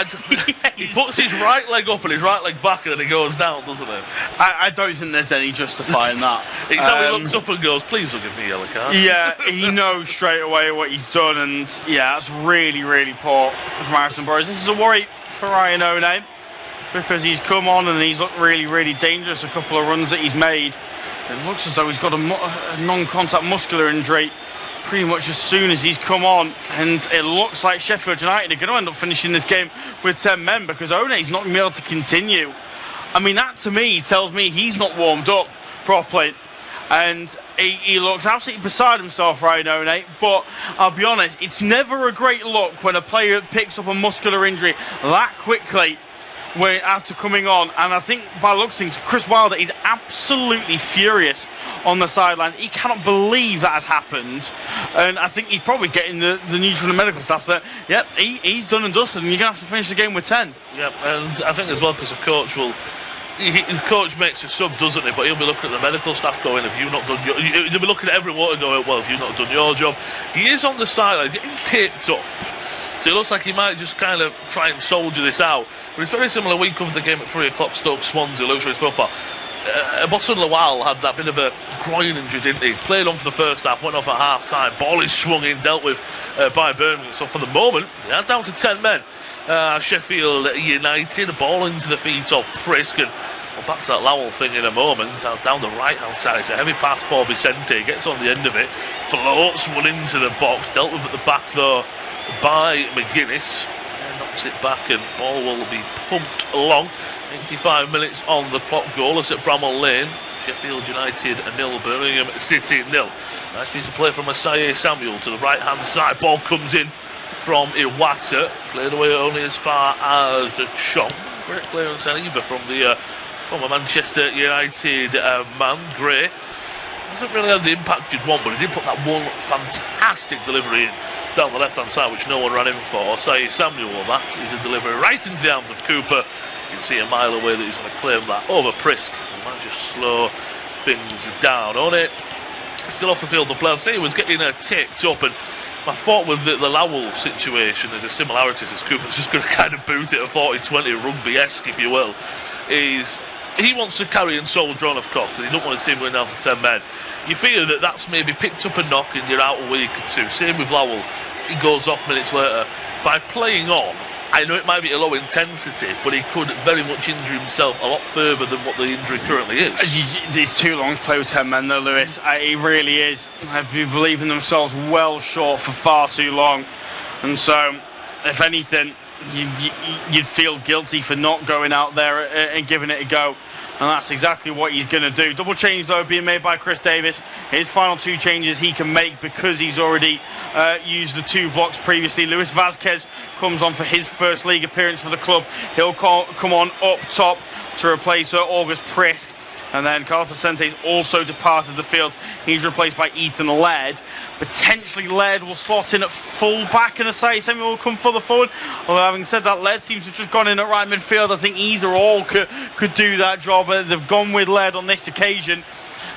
he puts his right leg up and his right leg back, and then he goes down, doesn't he?
I don't think there's any justifying that.
It's how he looks up and goes, please don't give me a yellow card.
Yeah, he knows straight away what he's done, and yeah, that's really, really poor from Harrison Burrows. This is a worry for Ryan O'Neill, because he's come on and he's looked really, really dangerous. A couple of runs that he's made, it looks as though he's got a non-contact muscular injury pretty much as soon as he's come on, and it looks like Sheffield United are going to end up finishing this game with 10 men, because One's not going to be able to continue. I mean, that to me tells me he's not warmed up properly, and he looks absolutely beside himself right now, Nate. But I'll be honest, it's never a great look when a player picks up a muscular injury that quickly after coming on. And I think by looks things, Chris Wilder is absolutely furious on the sidelines. He cannot believe that has happened, and I think he's probably getting the news from the medical staff that he's done and dusted, and you're going to have to finish the game with 10.
Yep, and I think as well, because the coach will. The coach makes a sub, doesn't he? But he'll be looking at the medical staff going, have you not done your... He'll be looking at everyone and going, well, have you not done your job? He is on the sidelines, getting taped up. So it looks like he might just kind of try and soldier this out. But it's very similar. We covered the game at 3 o'clock, Stoke Swansea, Luke spoke about. Boston Lawal had that bit of a groin injury, didn't he? Played on for the first half, went off at half time. Ball is swung in, dealt with by Birmingham. So for the moment, they are down to 10 men. Sheffield United, ball into the feet of Prisk. And we'll back to that Lowell thing in a moment. That's down the right hand side. It's a heavy pass for Vicente. Gets on the end of it, floats one into the box. Dealt with at the back though by McGuinness. Knocks it back and ball will be pumped along. 85 minutes on the clock. Goalless at Bramall Lane. Sheffield United 0, Birmingham City 0. Nice piece of play from Asai Samuel to the right hand side. Ball comes in from Iwata. Cleared away only as far as Chong. Great clearance and either from a Manchester United man, Gray. Hasn't really had the impact you'd want, but he did put that one fantastic delivery in down the left-hand side, which no one ran in for. Say Samuel, that is a delivery right into the arms of Cooper. You can see a mile away that he's going to claim that over Prisk. He might just slow things down on it. Still off the field of play. I'll say he was getting taped up, and my thought with the Lowell situation, there's a similarities as Cooper's just going to kind of boot it a 40-20 rugby-esque, if you will, is he wants to carry and soldier on, of course, because he don't want his team going down to 10 men. You feel that that's maybe picked up a knock and you're out a week or two. Same with Lowell. He goes off minutes later. By playing on, I know it might be a low intensity, but he could very much injure himself a lot further than what the injury currently is.
It's too long to play with 10 men though, Lewis. It really is. They've been believing themselves well short for far too long. And so, if anything, you'd feel guilty for not going out there and giving it a go, and that's exactly what he's going to do. Double change though being made by Chris Davis. His final 2 changes he can make because he's already used the 2 blocks previously. Luis Vazquez comes on for his first league appearance for the club. He'll come on up top to replace August Prisk. And then Carlos Vicente also departed the field. He's replaced by Ethan Laird. Potentially Laird will slot in at full back and Asai Samuel will come further forward. Although having said that, Laird seems to have just gone in at right midfield. I think either or could do that job. They've gone with Laird on this occasion.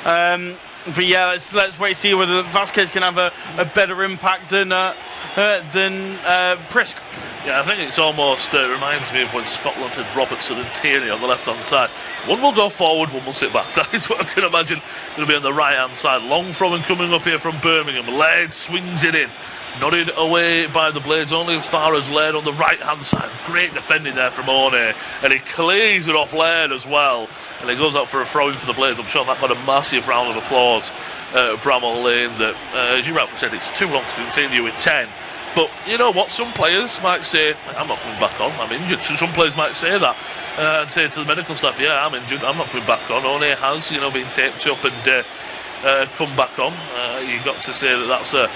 But yeah, let's wait and see whether Vasquez can have a better impact than Prisk.
Yeah, I think it's almost reminds me of when Scotland had Robertson and Tierney on the left-hand side. One will go forward, one will sit back. That is what I can imagine will be on the right-hand side. Long from and coming up here from Birmingham. Laird swings it in. Nodded away by the Blades, only as far as Laird on the right-hand side. Great defending there from One, and he clears it off Laird as well. And he goes out for a throw-in for the Blades. I'm sure that got a massive round of applause at Bramall Lane. That, as you rightfully said, it's too long to continue with 10. But you know what? Some players might say, I'm not coming back on, I'm injured. So some players might say that and say to the medical staff, yeah, I'm injured, I'm not coming back on. One has, been taped up and come back on. You've got to say that that's a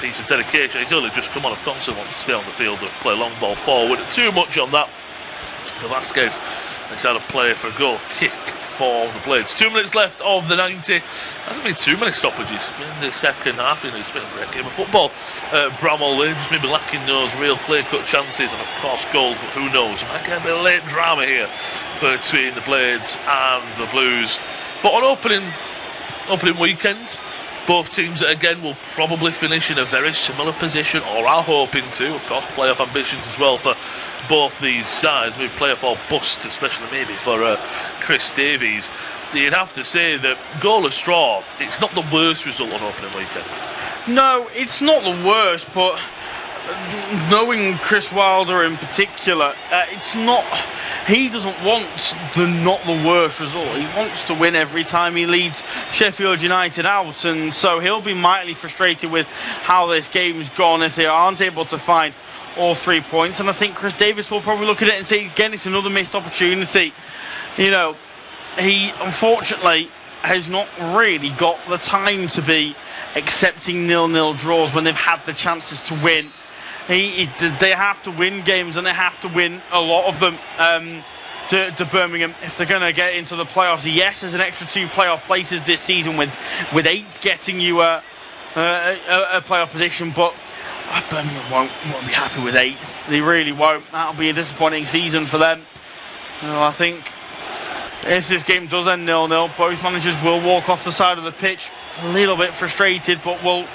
piece of dedication. He's only just come on, of course, and wants to stay on the field and play long ball forward. Too much on that for Vasquez. He's had a play for a goal kick for the Blades. 2 minutes left of the 90. Hasn't been too many stoppages in the second half. It's been a great game of football. Bramall Lane just maybe lacking those real clear-cut chances and of course goals, but who knows? Might get a bit of late drama here between the Blades and the Blues. But on opening weekend, both teams again will probably finish in a very similar position, or are hoping to. Of course, playoff ambitions as well for both these sides. Maybe playoff or bust, especially maybe for Chris Davies. You'd have to say that goalless draw, it's not the worst result on opening weekend.
No, it's not the worst, but knowing Chris Wilder in particular, it's not. He doesn't want not the worst result. He wants to win every time he leads Sheffield United out, and so he'll be mightily frustrated with how this game's gone if they aren't able to find all 3 points. And I think Chris Davis will probably look at it and say, again, it's another missed opportunity. He unfortunately has not really got the time to be accepting 0-0 draws when they've had the chances to win. They have to win games, and they have to win a lot of them to Birmingham if they're going to get into the playoffs. Yes, there's an extra 2 playoff places this season with 8 getting you a playoff position, but Birmingham won't be happy with 8th. They really won't. That'll be a disappointing season for them. I think if this game does end 0-0, both managers will walk off the side of the pitch a little bit frustrated, but will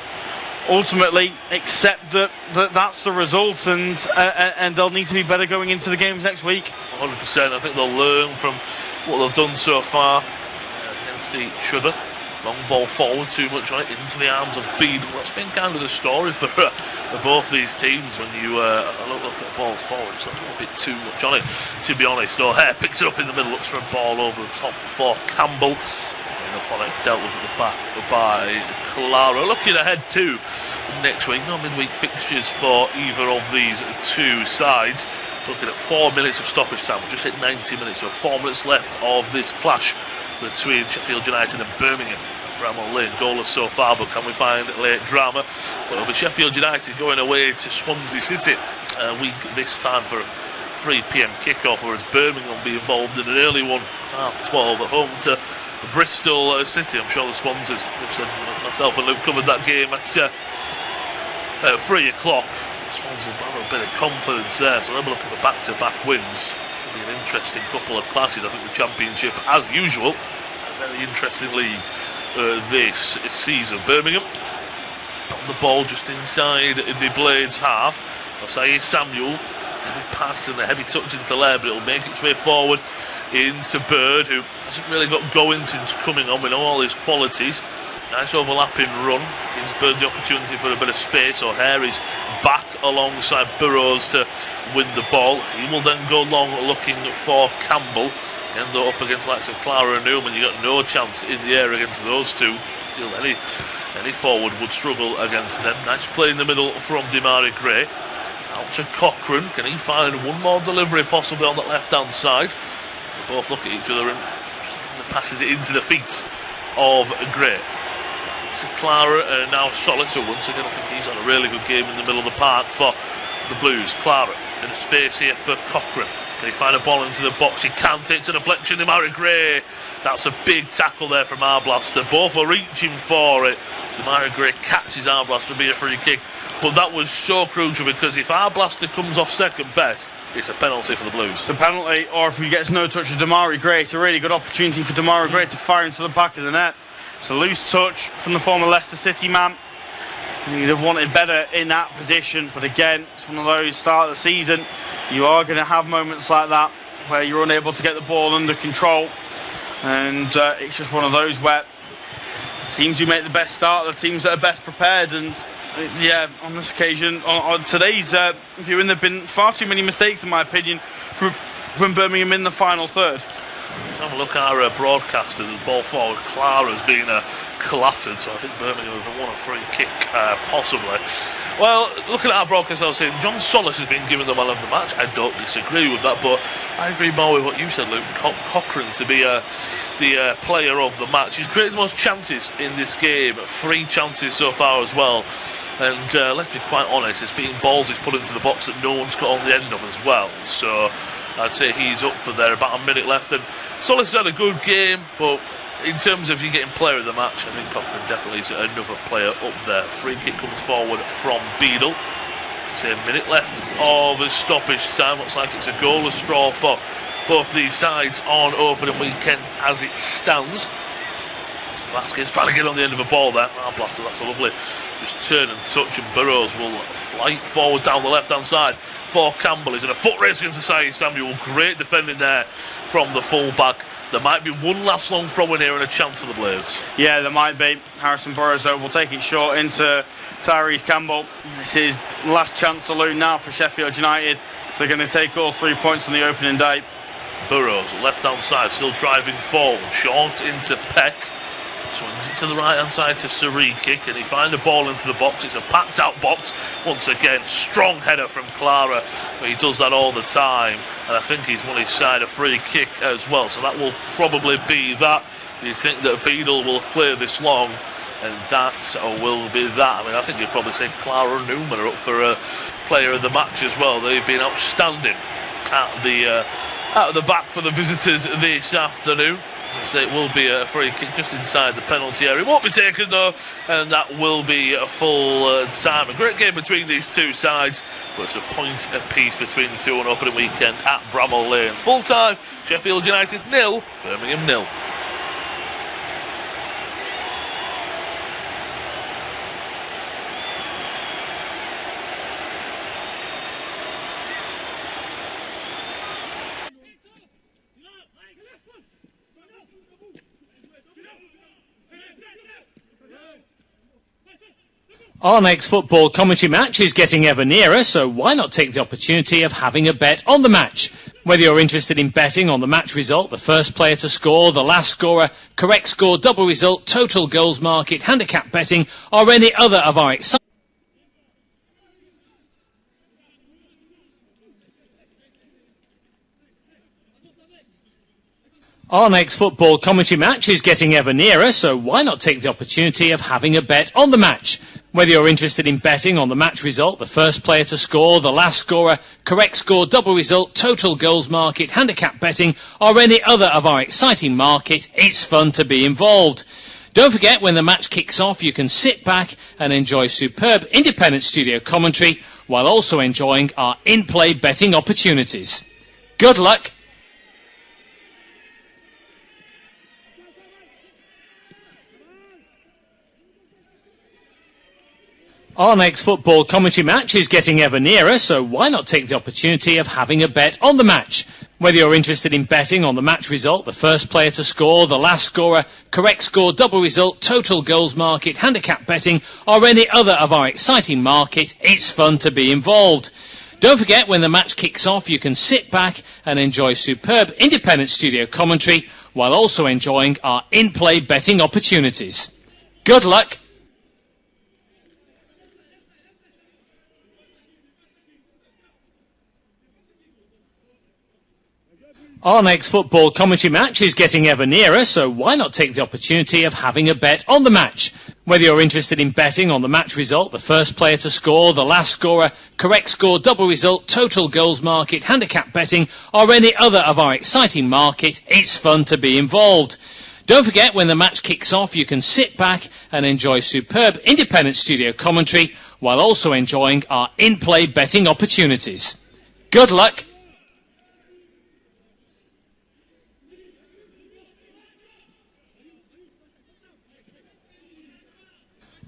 ultimately accept that that's the result, and they'll need to be better going into the games next week.
100%. I think they'll learn from what they've done so far against each other. Long ball forward, too much on it, into the arms of Beadle. That's been kind of the story for both these teams when you look at the balls forward. Just a little bit too much on it, to be honest. O'Hare picks it up in the middle, looks for a ball over the top for Campbell. Enough on it, dealt with at the back by Clara. Looking ahead to next week, no midweek fixtures for either of these two sides. Looking at 4 minutes of stoppage time, we just hit 90 minutes, so 4 minutes left of this clash between Sheffield United and Birmingham. Bramall Lane goalless so far, but can we find late drama? Well, it'll be Sheffield United going away to Swansea City a week this time for a 3 p.m. kickoff, whereas Birmingham will be involved in an early one, 12:30 at home to Bristol City. I'm sure the Swanseas, myself and Luke covered that game at 3 o'clock. Swansea will have a bit of confidence there, so they'll be looking for back-to-back wins. Should be an interesting couple of clashes. I think the Championship, as usual, a very interesting league this season. Birmingham on the ball just inside the Blades half. Osai Samuel, heavy pass and a heavy touch into Lair, but it'll make its way forward into Bird, who hasn't really got going since coming on. We know all his qualities. Nice overlapping run, gives Bird the opportunity for a bit of space. O'Hare is back alongside Burrows to win the ball. He will then go long looking for Campbell. Again, though, up against likes of Clara and Newman, you got no chance in the air against those two. I feel any forward would struggle against them. Nice play in the middle from Demari Gray. Out to Cochrane. Can he find one more delivery possibly on that left-hand side? They both look at each other and passes it into the feet of Gray. To Clara, now solid. So once again, I think he's had a really good game in the middle of the park for the Blues. Clara, bit of space here for Cochrane. Can he find a ball into the box? He can. Takes a deflection to Demari Gray. That's a big tackle there from Arblaster. Both are reaching for it. Demari Gray catches Arblaster, be a free kick. But that was so crucial, because if Arblaster comes off second best, it's a penalty for the Blues.
It's a penalty, or if he gets no touch of Demari Gray, it's a really good opportunity for Demari Gray to fire into the back of the net. It's a loose touch from the former Leicester City man. You'd have wanted better in that position, but again, it's one of those start of the season. You are going to have moments like that where you're unable to get the ball under control, and it's just one of those where teams who make the best start are the teams that are best prepared. And yeah, on this occasion, on today's viewing, there have been far too many mistakes, in my opinion, from Birmingham in the final third.
Let's have a look at our broadcasters. As ball forward, Clara's been clattered, so I think Birmingham have won a free kick, possibly. Well, looking at our broadcast, I was saying John Solis has been given the man of the match. I don't disagree with that, but I agree more with what you said, Luke. Cochrane to be the player of the match. He's created the most chances in this game, 3 chances so far as well. And let's be quite honest, it's been balls he's put into the box that no one's got on the end of as well. So I'd say he's up for there. About a minute left, and Solis had a good game, but in terms of you getting player of the match, I think Cochrane definitely is another player up there. Free kick comes forward from Beadle. Say a minute left of a stoppage time. Looks like it's a goalless draw for both these sides on opening weekend as it stands. Vasquez trying to get on the end of a ball there. Blaster, that's a lovely just turn and touch, and Burrows will flight forward down the left-hand side for Campbell. He's in a foot race against Osai Samuel. Great defending there from the full-back. There might be one last long throw in here and a chance for the Blades. Yeah, there might be. Harrison Burrows, though, will take it short into Tyrese Campbell. This is last chance saloon now for Sheffield United. They're going to take all 3 points on the opening day. Burrows, left-hand side, still driving forward. Short into Peck. Swings it to the right-hand side to Sariki. Can he find a ball into the box? It's a packed-out box. Once again, strong header from Clara. He does that all the time. And I think he's won his side a free kick as well. So that will probably be that. Do you think that Beadle will clear this long? And that will be that. I mean, I think you'd probably say Clara and Newman are up for a player of the match as well. They've been outstanding at the back for the visitors this afternoon. As I say, it will be a free kick just inside the penalty area. It won't be taken though, and that will be a full time. A great game between these two sides, but it's a point apiece between the two on opening weekend at Bramall Lane. Full time, Sheffield United 0, Birmingham 0.
Our next football commentary match is getting ever nearer, so why not take the opportunity of having a bet on the match? Whether you're interested in betting on the match result, the first player to score, the last scorer, correct score, double result, total goals market, handicap betting, or any other of our exciting... Our next football commentary match is getting ever nearer, so why not take the opportunity of having a bet on the match? Whether you're interested in betting on the match result, the first player to score, the last scorer, correct score, double result, total goals market, handicap betting, or any other of our exciting market, it's fun to be involved. Don't forget, when the match kicks off, you can sit back and enjoy superb independent studio commentary while also enjoying our in-play betting opportunities. Good luck. Our next football commentary match is getting ever nearer, so why not take the opportunity of having a bet on the match? Whether you're interested in betting on the match result, the first player to score, the last scorer, correct score, double result, total goals market, handicap betting, or any other of our exciting market, it's fun to be involved. Don't forget, when the match kicks off, you can sit back and enjoy superb independent studio commentary while also enjoying our in-play betting opportunities. Good luck. Our next football commentary match is getting ever nearer, so why not take the opportunity of having a bet on the match? Whether you're interested in betting on the match result, the first player to score, the last scorer, correct score, double result, total goals market, handicap betting, or any other of our exciting market, it's fun to be involved. Don't forget, when the match kicks off, you can sit back and enjoy superb independent studio commentary while also enjoying our in-play betting opportunities. Good luck.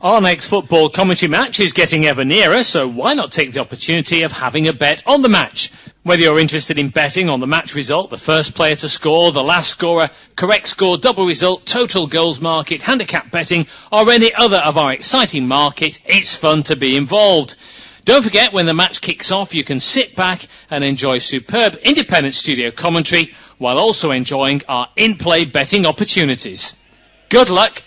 Our next football commentary match is getting ever nearer, so why not take the opportunity of having a bet on the match? Whether you're interested in betting on the match result, the first player to score, the last scorer, correct score, double result, total goals market, handicap betting, or any other of our exciting market, it's fun to be involved. Don't forget, when the match kicks off, you can sit back and enjoy superb independent studio commentary while also enjoying our in-play betting opportunities. Good luck.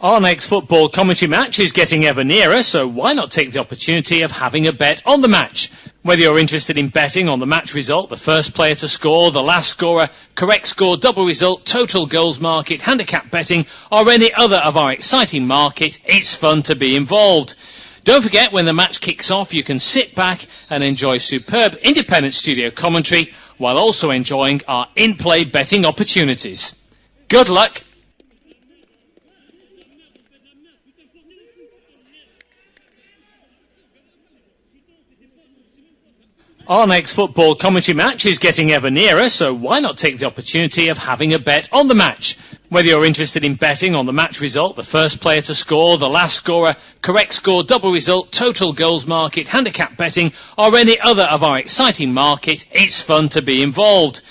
Our next football commentary match is getting ever nearer, so why not take the opportunity of having a bet on the match? Whether you're interested in betting on the match result, the first player to score, the last scorer, correct score, double result, total goals market, handicap betting, or any other of our exciting market, it's fun to be involved. Don't forget, when the match kicks off, you can sit back and enjoy superb independent studio commentary while also enjoying our in-play betting opportunities. Good luck. Our next football commentary match is getting ever nearer, so why not take the opportunity of having a bet on the match? Whether you're interested in betting on the match result, the first player to score, the last scorer, correct score, double result, total goals market, handicap betting, or any other of our exciting market, it's fun to be involved.